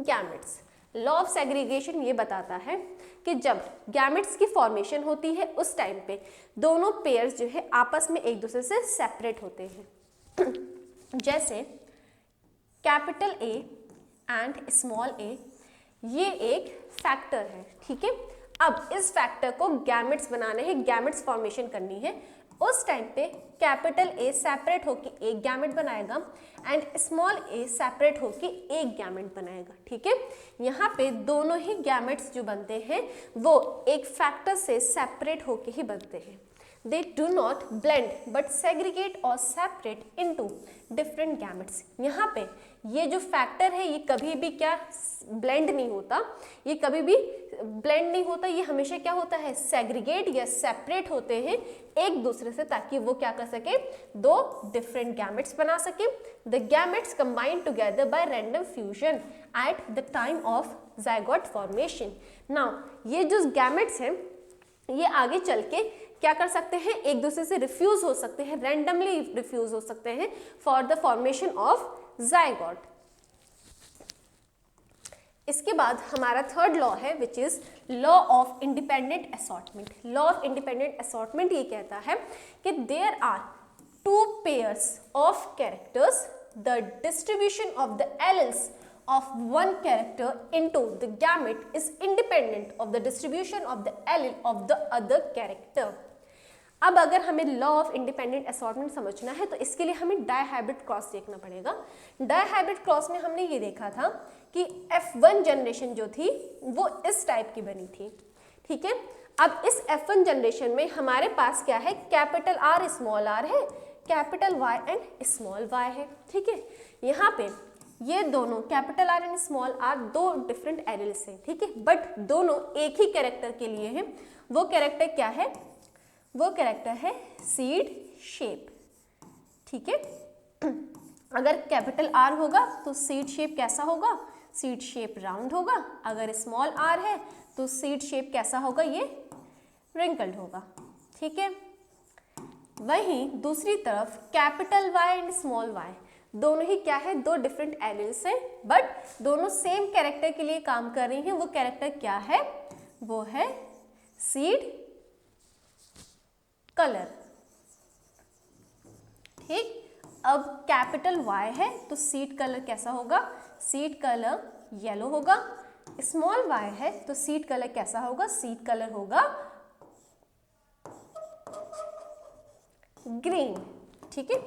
gametes। Law of segregation ये बताता है कि जब गैमेट्स की फॉर्मेशन होती है उस टाइम पे दोनों पेयर्स जो है आपस में एक दूसरे से सेपरेट होते हैं। जैसे capital A and small a, ये एक फैक्टर है, ठीक है। अब इस फैक्टर को गैमेट्स बनाने हैं, गैमेट्स फॉर्मेशन करनी है। उस टाइम पे कैपिटल ए सेपरेट होके एक गैमेट बनाएगा एंड स्मॉल ए सेपरेट होके एक गैमेट बनाएगा। ठीक है, यहाँ पे दोनों ही गैमेट्स जो बनते हैं वो एक फैक्टर से सेपरेट होके ही बनते हैं। They do not blend but segregate or separate into different gametes। यहाँ पे ये जो फैक्टर है ये कभी भी क्या ब्लेंड नहीं होता, ये कभी भी ब्लेंड नहीं होता, ये हमेशा क्या होता है सेग्रीगेट या सेपरेट होते हैं एक दूसरे से, ताकि वो क्या कर सके, दो डिफरेंट गैमेट्स बना सके। The gametes combine together by random fusion at the time of zygote formation. Now ये जो गैमेट्स हैं ये आगे चल के क्या कर सकते हैं, एक दूसरे से रिफ्यूज हो सकते हैं, रैंडमली रिफ्यूज हो सकते हैं for the formation of zygote. इसके बाद हमारा थर्ड लॉ है which is law of independent assortment. Law of independent assortment ये कहता है कि there are two pairs of characters, the distribution of the alleles of one character into the gamete is independent of the distribution of the allele of the other character। अब अगर हमें law of independent assortment समझना है तो इसके लिए हमें dihybrid cross देखना पड़ेगा। डायहाइब्रिड क्रॉस में हमने ये देखा था कि F1 जनरेशन जो थी वो इस टाइप की बनी थी। ठीक है, अब इस F1 जनरेशन में हमारे पास क्या है, कैपिटल R स्मॉल r है, capital Y and small y है। ठीक है, यहाँ पे ये दोनों capital R and small r दो डिफरेंट एरेल्स हैं। ठीक है, बट दोनों एक ही कैरेक्टर के लिए हैं। वो कैरेक्टर क्या है, वो कैरेक्टर है सीड शेप। ठीक है, अगर कैपिटल R होगा तो सीड शेप कैसा होगा, सीड शेप राउंड होगा। अगर स्मॉल r है तो सीड शेप कैसा होगा, ये रिंकल्ड होगा। ठीक है, वहीं दूसरी तरफ capital Y and small y दोनों ही क्या है, दो डिफरेंट एरेल्स हैं, बट दोनों सेम कैरेक्टर के लिए काम कर रही हैं। वो कैरेक्टर क्या है, वो है सीड कलर। ठीक, अब कैपिटल Y है तो सीड कलर कैसा होगा, सीड कलर येलो होगा। स्मॉल y है तो सीड कलर कैसा होगा, सीड कलर होगा ग्रीन। ठीक है,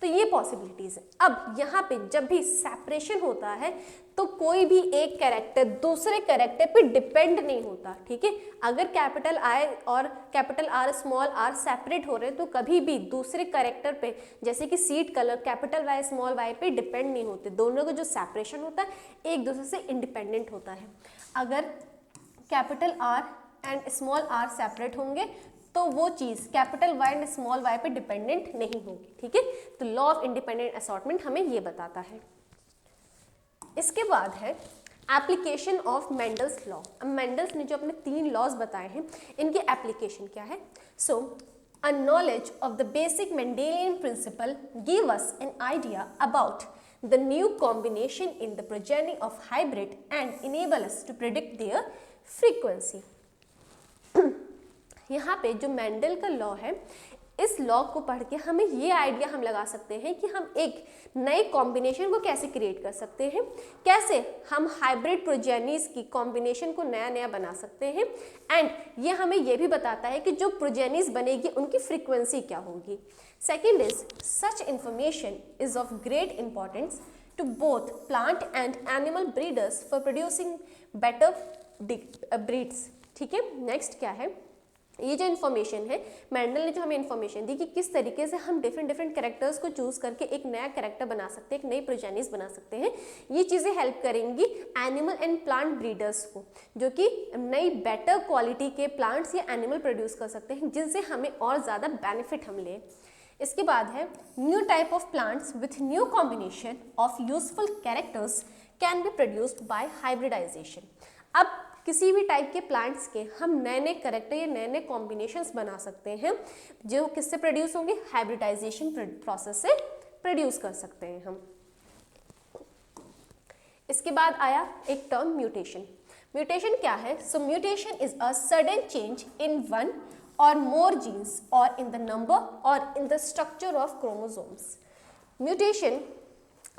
तो ये पॉसिबिलिटीज है। अब यहाँ पे जब भी सेपरेशन होता है तो कोई भी एक कैरेक्टर दूसरे कैरेक्टर पे डिपेंड नहीं होता। ठीक है, अगर कैपिटल I और capital R small r separate हो रहे हैं तो कभी भी दूसरे कैरेक्टर पे, जैसे कि seed colour capital Y small y पे डिपेंड नहीं होते। दोनों का जो सेपरेशन होता है एक दूसरे से इंडिपेंडेंट होता है। अगर capital R and small r separate होंगे तो वो चीज़ capital Y and small y पे डिपेंडेंट नहीं होगी। ठीक है, तो लॉ ऑफ इंडिपेंडेंट असॉर्टमेंट हमें ये बताता है। इसके बाद है एप्लीकेशन ऑफ मेंडल्स लॉ। अब मेंडल्स ने जो अपने 3 लॉज बताए हैं इनकी एप्लीकेशन क्या है। So a knowledge of the basic Mendelian principle give us an idea about the new combination in the progeny of hybrid and enable us to predict their frequency. यहाँ पे जो मेंडल का law है, इस law को पढ़ के हमें ये आइडिया हम लगा सकते हैं कि हम एक नए कॉम्बिनेशन को कैसे क्रिएट कर सकते हैं, कैसे हम हाइब्रिड प्रोजेनीज की कॉम्बिनेशन को नया नया बना सकते हैं। एंड ये हमें ये भी बताता है कि जो प्रोजेनीज बनेगी उनकी फ्रीक्वेंसी क्या होगी। Second is such information is of great importance to both plant and animal breeders for producing better breeds. ठीक है, नेक्स्ट क्या है, ये जो इन्फॉर्मेशन है मेंडल ने जो हमें इन्फॉर्मेशन दी कि किस तरीके से हम डिफरेंट कैरेक्टर्स को चूज करके एक नया कैरेक्टर बना सकते हैं, एक नई प्रोजेनीज बना सकते हैं। ये चीज़ें हेल्प करेंगी एनिमल एंड प्लांट ब्रीडर्स को, जो कि नई बेटर क्वालिटी के प्लांट्स या एनिमल प्रोड्यूस कर सकते हैं, जिनसे हमें और ज़्यादा बेनिफिट हम लें। इसके बाद है new type of plants with new combination of useful characters can be produced by hybridisation. अब किसी भी टाइप के प्लांट्स के हम नए नए कैरेक्टर या नए नए कॉम्बिनेशंस बना सकते हैं, जो किससे प्रोड्यूस होंगे, हाइब्रिडाइजेशन प्रोसेस से प्रोड्यूस कर सकते हैं हम। इसके बाद आया एक टर्म म्यूटेशन। म्यूटेशन क्या है, so mutation is a sudden change in one or more genes or in the number or in the structure of chromosomes. Mutation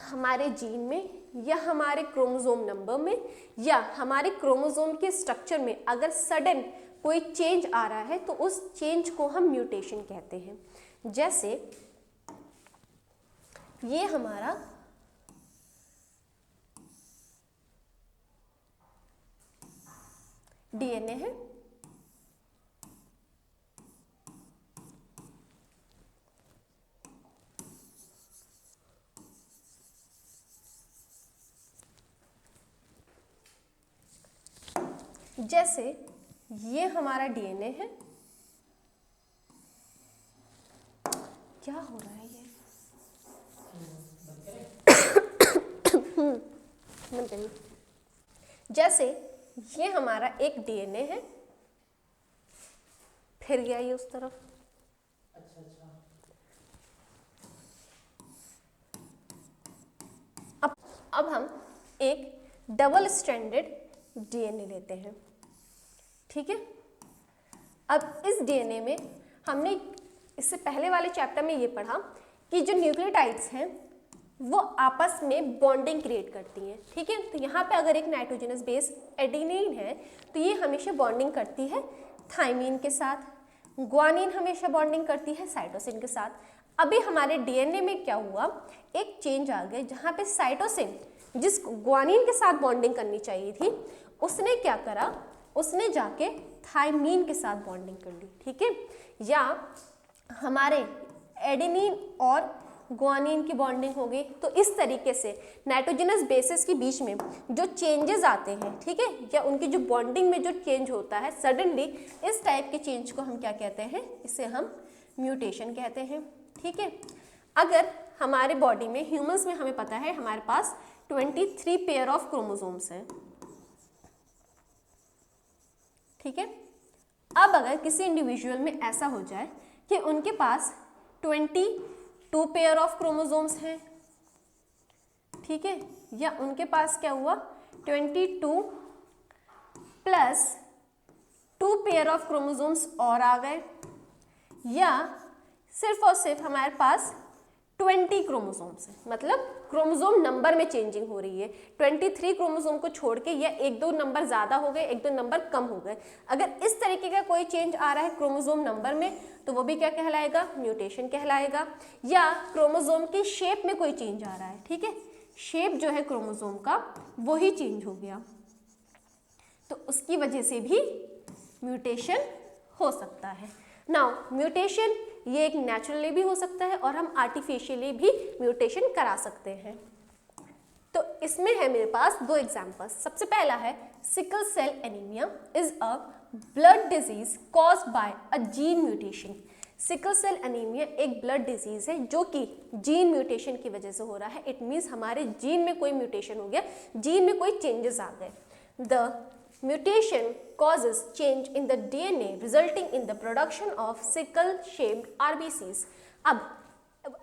हमारे जीन में या हमारे क्रोमोसोम नंबर में या हमारे क्रोमोसोम के स्ट्रक्चर में अगर सडन कोई चेंज आ रहा है तो उस चेंज को हम म्यूटेशन कहते हैं। जैसे ये हमारा डीएनए है, जैसे ये हमारा डीएनए है। क्या हो रहा है ये? बंद करिए। जैसे ये हमारा एक डीएनए है, फिर गया ये उस तरफ। अब हम एक डबल स्ट्रैंडेड डीएनए लेते हैं, ठीक है। अब इस डीएनए में हमने इससे पहले वाले चैप्टर में ये पढ़ा कि जो न्यूक्लियोटाइड्स हैं वो आपस में बॉन्डिंग क्रिएट करती हैं, ठीक है। तो यहाँ पे अगर एक नाइट्रोजनस बेस एडेनिन है तो ये हमेशा बॉन्डिंग करती है थाइमीन के साथ, ग्वानिन हमेशा बॉन्डिंग करती है साइटोसिन के साथ। अभी हमारे डीएनए में क्या हुआ, एक चेंज आ गया जहाँ पे साइटोसिन जिस ग्वानिन के साथ बॉन्डिंग करनी चाहिए थी उसने क्या करा, उसने जाके थाइमीन के साथ बॉन्डिंग कर ली, ठीक है। या हमारे एडेनिन और ग्वानिन की बॉन्डिंग हो गई। तो इस तरीके से नाइट्रोजनस बेसेस के बीच में जो चेंजेस आते हैं, ठीक है, या उनकी जो बॉन्डिंग में जो चेंज होता है सडनली, इस टाइप के चेंज को हम क्या कहते हैं, इसे हम म्यूटेशन कहते हैं, ठीक है। अगर हमारे बॉडी में ह्यूमंस में हमें पता है हमारे पास 23 पेयर ऑफ क्रोमोसोम्स हैं, ठीक है। अब अगर किसी इंडिविजुअल में ऐसा हो जाए कि उनके पास 22 पेयर ऑफ क्रोमोसोम्स हैं, ठीक है, या उनके पास क्या हुआ 22 प्लस 2 पेयर ऑफ क्रोमोसोम्स और आ गए, या सिर्फ और सिर्फ हमारे पास 20 क्रोमोसोम्स हैं, मतलब क्रोमोसोम नंबर में चेंजिंग हो रही है। 23 क्रोमोसोम को छोड़ के या एक दो नंबर ज़्यादा हो गए, एक दो नंबर कम हो गए। अगर इस तरीके का कोई चेंज आ रहा है क्रोमोसोम नंबर में तो वो भी क्या कहलाएगा, म्यूटेशन कहलाएगा। या क्रोमोसोम की शेप में कोई चेंज आ रहा है, ठीक है, शेप जो है क्रोमोसोम का वो ही चेंज हो गया, तो उसकी वजह से भी म्यूटेशन हो सकता है। नाउ म्यूटेशन ये एक नेचुरली भी हो सकता है और हम आर्टिफिशियली भी म्यूटेशन करा सकते हैं। तो इसमें है मेरे पास दो एग्जांपल्स। सबसे पहला है sickle cell anaemia is a blood disease caused by a gene mutation. Sickle cell anaemia एक ब्लड डिजीज है जो कि जीन म्यूटेशन की वजह से हो रहा है। इट मीन्स हमारे जीन में कोई म्यूटेशन हो गया, जीन में कोई चेंजेस आ गए। The mutation causes change in the DNA resulting in the production of sickle-shaped RBCs। अब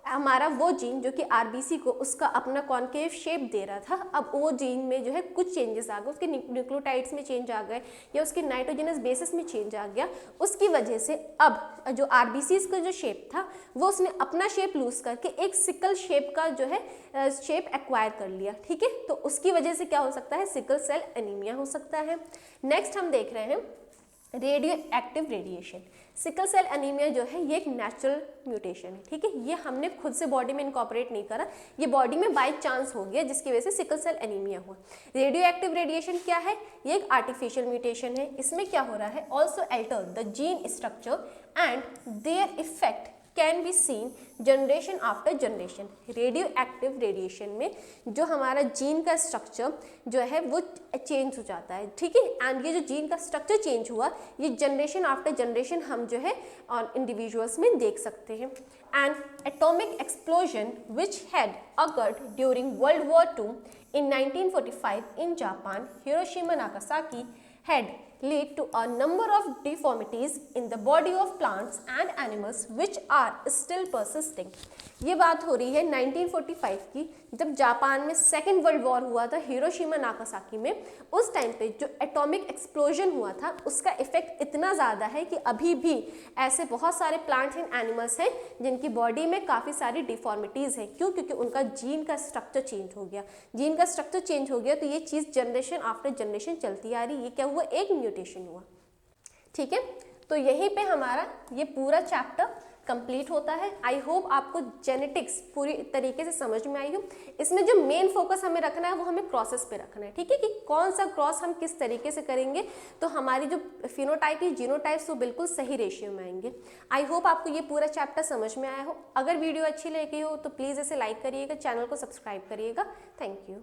हमारा वो जीन जो कि RBC को उसका अपना कॉन्केव शेप दे रहा था, अब वो जीन में जो है कुछ चेंजेस आ गए, उसके न्यूक्लियोटाइड्स में चेंज आ गए या उसके नाइट्रोजनस बेसिस में चेंज आ गया। उसकी वजह से अब जो RBCs का जो शेप था वो उसने अपना शेप लूज करके एक सिकल शेप का जो है शेप एक्वायर कर लिया, ठीक है। तो उसकी वजह से क्या हो सकता है, सिकल सेल एनीमिया हो सकता है। नेक्स्ट हम देख रहे हैं radio active radiation. Sickle cell anaemia जो है ये एक नेचुरल म्यूटेशन है, ठीक है, ये हमने खुद से बॉडी में इनकॉर्पोरेट नहीं करा, ये बॉडी में बाय चांस हो गया जिसकी वजह से सिकल सेल एनीमिया हुआ। रेडियो एक्टिव रेडिएशन क्या है, ये एक आर्टिफिशियल म्यूटेशन है। इसमें क्या हो रहा है, also alter the gene structure and their effect can be seen generation after generation. Radio active radiation में जो हमारा जीन का स्ट्रक्चर जो है वो चेंज हो जाता है, ठीक है। एंड ये जो जीन का स्ट्रक्चर चेंज हुआ ये जनरेशन आफ्टर जनरेशन हम जो है और इंडिविजुअल्स में देख सकते हैं। And atomic explosion which had occurred during world war II in 1945 in Japan, Hiroshima Nagasaki had lead to a number of deformities in the body of plants and animals which are still persisting। ये बात हो रही है 1945 की, जब Japan में second world war हुआ था हिरोशिमा नागासाकी में। उस टाइम पे जो एटॉमिक एक्सप्लोजन हुआ था उसका इफेक्ट इतना ज़्यादा है कि अभी भी ऐसे बहुत सारे प्लांट्स एंड एनिमल्स हैं जिनकी बॉडी में काफ़ी सारी डिफॉर्मिटीज़ हैं। क्यों? क्योंकि उनका जीन का स्ट्रक्चर चेंज हो गया। जीन का स्ट्रक्चर चेंज हो गया तो ये चीज़ जनरेशन आफ्टर जनरेशन चलती आ रही। ये क्या हुआ? एक म्यूटेशन हुआ। ठीक है, तो यहीं पे हमारा ये पूरा चैप्टर कंप्लीट होता है। आई होप आपको जेनेटिक्स पूरी तरीके से समझ में आई हो। इसमें जो मेन फोकस हमें रखना है वो हमें क्रॉसेस पे रखना है। ठीक है, कि कौन सा क्रॉस हम किस तरीके से करेंगे तो हमारी जो फिनोटाइप है, जीनोटाइप्स, वो बिल्कुल सही रेशियो में आएंगे। आई होप आपको ये पूरा चैप्टर समझ में आया हो। अगर वीडियो अच्छी लगी हो तो प्लीज़ इसे लाइक करिएगा, चैनल को सब्सक्राइब करिएगा। Thank you.